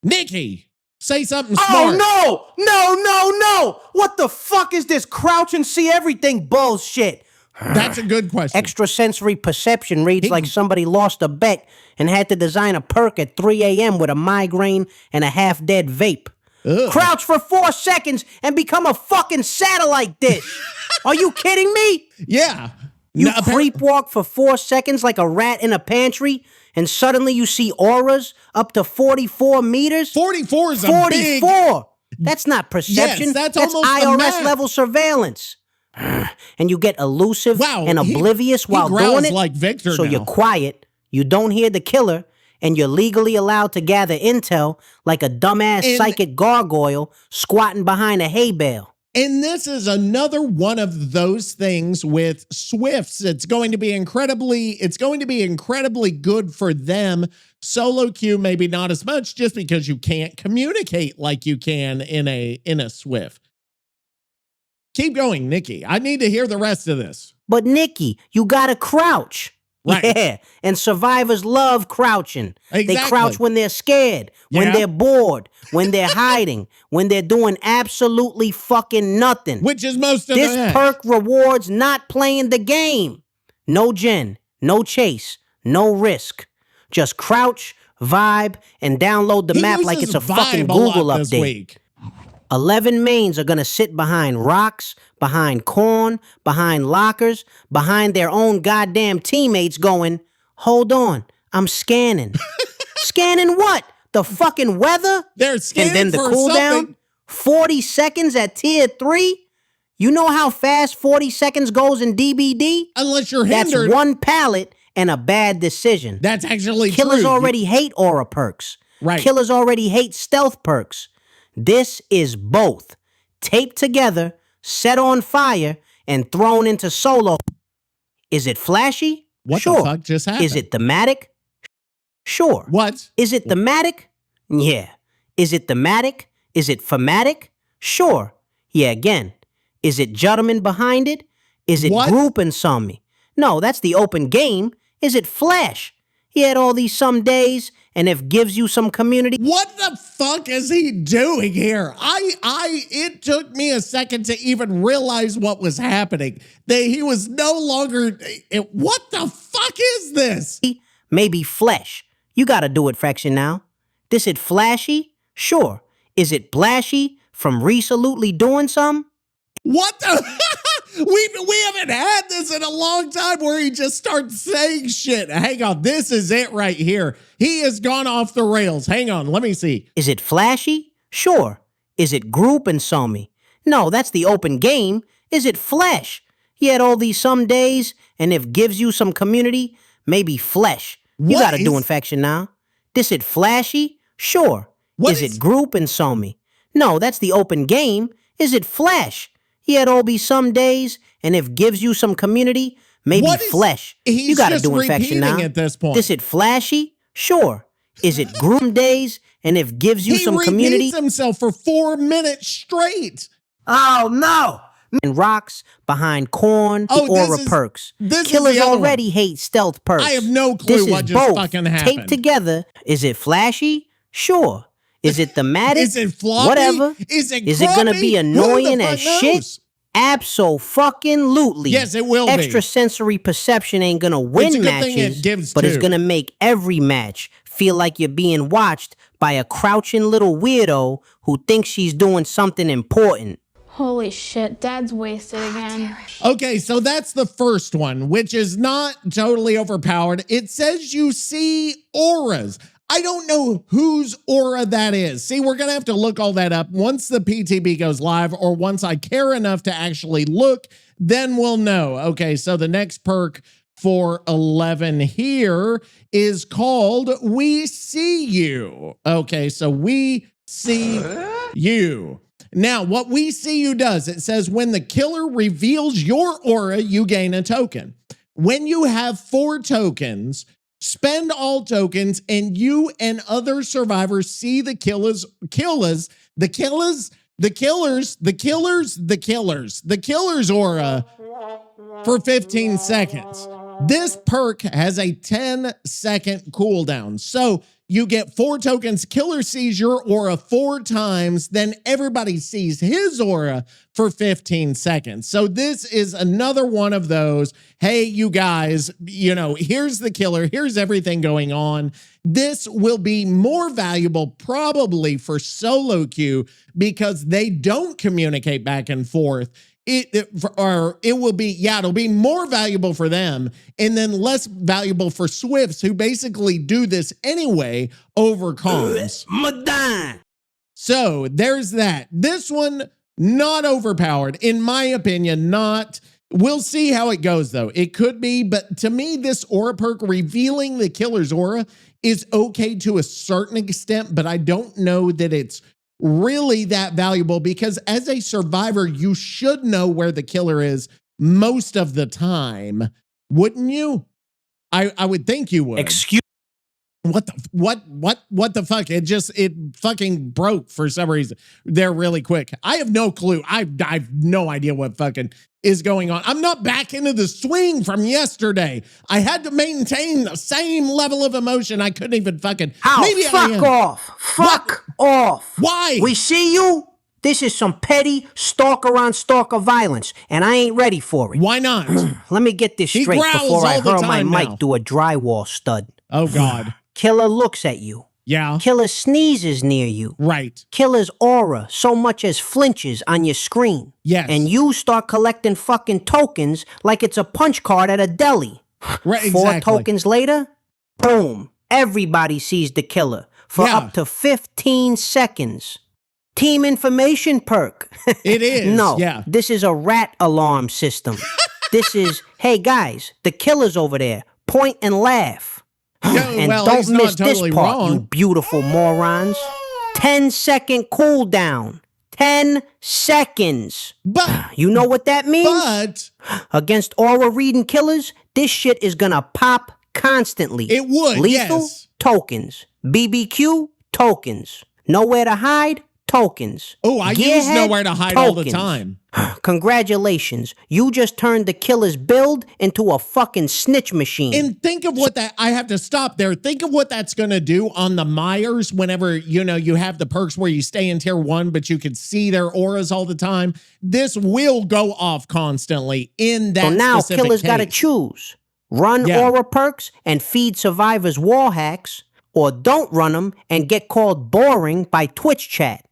Nicky, say something smart. Oh, no. What the fuck is this crouch and see everything bullshit? That's a good question. Extrasensory perception reads like somebody lost a bet and had to design a perk at 3 a.m. with a migraine and a half-dead vape. Ugh. Crouch for 4 seconds and become a fucking satellite dish. Are you kidding me? Yeah. You creep walk for 4 seconds like a rat in a pantry, and suddenly you see auras up to 44 meters? 44 is 44! Big... That's not perception. Yes, that's almost IRS level surveillance. And you get elusive and oblivious while doing it. Like Victor so now. You're quiet, you don't hear the killer, and you're legally allowed to gather intel like a dumbass psychic gargoyle squatting behind a hay bale. And this is another one of those things with SWFs. It's going to be incredibly good for them. Solo queue, maybe not as much, just because you can't communicate like you can in a SWF. Keep going, Nicky. I need to hear the rest of this. But Nicky, you gotta crouch. Right. Yeah, and survivors love crouching. Exactly. They crouch when they're scared, when they're bored, when they're hiding, when they're doing absolutely fucking nothing. Which is most of this perk rewards not playing the game. No gen, no chase, no risk. Just crouch, vibe, and download the map like it's a fucking Google update. 11 mains are gonna sit behind rocks, behind corn, behind lockers, behind their own goddamn teammates going, hold on, I'm scanning. Scanning what? The fucking weather? They're scanning and then the for cooldown? something. 40 seconds at tier 3? You know how fast 40 seconds goes in DBD? Unless you're hindered. That's one pallet and a bad decision. That's actually Killers true. already hate aura perks. Right. Killers already hate stealth perks. This is both. Taped together, set on fire, and thrown into solo. Is it flashy? What sure. the fuck just happened? Is it thematic? Sure. What? Is it thematic? Yeah. Is it thematic? Is it thematic? Sure. Yeah, again. Is it gentleman behind it? Is it group and some? No, that's the open game. Is it flash? He had all these some days, and if gives you some community. What the fuck is he doing here? It took me a second to even realize what was happening. He was no longer, what the fuck is this? Maybe flesh. You gotta do it, Fraction, now. This it flashy? Sure. Is it blashy from resolutely doing some? What the? We haven't had this in a long time where he just starts saying shit. Hang on, this is it right here. He has gone off the rails. Hang on, let me see. Is it flashy? Sure. Is it group and some? No, that's the open game. Is it flesh? He had all these some days, and if gives you some community, maybe flesh. You gotta do infection now. This it flashy? Sure. Is it group and some? No, that's the open game. Is it flesh? He had all be some days, and if gives you some community, maybe flesh. You gotta do infection now. At this point. Is it flashy? Sure. Is it groom days, and if gives you some community? He repeats himself for 4 minutes straight. Oh no! And rocks behind corn, aura perks. Killers already hate stealth perks. I have no clue what just fucking happened. Taped together. Is it flashy? Sure. Is it thematic? Is it floppy? Whatever. Is it gonna be annoying as shit? Abso-fucking-lutely. Yes, it will be. Extrasensory perception ain't gonna win matches, but it's gonna make every match feel like you're being watched by a crouching little weirdo who thinks she's doing something important. Holy shit, Dad's wasted again. Okay, so that's the first one, which is not totally overpowered. It says you see auras. I don't know whose aura that is. See, we're going to have to look all that up once the PTB goes live, or once I care enough to actually look, then we'll know. Okay, so the next perk for 11 here is called We See You. Okay, so We See You. Now, what We See You does, it says when the killer reveals your aura, you gain a token. When you have 4 tokens, spend all tokens, and you and other survivors see the killer's aura for 15 seconds. This perk has a 10-second cooldown. So you get 4 tokens, killer sees your aura 4 times, then everybody sees his aura for 15 seconds. So this is another one of those, hey, you guys, here's the killer, here's everything going on. This will be more valuable probably for solo queue because they don't communicate back and forth. It'll be more valuable for them and then less valuable for SWFs who basically do this anyway over comms. So there's that. This one, not overpowered. In my opinion, not. We'll see how it goes though. It could be, but to me, this aura perk revealing the killer's aura is okay to a certain extent, but I don't know that it's really that valuable because as a survivor, you should know where the killer is most of the time, wouldn't you? I would think you would. Excuse. What the fuck? It fucking broke for some reason there really quick. I have no clue. I've no idea what fucking is going on. I'm not back into the swing from yesterday. I had to maintain the same level of emotion. I couldn't even fucking. Maybe fuck off. Fuck off. Why? We see you. This is some petty stalker on stalker violence, and I ain't ready for it. Why not? Let me get this straight before I hurl my mic through a drywall stud. Oh, God. Killer looks at you. Yeah. Killer sneezes near you. Right. Killer's aura so much as flinches on your screen. Yes. And you start collecting fucking tokens like it's a punch card at a deli. Right, exactly. 4 tokens later, boom. Everybody sees the killer for up to 15 seconds. Team information perk. It is. No, yeah. This is a rat alarm system. This is, hey guys, the killer's over there. Point and laugh. And don't miss totally this part, wrong. you beautiful morons. 10-second cooldown. 10 seconds. But you know what that means? But against aura reading killers, this shit is gonna pop constantly. It would. Lethal yes. Tokens. BBQ tokens. Nowhere to hide. Tokens. Oh, I use nowhere to hide all the time. Congratulations. You just turned the killer's build into a fucking snitch machine. And think of what I have to stop there. Think of what that's going to do on the Myers whenever, you have the perks where you stay in tier 1, but you can see their auras all the time. This will go off constantly in that So now specific killers case. got to choose. Run aura perks and feed survivors wall hacks, or don't run them and get called boring by Twitch chat.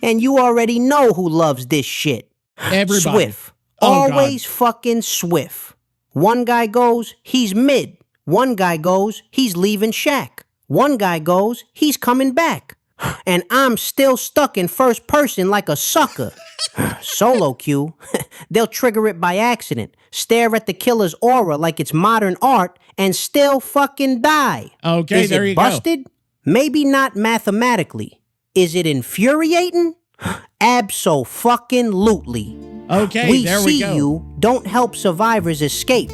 And you already know who loves this shit. Everybody. Swift. Oh, Always fucking swift. One guy goes, he's mid. One guy goes, he's leaving shack. One guy goes, he's coming back. And I'm still stuck in first person like a sucker. Solo queue. They'll trigger it by accident, stare at the killer's aura like it's modern art, and still fucking die. Okay, Is there it you busted? go. Maybe not mathematically. Is it infuriating? Abso-fucking-lutely. Okay, there we go. We see you don't help survivors escape.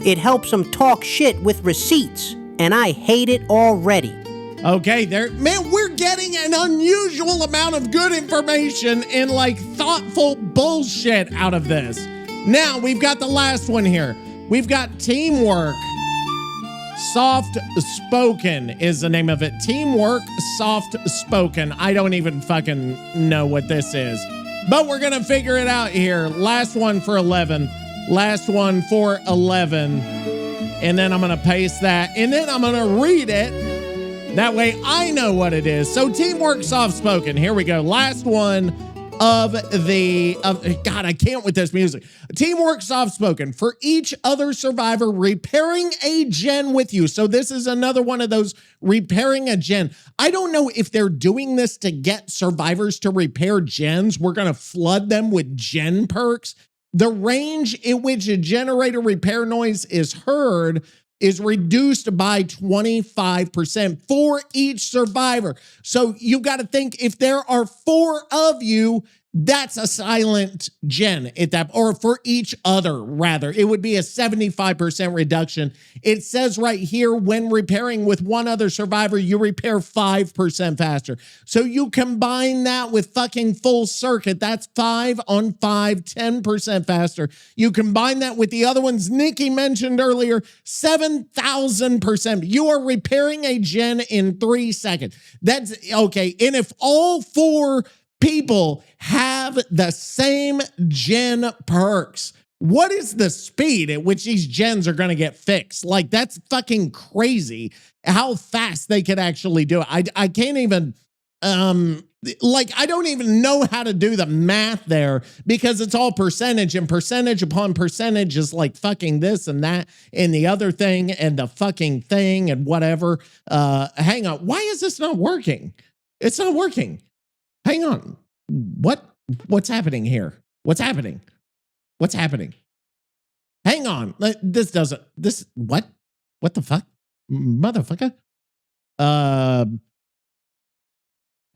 It helps them talk shit with receipts, and I hate it already. Okay, man, we're getting an unusual amount of good information and thoughtful bullshit out of this. Now, we've got the last one here. We've got teamwork. Soft Spoken is the name of it. Teamwork Soft Spoken. I don't even fucking know what this is, but we're gonna figure it out here. Last one for 11. Last one for 11. And then I'm gonna paste that, and then I'm gonna read it. That way I know what it is. So Teamwork Soft Spoken. Here we go. Last one of God, I can't with this music. Teamwork Soft Spoken. For each other survivor repairing a gen with you. So this is another one of those repairing a gen. I don't know if they're doing this to get survivors to repair gens. We're going to flood them with gen perks. The range in which a generator repair noise is heard is reduced by 25% for each survivor. So you got to think, if there are 4 of you, that's a silent gen at that, or for each other, rather. It would be a 75% reduction. It says right here, when repairing with one other survivor, you repair 5% faster. So you combine that with fucking full circuit. That's 5 on 5, 10% faster. You combine that with the other ones Nicky mentioned earlier, 7,000%. You are repairing a gen in 3 seconds. That's okay. And if all 4 people have the same gen perks, what is the speed at which these gens are going to get fixed? That's fucking crazy how fast they could actually do it. I can't even, I don't even know how to do the math there, because it's all percentage, and percentage upon percentage is fucking this and that and the other thing and the fucking thing and whatever. Hang on. Why is this not working? It's not working. Hang on. What's happening here? What's happening? Hang on. What the fuck? Motherfucker?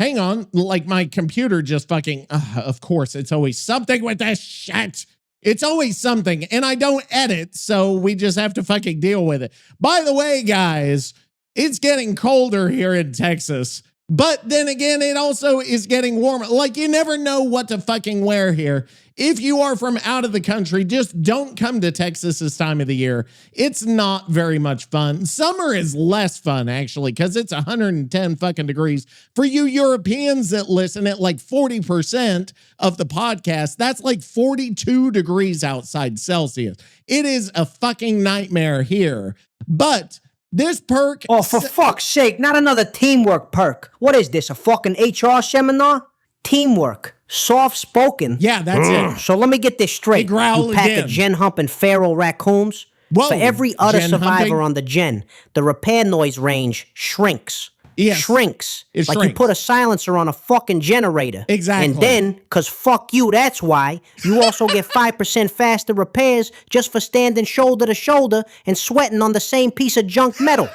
Hang on. Like my computer just fucking, of course, it's always something with this shit. It's always something. And I don't edit, so we just have to fucking deal with it. By the way, guys, it's getting colder here in Texas. But then again, it also is getting warmer. Like, you never know what to fucking wear here. If you are from out of the country, just don't come to Texas this time of the year. It's not very much fun. Summer is less fun, actually, because it's 110 fucking degrees. For you Europeans that listen at like 40% of the podcast, that's like 42 degrees outside Celsius. It is a fucking nightmare here. But this perk... Oh, for fuck's sake, not another teamwork perk. What is this, a fucking HR seminar? Teamwork. Soft-spoken. Yeah, that's it. So let me get this straight. You pack of gen-humping feral raccoons. Whoa, for every other survivor on the gen, the repair noise range shrinks. Yes. Shrinks. It like shrinks. You put a silencer on a fucking generator. Exactly. And then, because fuck you, that's why, you also get 5% faster repairs just for standing shoulder to shoulder and sweating on the same piece of junk metal.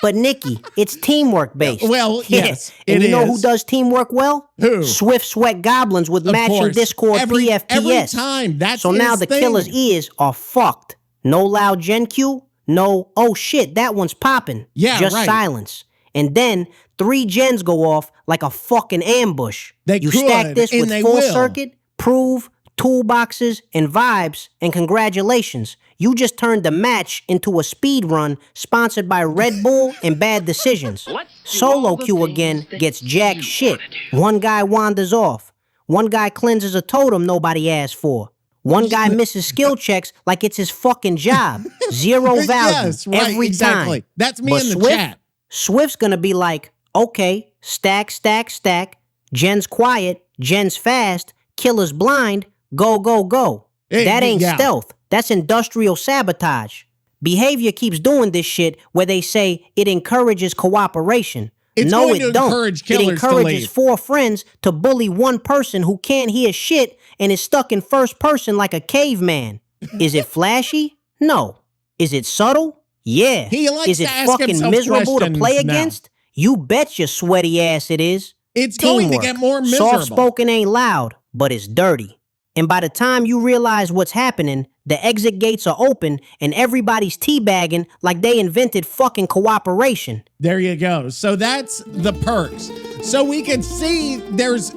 But Nicky, it's teamwork based. Well, yes, and it you know is. who does teamwork well? Who? Swift Sweat Goblins with Of matching course. Discord Every PFPS. time. That's so now his the thing. killer's ears are fucked. No loud gen Q, no, oh shit, that one's popping. Yeah, just right. silence. And then 3 gens go off like a fucking ambush. They you could, stack this and with they full will. circuit, prove, toolboxes, and vibes, and congratulations. You just turned the match into a speed run sponsored by Red Bull and Bad Decisions. Solo queue again gets jack shit. One guy wanders off. One guy cleanses a totem nobody asked for. One guy misses skill checks like it's his fucking job. Zero value Yes, right, every exactly. time. That's me But in the Swift, chat. Swift's gonna be like, okay, stack, stack, stack. Jen's quiet, Jen's fast, killer's blind, go, go, go. That ain't stealth. That's industrial sabotage. Behavior keeps doing this shit where they say it encourages cooperation. It's no, going it to don't. encourage It killers to encourages leave. 4 friends to bully one person who can't hear shit and is stuck in first person like a caveman. Is it flashy? No. Is it subtle? Yeah. He likes is it to ask fucking himself miserable to questions play now. against? You bet your sweaty ass it is. It's going to get more miserable. Soft-spoken ain't loud, but it's dirty. And by the time you realize what's happening, the exit gates are open and everybody's teabagging like they invented fucking cooperation. There you go. So that's the perks. So we can see this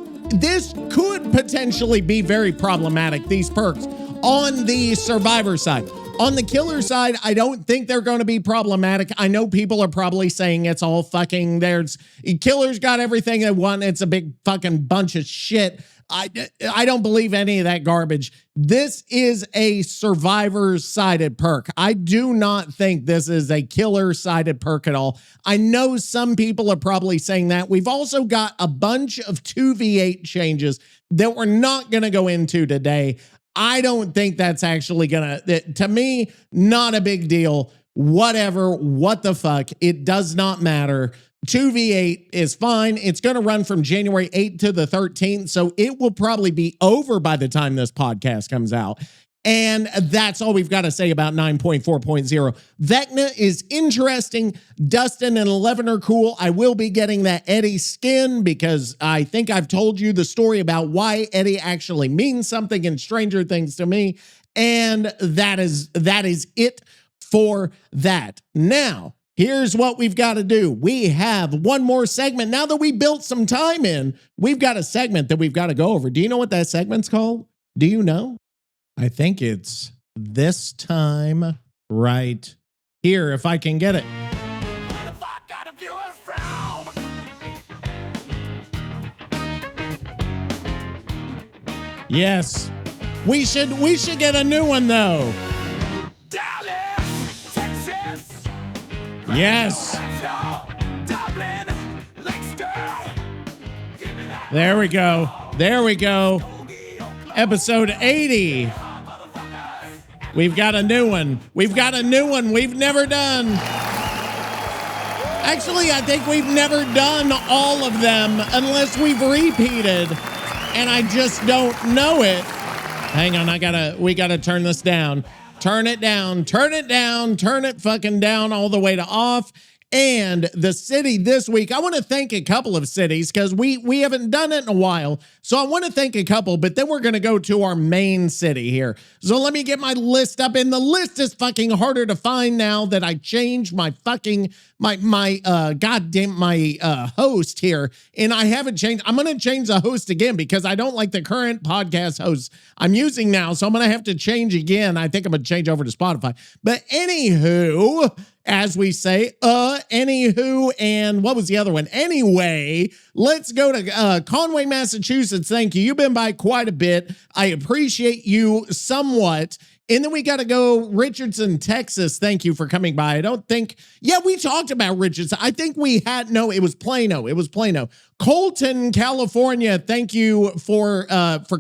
could potentially be very problematic, these perks, on the survivor side. On the killer side, I don't think they're going to be problematic. I know people are probably saying it's all fucking, killers got everything they want. It's a big fucking bunch of shit. I don't believe any of that garbage. This is a survivor-sided perk. I do not think this is a killer-sided perk at all. I know some people are probably saying that. We've also got a bunch of 2v8 changes that we're not going to go into today. I don't think that's actually going to me, not a big deal. Whatever, what the fuck, it does not matter. 2v8 is fine. It's going to run from January 8th to the 13th, so it will probably be over by the time this podcast comes out. And that's all we've got to say about 9.4.0. Vecna is interesting. Dustin and 11 are cool. I will be getting that Eddie skin because I think I've told you the story about why Eddie actually means something in Stranger Things to me. And that is it for that. Now, here's what we've got to do. We have one more segment. Now that we built some time in, we've got a segment that we've got to go over. Do you know what that segment's called? Do you know? I think it's this time right here, if I can get it. Yes. We should get a new one though. Yes. There we go. There we go. Episode 80. We've got a new one. We've got a new one we've never done. Actually, I think we've never done all of them unless we've repeated, and I just don't know it. Hang on, we gotta turn this down. Turn it down, turn it down, turn it fucking down all the way to off. And the city this week, I want to thank a couple of cities because we haven't done it in a while. So I want to thank a couple, but then we're going to go to our main city here. So let me get my list up, and the list is fucking harder to find now that I changed my fucking, my host here, and I haven't changed. I'm going to change the host again because I don't like the current podcast host I'm using now. So I'm going to have to change again. I think I'm going to change over to Spotify. But anywho, as we say, anywho, and what was the other one? Anyway, let's go to Conway, Massachusetts. Thank you. You've been by quite a bit. I appreciate you somewhat. And then we got to go Richardson, Texas. Thank you for coming by. I don't think, we talked about Richardson. I think we had, no, it was Plano. It was Plano. Colton, California. Thank you for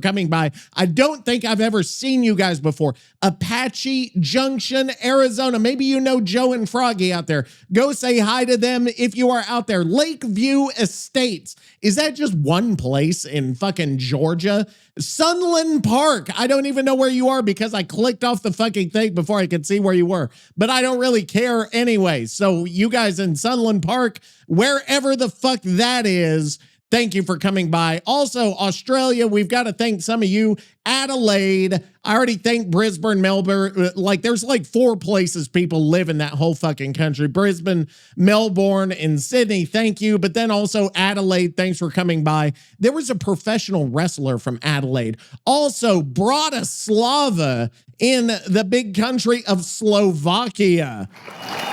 coming by. I don't think I've ever seen you guys before. Apache Junction, Arizona. Maybe you know Joe and Froggy out there. Go say hi to them if you are out there. Lakeview Estates. Is that just one place in fucking Georgia? Sunland Park. I don't even know where you are because I clicked off the fucking thing before I could see where you were. But I don't really care anyway. So you guys in Sunland Park, wherever the fuck that is, thank you for coming by. Also, Australia, we've got to thank some of you. Adelaide, I already thanked Brisbane, Melbourne. Like, there's like 4 places people live in that whole fucking country. Brisbane, Melbourne, and Sydney, thank you. But then also Adelaide, thanks for coming by. There was a professional wrestler from Adelaide. Also, Bratislava in the big country of Slovakia.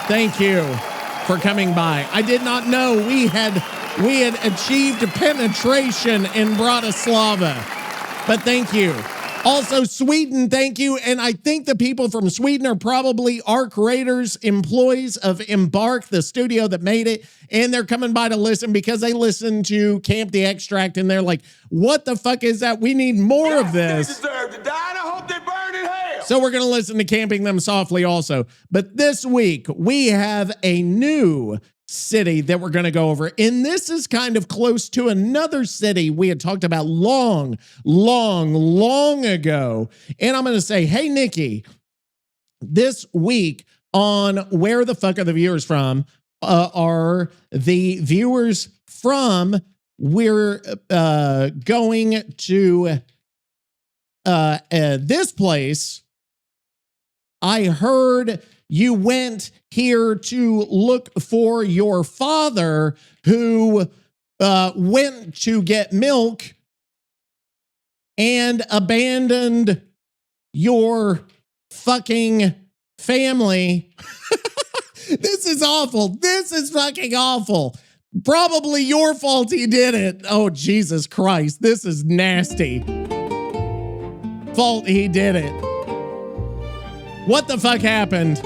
Thank you for coming by. I did not know we had achieved penetration in Bratislava, but thank you. Also, Sweden, thank you. And I think the people from Sweden are probably our creators, employees of Embark, the studio that made it. And they're coming by to listen because they listen to Camp the Extract and they're like, what the fuck is that? We need more of this. They deserve to die, and I hope they burn in hell. So we're going to listen to Camping Them Softly also. But this week, we have a new city that we're going to go over. And this is kind of close to another city we had talked about long ago. And I'm going to say, hey, Nicky, this week on Where the Fuck Are the Viewers From, are the viewers from, we're going to this place. I heard you went here to look for your father who went to get milk and abandoned your fucking family. This is awful. This is fucking awful. Probably your fault he did it. Oh, Jesus Christ. This is nasty. Fault he did it. What the fuck happened?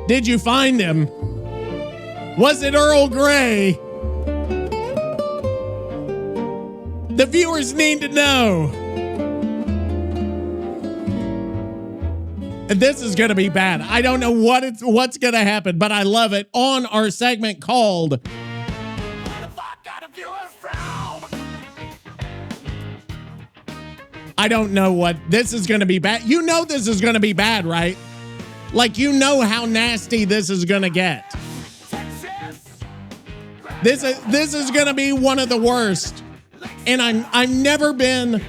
Did you find him? Was it Earl Grey? The viewers need to know. And this is going to be bad. I don't know what's going to happen, but I love it. On our segment called I don't know what this is going to be bad. You know this is going to be bad, right? Like, you know how nasty this is going to get. This is going to be one of the worst. And I've never been,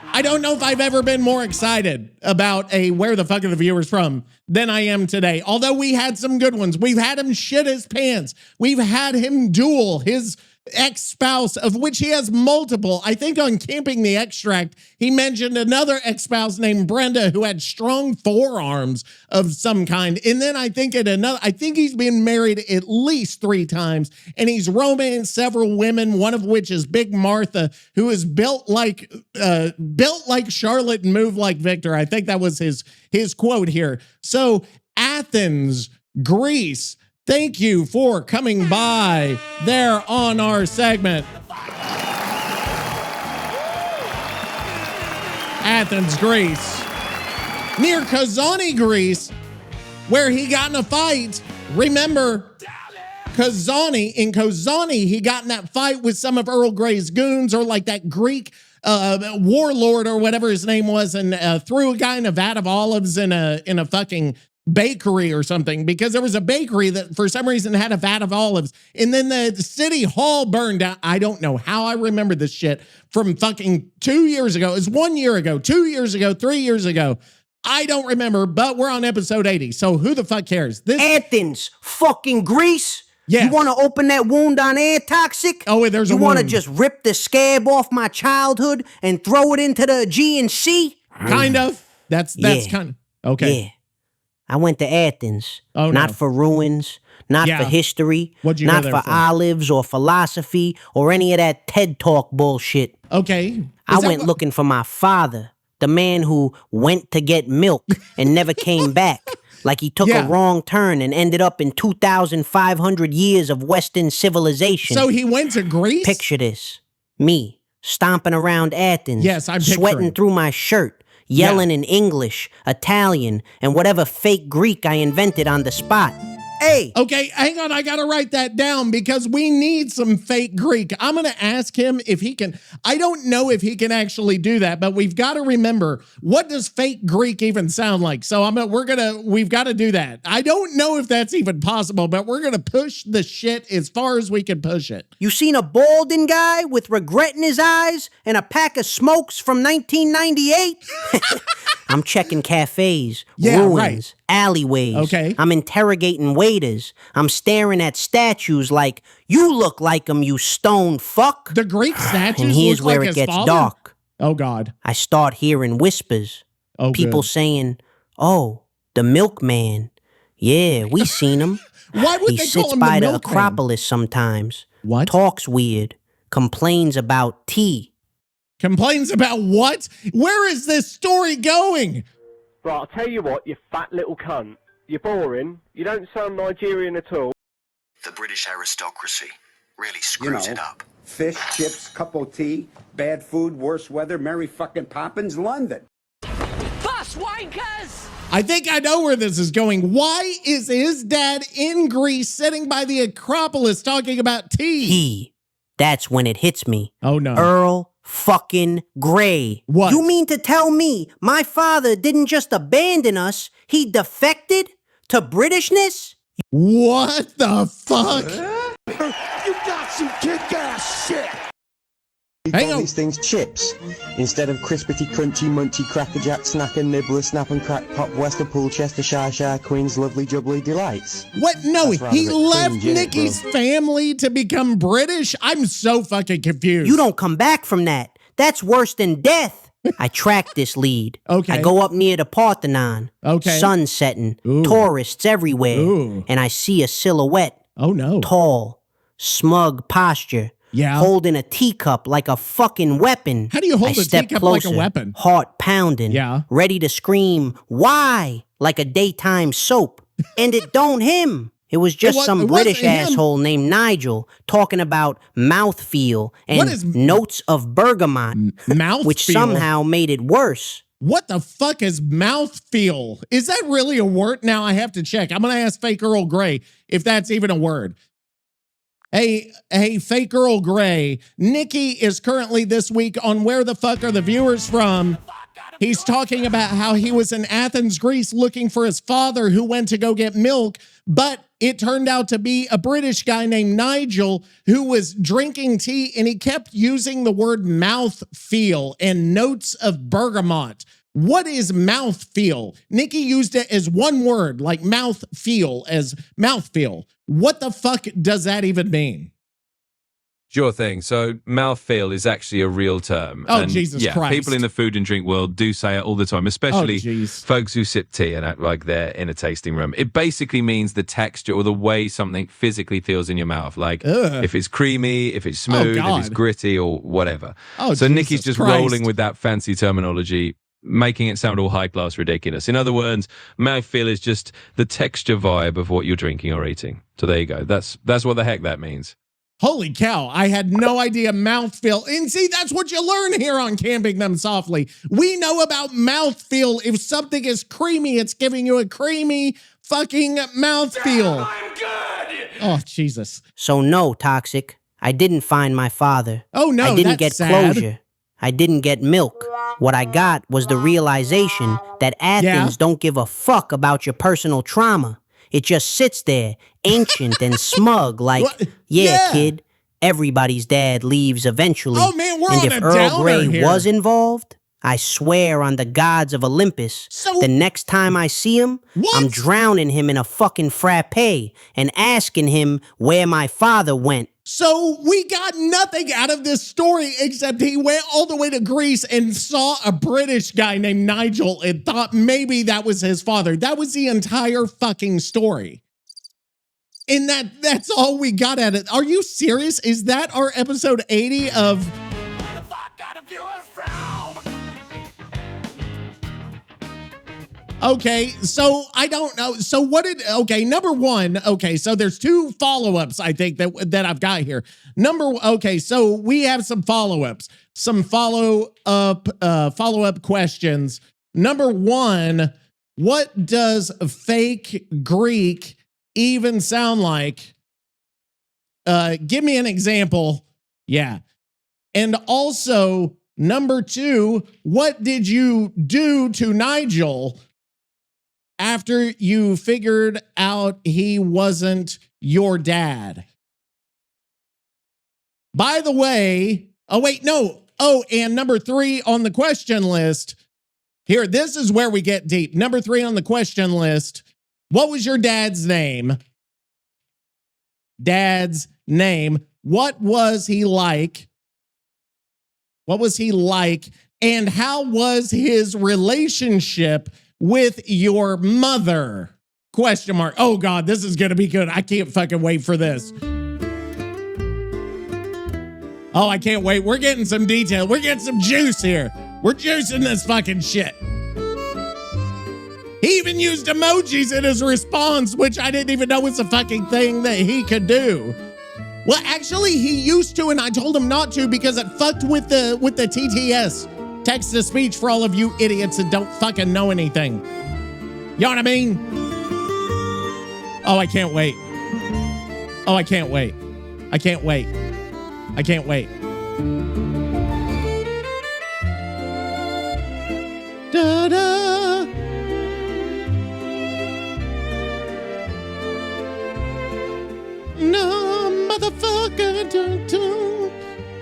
I don't know if I've ever been more excited about a Where the Fuck Are the Viewers From than I am today. Although we had some good ones. We've had him shit his pants. We've had him duel his ex-spouse, of which he has multiple. I think on Camping the Extract, he mentioned another ex-spouse named Brenda who had strong forearms of some kind. And then I think he's been married at least 3 times, and he's romanced several women, one of which is Big Martha, who is built like Charlotte and moved like Victor. I think that was his quote here. So Athens, Greece, thank you for coming by there on our segment. Athens, Greece. Near Kazani, Greece, where he got in a fight. Remember, in Kazani, he got in that fight with some of Earl Grey's goons, or like that Greek warlord or whatever his name was, and threw a guy in a vat of olives in a fucking bakery or something, because there was a bakery that for some reason had a vat of olives, and then the city hall burned down. I don't know how I remember this shit from fucking 2 years ago. It's 1 year ago, 2 years ago, 3 years ago. I don't remember, but we're on episode 80, so who the fuck cares? This Athens, fucking Greece. Yes. You want to open that wound on air, Toxic? Oh, there's a wound. You want to just rip the scab off my childhood and throw it into the G&C? Kind of. That's kind of okay. Yeah. I went to Athens. Oh, not no. for ruins, not for history, What'd you not go there for olives or philosophy or any of that TED Talk bullshit. Okay. I went looking for my father, the man who went to get milk and never came back. Like he took a wrong turn and ended up in 2,500 years of Western civilization. So he went to Greece? Picture this. Me, stomping around Athens. Yes, I'm picturing. Sweating through my shirt. Yelling in English, Italian, and whatever fake Greek I invented on the spot. Hey! Okay, hang on. I got to write that down because we need some fake Greek. I'm going to ask him if he can. I don't know if he can actually do that, but we've got to remember, what does fake Greek even sound like? So we've got to do that. I don't know if that's even possible, but we're going to push the shit as far as we can push it. You seen a balding guy with regret in his eyes and a pack of smokes from 1998? I'm checking cafes, ruins, alleyways. Okay. I'm interrogating waiters. I'm staring at statues like, you look like him, you stone fuck. The Greek statues And here's look where like it his gets father? dark. Oh, God. I start hearing whispers. Oh, People good. saying, oh, the milkman. Yeah, we seen him. Why would He they call sits him by the the milkman? Acropolis sometimes. What? Talks weird. Complains about tea. Complains about what? Where is this story going? Right, I'll tell you what, you fat little cunt. You're boring. You don't sound Nigerian at all. The British aristocracy really screws it up. Fish, chips, cup of tea, bad food, worse weather, Merry fucking Poppins, London. Bus wankers! I think I know where this is going. Why is his dad in Greece sitting by the Acropolis talking about tea? That's when it hits me. Oh, no. Earl fucking Grey. What? You mean to tell me my father didn't just abandon us, he defected to Britishness? What the fuck? You got some kick-ass shit. We call these things chips instead of crispity, crunchy, munchy, cracker jack, snacker, nibbler, snap and crack, pop, Wester, pool, Chester, Shire, Queens, lovely, jubbly delights. What? No, That's rather he bit left cringe, innit, Nicky's bro? family to become British? I'm so fucking confused. You don't come back from that. That's worse than death. I track this lead. Okay. I go up near the Parthenon. Okay. Sun setting. Ooh. Tourists everywhere. Ooh. And I see a silhouette. Oh, no. Tall. Smug posture. Yeah. Holding a teacup like a fucking weapon. How do you hold I a step teacup closer, like a weapon? Heart pounding. Yeah. Ready to scream, why? Like a daytime soap. And it don't him. It was just It some wasn't British him. asshole named Nigel talking about mouthfeel and What is- notes of bergamot, Mouthfeel? which somehow made it worse. What the fuck is mouthfeel? Is that really a word? Now I have to check. I'm going to ask fake Earl Grey if that's even a word. Hey, fake Earl Grey. Nicky is currently this week on Where the Fuck Are the Viewers From? He's talking about how he was in Athens, Greece, looking for his father who went to go get milk, but it turned out to be a British guy named Nigel who was drinking tea, and he kept using the word mouthfeel and notes of bergamot. What is mouthfeel? Nicky used it as one word, like mouthfeel, as mouthfeel. What the fuck does that even mean? Sure thing. So mouthfeel is actually a real term. Oh, Jesus Christ. People in the food and drink world do say it all the time, especially jeez. folks who sip tea and act like they're in a tasting room. It basically means the texture or the way something physically feels in your mouth. Like if it's creamy, if it's smooth, if it's gritty or whatever. Oh, so Jesus Nicky's just Christ. rolling with that fancy terminology, making it sound all high-class ridiculous. In other words, mouthfeel is just the texture vibe of what you're drinking or eating. So there you go. That's what the heck that means. Holy cow, I had no idea mouthfeel. And see, that's what you learn here on Camping Them Softly. We know about mouthfeel. If something is creamy, it's giving you a creamy fucking mouthfeel. I'm good. Oh, Jesus. So no, Toxic. I didn't find my father. Oh, no, I didn't that's get sad. closure. I didn't get milk. What I got was the realization that Athens don't give a fuck about your personal trauma. It just sits there, ancient and smug, like, kid, everybody's dad leaves eventually. Oh, man, we're and on if a Earl downer Grey here. was involved, I swear on the gods of Olympus, the next time I see him, I'm drowning him in a fucking frappe and asking him where my father went. So we got nothing out of this story except he went all the way to Greece and saw a British guy named Nigel and thought maybe that was his father. That was the entire fucking story. And that's all we got at it. Are you serious? Is that our episode 80 of... Okay, so I don't know. So what did, number one, so there's two follow-ups, I think, that I've got here. So we have some follow-ups, some follow-up questions. Number one, what does fake Greek even sound like? Give me an example. Yeah. And also, number two, what did you do to Nigel after you figured out he wasn't your dad? By the way, and number three on the question list, here, this is where we get deep. Number three on the question list, what was your dad's name? Dad's name. What was he like? What was he like? And how was his relationship with your mother? Question mark. Oh God, this is gonna be good. I can't fucking wait for this. Oh, I can't wait. We're getting some detail. We're getting some juice here. We're juicing this fucking shit. He even used emojis in his response, which I didn't even know was a fucking thing that he could do. Well, actually, he used to, and I told him not to because it fucked with the TTS. Text-to-speech for all of you idiots that don't fucking know anything. You know what I mean? Oh, I can't wait. Oh, I can't wait. I can't wait. I can't wait. Da-da. No, motherfucker. Dun-dun.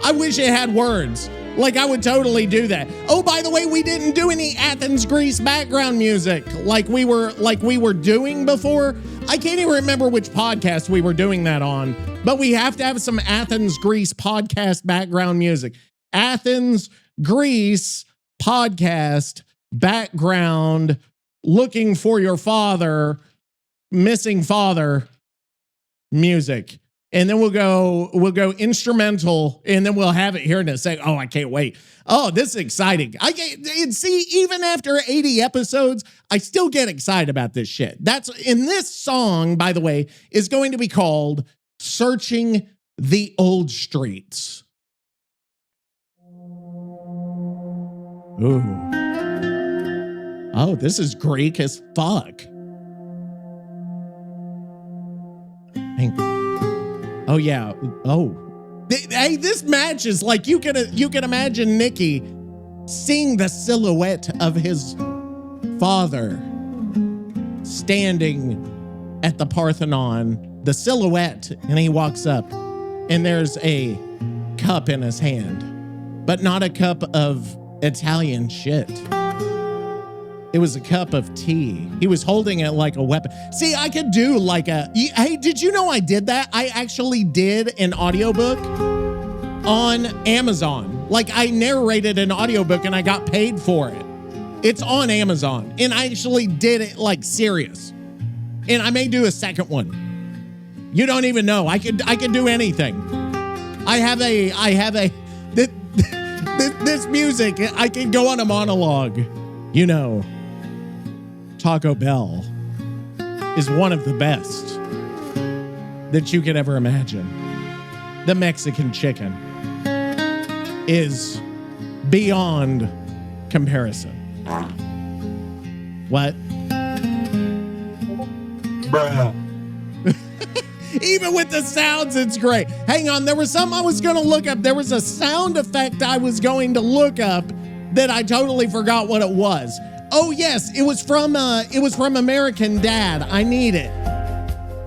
I wish it had words. Like, I would totally do that. Oh, by the way, we didn't do any Athens, Greece background music like we were doing before. I can't even remember which podcast we were doing that on, but we have to have some Athens, Greece podcast background music. Athens, Greece podcast background, looking for your father, missing father music. And then we'll go instrumental, and then we'll have it here in a second. Oh, I can't wait. Oh, this is exciting. I can't see, even after 80 episodes, I still get excited about this shit. In this song, by the way, is going to be called Searching the Old Streets. Ooh. Oh, this is Greek as fuck. Oh yeah. Oh, hey, this matches. Like you can imagine Nicky seeing the silhouette of his father standing at the Parthenon, the silhouette, and he walks up, and there's a cup in his hand, but not a cup of Italian shit. It was a cup of tea. He was holding it like a weapon. See, I could do like hey, did you know I did that? I actually did an audiobook on Amazon. Like, I narrated an audiobook and I got paid for it. It's on Amazon. And I actually did it like serious. And I may do a second one. You don't even know. I could do anything. This music, I can go on a monologue. You know, Taco Bell is one of the best that you could ever imagine. The Mexican chicken is beyond comparison. What? Bruh. Even with the sounds, it's great. Hang on, there was something I was going to look up. There was a sound effect I was going to look up, that I totally forgot what it was. Oh yes, it was from American Dad. I need it.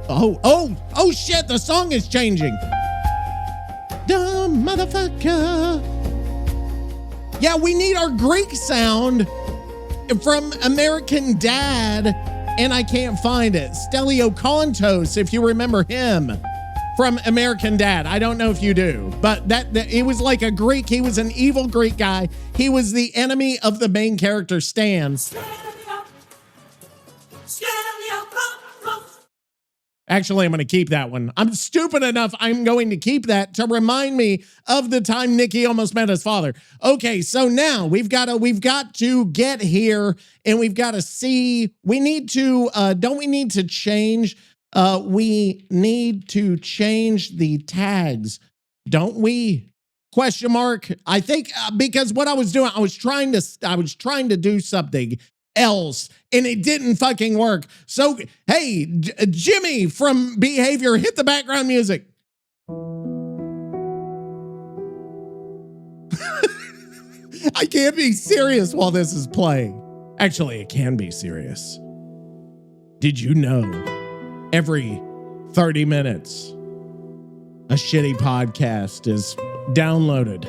Oh shit, the song is changing. Dumb motherfucker. Yeah, we need our Greek sound from American Dad, and I can't find it. Stelios, if you remember him from American Dad. I don't know if you do, but that it was like a Greek. He was an evil Greek guy. He was the enemy of the main character, Stan. Actually, I'm going to keep that one. I'm stupid enough. I'm going to keep that to remind me of the time Nicky almost met his father. Okay, so now we've got to get here, and we've got to see. We need to. Don't we need to change? We need to change the tags, don't we? Question mark. I think because what I was doing, I was trying to do something else, and it didn't fucking work. So, hey, Jimmy from Behavior, hit the background music. I can't be serious while this is playing. Actually, it can be serious. Did you know every 30 minutes a shitty podcast is downloaded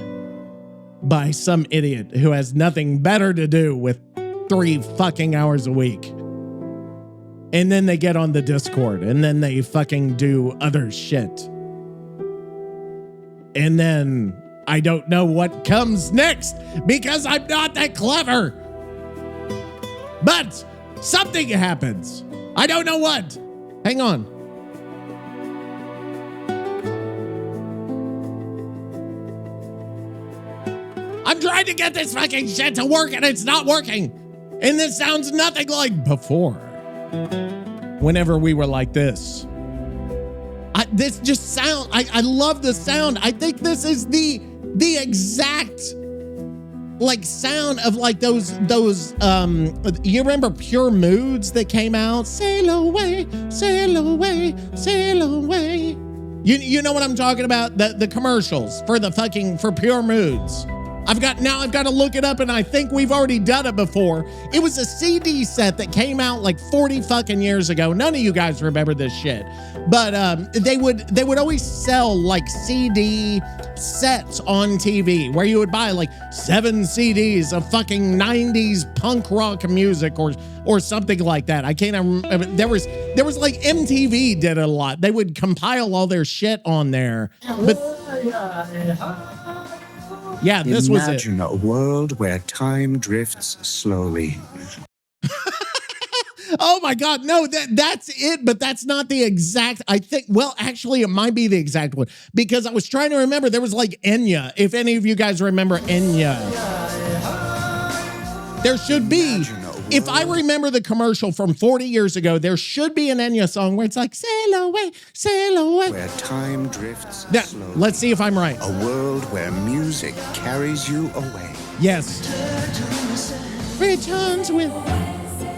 by some idiot who has nothing better to do with 3 fucking hours a week? And then they get on the Discord and then they fucking do other shit. And then I don't know what comes next because I'm not that clever. But something happens. I don't know what. Hang on. I'm trying to get this fucking shit to work and it's not working. And this sounds nothing like before. Whenever we were like this. This just sound, I love the sound. I think this is the exact like sound of like those you remember Pure Moods that came out? Sail away, sail away, sail away. You know what I'm talking about? The commercials for Pure Moods. I've got to look it up, and I think we've already done it before. It was a CD set that came out like 40 fucking years ago. None of you guys remember this shit. But they would always sell like CD sets on TV where you would buy like 7 CDs of fucking 90s punk rock music or something like that. I can't remember. There was like MTV did it a lot. They would compile all their shit on there. But yeah, this was it. Imagine a world where time drifts slowly. Oh my God, no, that's it, but that's not the exact, I think, well, actually, it might be the exact one, because I was trying to remember, there was like Enya, if any of you guys remember Enya. There should be, if I remember the commercial from 40 years ago, there should be an Enya song where it's like, sail away, sail away. Where time drifts slowly. Let's see if I'm right. A world where music carries you away. Yes. Returns with...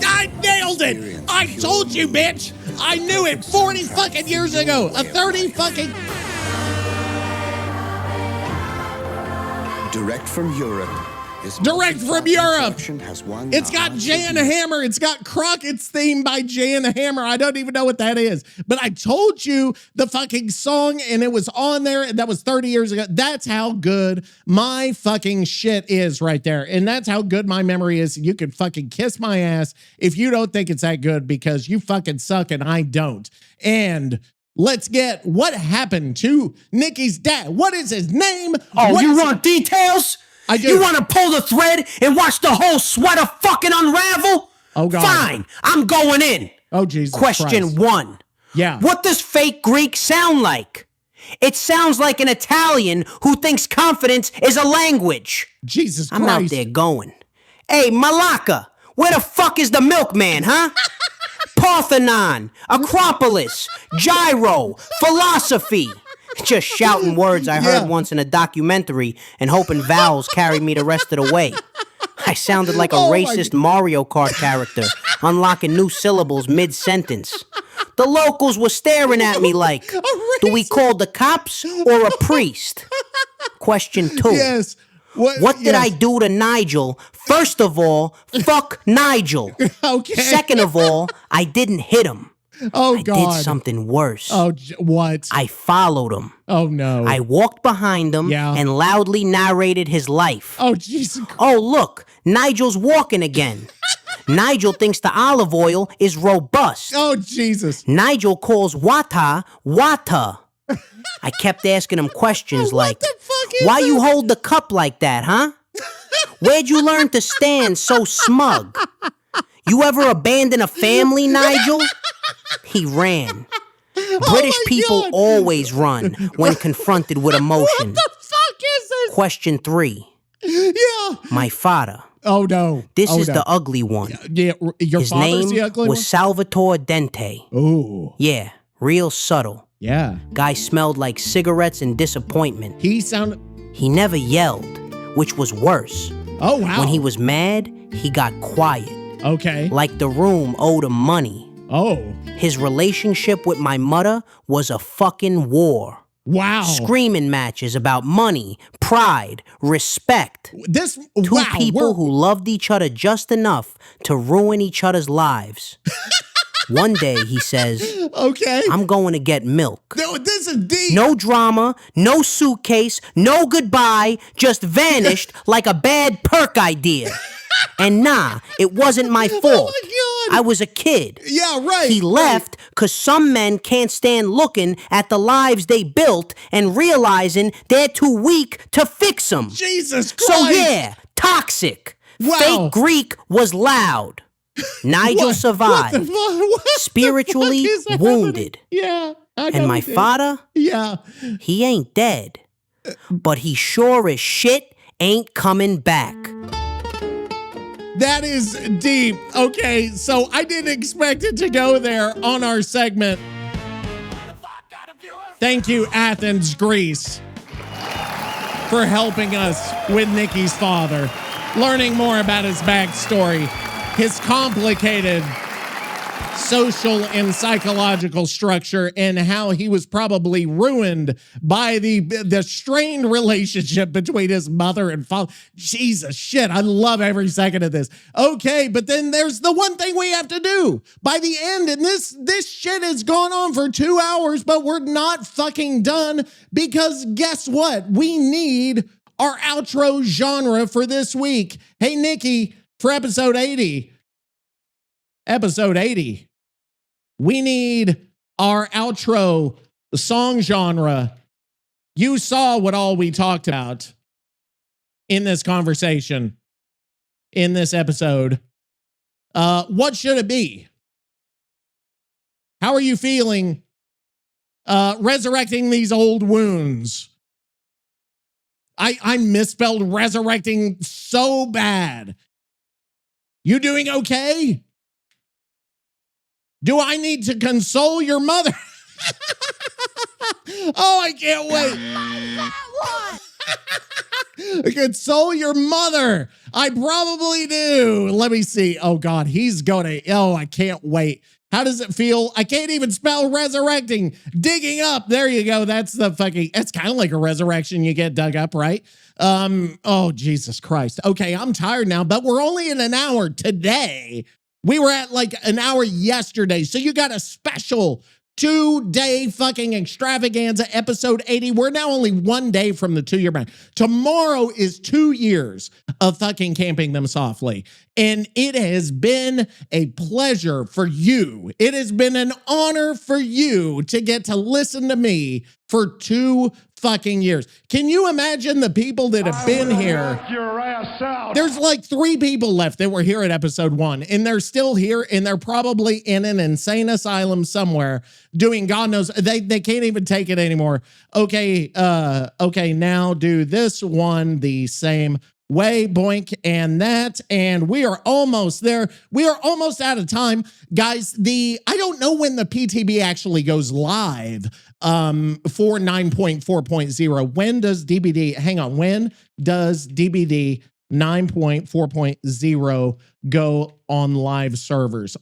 I nailed it! I told you, bitch! I knew it 40 fucking years ago! A 30 fucking... Direct from Europe. Direct from Europe! It's got Jan Hammer. It's got Crockett's theme by Jan Hammer. I don't even know what that is. But I told you the fucking song, and it was on there, and that was 30 years ago. That's how good my fucking shit is right there. And that's how good my memory is. You can fucking kiss my ass if you don't think it's that good, because you fucking suck and I don't. And... let's get what happened to Nicky's dad. What is his name? Oh, you want details? I do. You want to pull the thread and watch the whole sweater fucking unravel? Oh, God. Fine. I'm going in. Oh, Jesus Question Christ. 1. Yeah. What does fake Greek sound like? It sounds like an Italian who thinks confidence is a language. Jesus Christ. I'm out there going. Hey, Malaka, where the fuck is the milkman, huh? Parthenon, Acropolis, gyro, philosophy. Just shouting words I heard once in a documentary and hoping vowels carried me the rest of the way. I sounded like a racist Mario Kart character, unlocking new syllables mid-sentence. The locals were staring at me like, do we call the cops or a priest? Question 2. Yes. What did I do to Nigel? First of all, fuck Nigel. Okay. Second of all, I didn't hit him. Oh, I God. did something worse. Oh, what? I followed him. Oh, no. I walked behind him and loudly narrated his life. Oh, Jesus. Oh, look, Nigel's walking again. Nigel thinks the olive oil is robust. Oh, Jesus. Nigel calls wata. I kept asking him questions like, why you hold the cup like that, huh? Where'd you learn to stand so smug? You ever abandon a family, Nigel? He ran. British people always run when confronted with emotion. What the fuck is this? Question 3. Yeah. My father. Oh, no. This is the ugly one. Yeah, your His father's name the ugly was one? Salvatore Dente. Ooh. Yeah, real subtle. Yeah. Guy smelled like cigarettes and disappointment. He never yelled, which was worse. Oh, wow. When he was mad, he got quiet. Okay. Like the room owed him money. Oh. His relationship with my mother was a fucking war. Wow. Screaming matches about money, pride, respect. Two people who loved each other just enough to ruin each other's lives. One day he says, okay, I'm going to get milk. No, this is deep. No drama, no suitcase, no goodbye, just vanished like a bad perk idea. And nah, it wasn't my fault. Oh my God. I was a kid. Yeah, right. He left because some men can't stand looking at the lives they built and realizing they're too weak to fix them. Jesus Christ. So yeah, toxic. Wow. Fake Greek was loud. Nigel survived. Spiritually wounded. Yeah. And my father? Yeah. He ain't dead. But he sure as shit ain't coming back. That is deep. Okay, so I didn't expect it to go there on our segment. Thank you, Athens, Greece, for helping us with Nicky's father, learning more about his backstory, his complicated social and psychological structure, and how he was probably ruined by the strained relationship between his mother and father. Jesus shit, I love every second of this. Okay, but then there's the one thing we have to do by the end, and this shit has gone on for 2 hours, but we're not fucking done, because guess what? We need our outro genre for this week. Hey, Nicky, for episode 80, we need our outro song genre. You saw what all we talked about in this conversation, in this episode. What should it be? How are you feeling resurrecting these old wounds? I misspelled resurrecting so bad. You doing okay? Do I need to console your mother? Oh, I can't wait. Console your mother. I probably do. Let me see. Oh, God, he's going to. Oh, I can't wait. How does it feel? I can't even spell resurrecting. Digging up. There you go. That's the fucking. It's kind of like a resurrection. You get dug up, right? Oh, Jesus Christ. Okay, I'm tired now, but we're only in an hour today. We were at like an hour yesterday. So you got a special 2-day fucking extravaganza, episode 80. We're now only 1 day from the 2-year mark. Tomorrow is 2 years of fucking Camping Them Softly. And it has been a pleasure for you. It has been an honor for you to get to listen to me for 2 fucking years. Can you imagine the people that have been here? Your ass out. There's like 3 people left that were here at episode 1, and they're still here, and they're probably in an insane asylum somewhere doing God knows. They can't even take it anymore. Okay, now do this one the same way, boink, and that, and we are almost there. We are almost out of time, guys. I don't know when the PTB actually goes live for 9.4.0. When does DBD, hang on, when does DBD 9.4.0 go on live servers?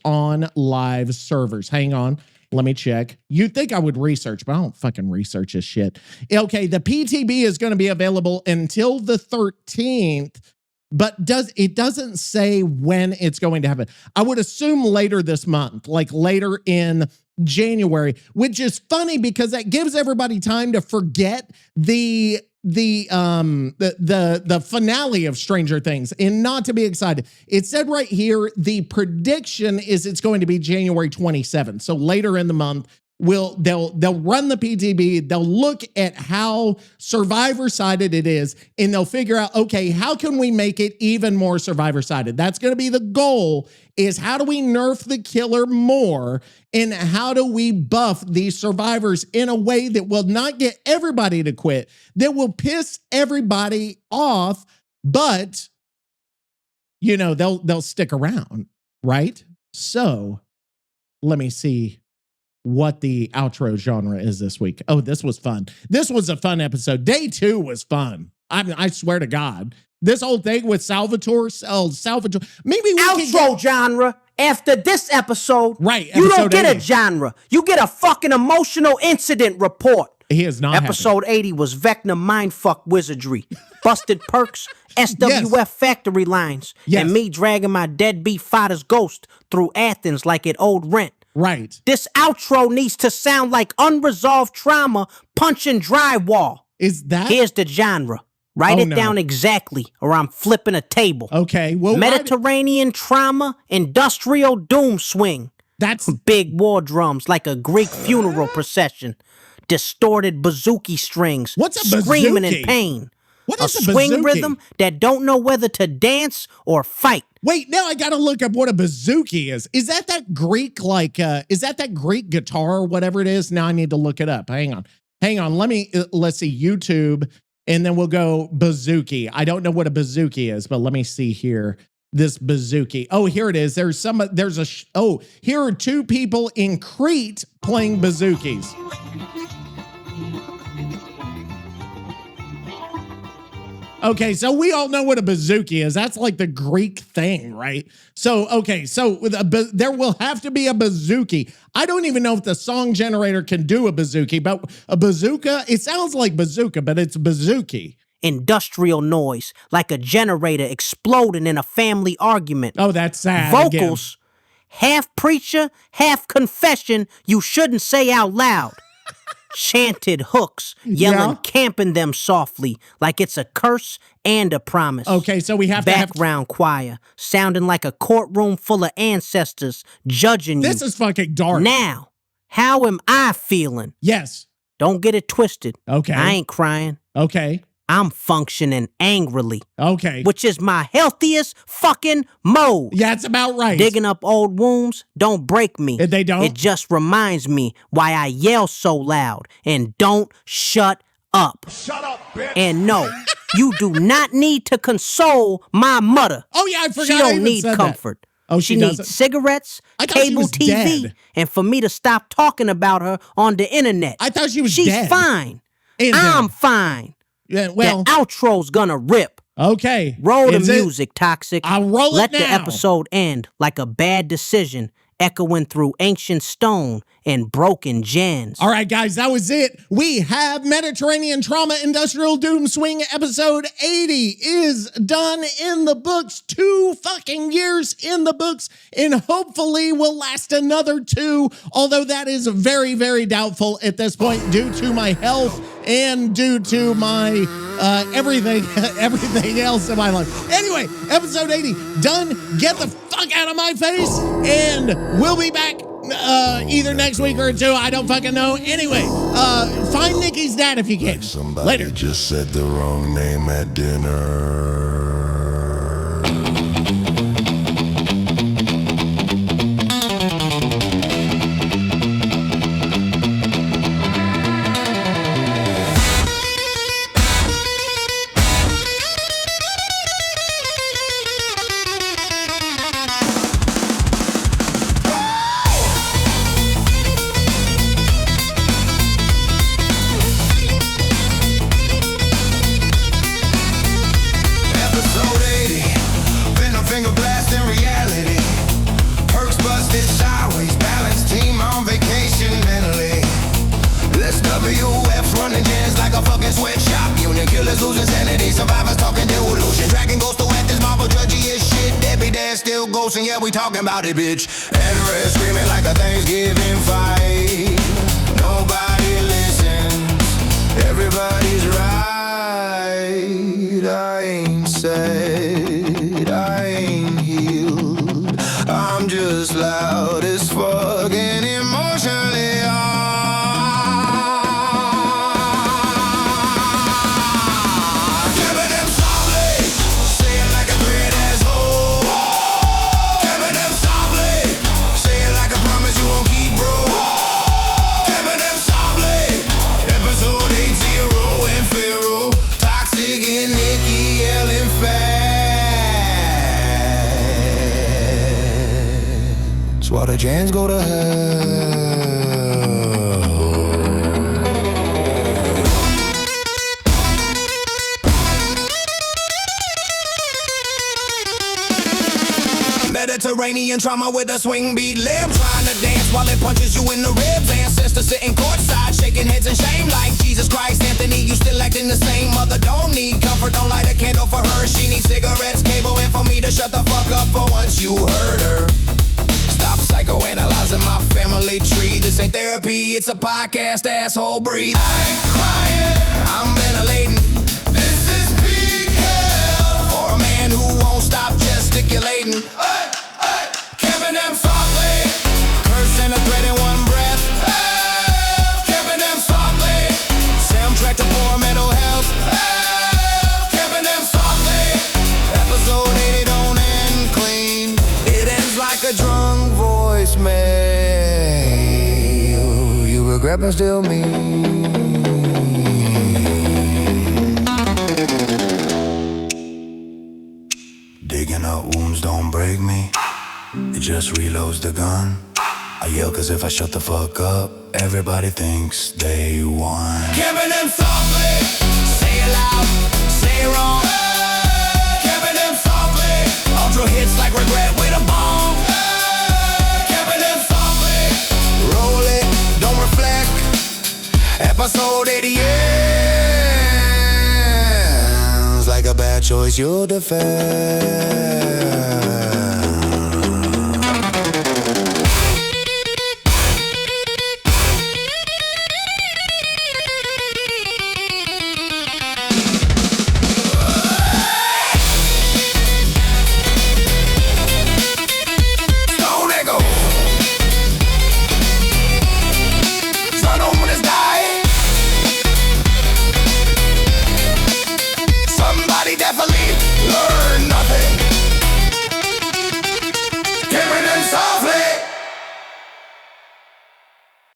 Hang on. Let me check. You'd think I would research, but I don't fucking research this shit. Okay, the PTB is going to be available until the 13th, but it doesn't say when it's going to happen. I would assume later this month, like later in January, which is funny because that gives everybody time to forget the finale of Stranger Things and not to be excited. It said right here, the prediction is it's going to be January 27th. So later in the month, they'll run the PTB, they'll look at how survivor-sided it is, and they'll figure out, okay, how can we make it even more survivor-sided? That's going to be the goal, is how do we nerf the killer more, and how do we buff these survivors in a way that will not get everybody to quit, that will piss everybody off, but, you know, they'll stick around, right? So, let me see what the outro genre is this week. Oh, this was fun. This was a fun episode. Day 2 was fun. I swear to God. This whole thing with Salvatore. Maybe we outro genre. After this episode, right? You don't get 80. A genre. You get a fucking emotional incident report. He is not Episode 80 was Vecna mindfuck wizardry, busted perks, SWF factory lines, and me dragging my deadbeat father's ghost through Athens like it owed rent. Right. This outro needs to sound like unresolved trauma punching drywall. Is that? Here's the genre. Write it down exactly, or I'm flipping a table. Okay. Well, Mediterranean trauma, industrial doom swing. That's big war drums like a Greek funeral procession. Distorted bouzouki strings. What's a screaming bouzouki? In pain. What is a swing bouzouki? Rhythm that don't know whether to dance or fight. Wait, now I gotta look up what a bouzouki is. Is that Greek, like, is that Greek guitar or whatever it is? Now I need to look it up. Hang on. Let's see, YouTube, and then we'll go bouzouki. I don't know what a bouzouki is, but let me see here. This bouzouki. Oh, here it is. Here are 2 people in Crete playing bouzoukis. Okay, so we all know what a bouzouki is. That's like the Greek thing, right? So, okay, so there will have to be a bouzouki. I don't even know if the song generator can do a bouzouki, but a bazooka, it sounds like bazooka, but it's bouzouki. Industrial noise, like a generator exploding in a family argument. Oh, that's sad. Vocals, half preacher, half confession you shouldn't say out loud. Chanted hooks, yelling, camping them softly, like it's a curse and a promise. Okay, so we have background choir, sounding like a courtroom full of ancestors judging you. This is fucking dark. Now, how am I feeling? Yes. Don't get it twisted. Okay. I ain't crying. Okay. I'm functioning angrily. Okay. Which is my healthiest fucking mode. Yeah, that's about right. Digging up old wounds don't break me. They don't? It just reminds me why I yell so loud. And don't shut up. Shut up, bitch. And no, you do not need to console my mother. Oh, yeah, I forgot. She don't need comfort. That. Oh, she needs cigarettes, cable TV, dead. And for me to stop talking about her on the internet. I thought she was She's dead. She's fine. And I'm fine. Yeah, well, the outro's gonna rip. Okay. Roll the music, Toxic. I'll roll Let it now. The episode end like a bad decision, echoing through ancient stone and broken gens. All right, guys, that was it. We have Mediterranean Trauma Industrial Doom Swing episode 80 is done in the books. 2 fucking years in the books, and hopefully will last another 2, although that is very, very doubtful at this point due to my health and due to my everything else in my life. Anyway, episode 80 done. Get the fuck out of my face, and we'll be back either next week or 2. I don't fucking know. Anyway, find Nicky's dad if you can. Somebody Later. just said the wrong name at dinner. Episode and yeah, we talking about it, bitch. Everywhere screaming like a Thanksgiving fight. Nobody listens, everybody's right. I ain't sad, I ain't healed, I'm just loud as fuck and emotionally while the Jans go to Mediterranean trauma with a swing beat limb, trying to dance while it punches you in the ribs. Ancestors sitting courtside, shaking heads in shame like Jesus Christ, Anthony, you still acting the same. Mother don't need comfort, don't light a candle for her. She needs cigarettes, cable, and for me to shut the fuck up for once you heard her. Stop psychoanalyzing my family tree. This ain't therapy, it's a podcast, asshole, breathe. I ain't crying, I'm ventilating. This is peak hell for a man who won't stop gesticulating. Kevin M. softly, curse and a threat in one breath. Kevin M. softly, soundtrack to poor mental health. Kevin M. softly, episode 80 don't end clean. It ends like a drunk voicemail. You regret but still me. Digging up wounds don't break me, it just reloads the gun. I yell cause if I shut the fuck up, everybody thinks they won. Kevin M. softly, say it loud, say it wrong. Kevin M. softly, ultra hits like regret with a bomb. Kevin M. softly, roll it, don't reflect. Episode 80 ends like a bad choice you'll defend.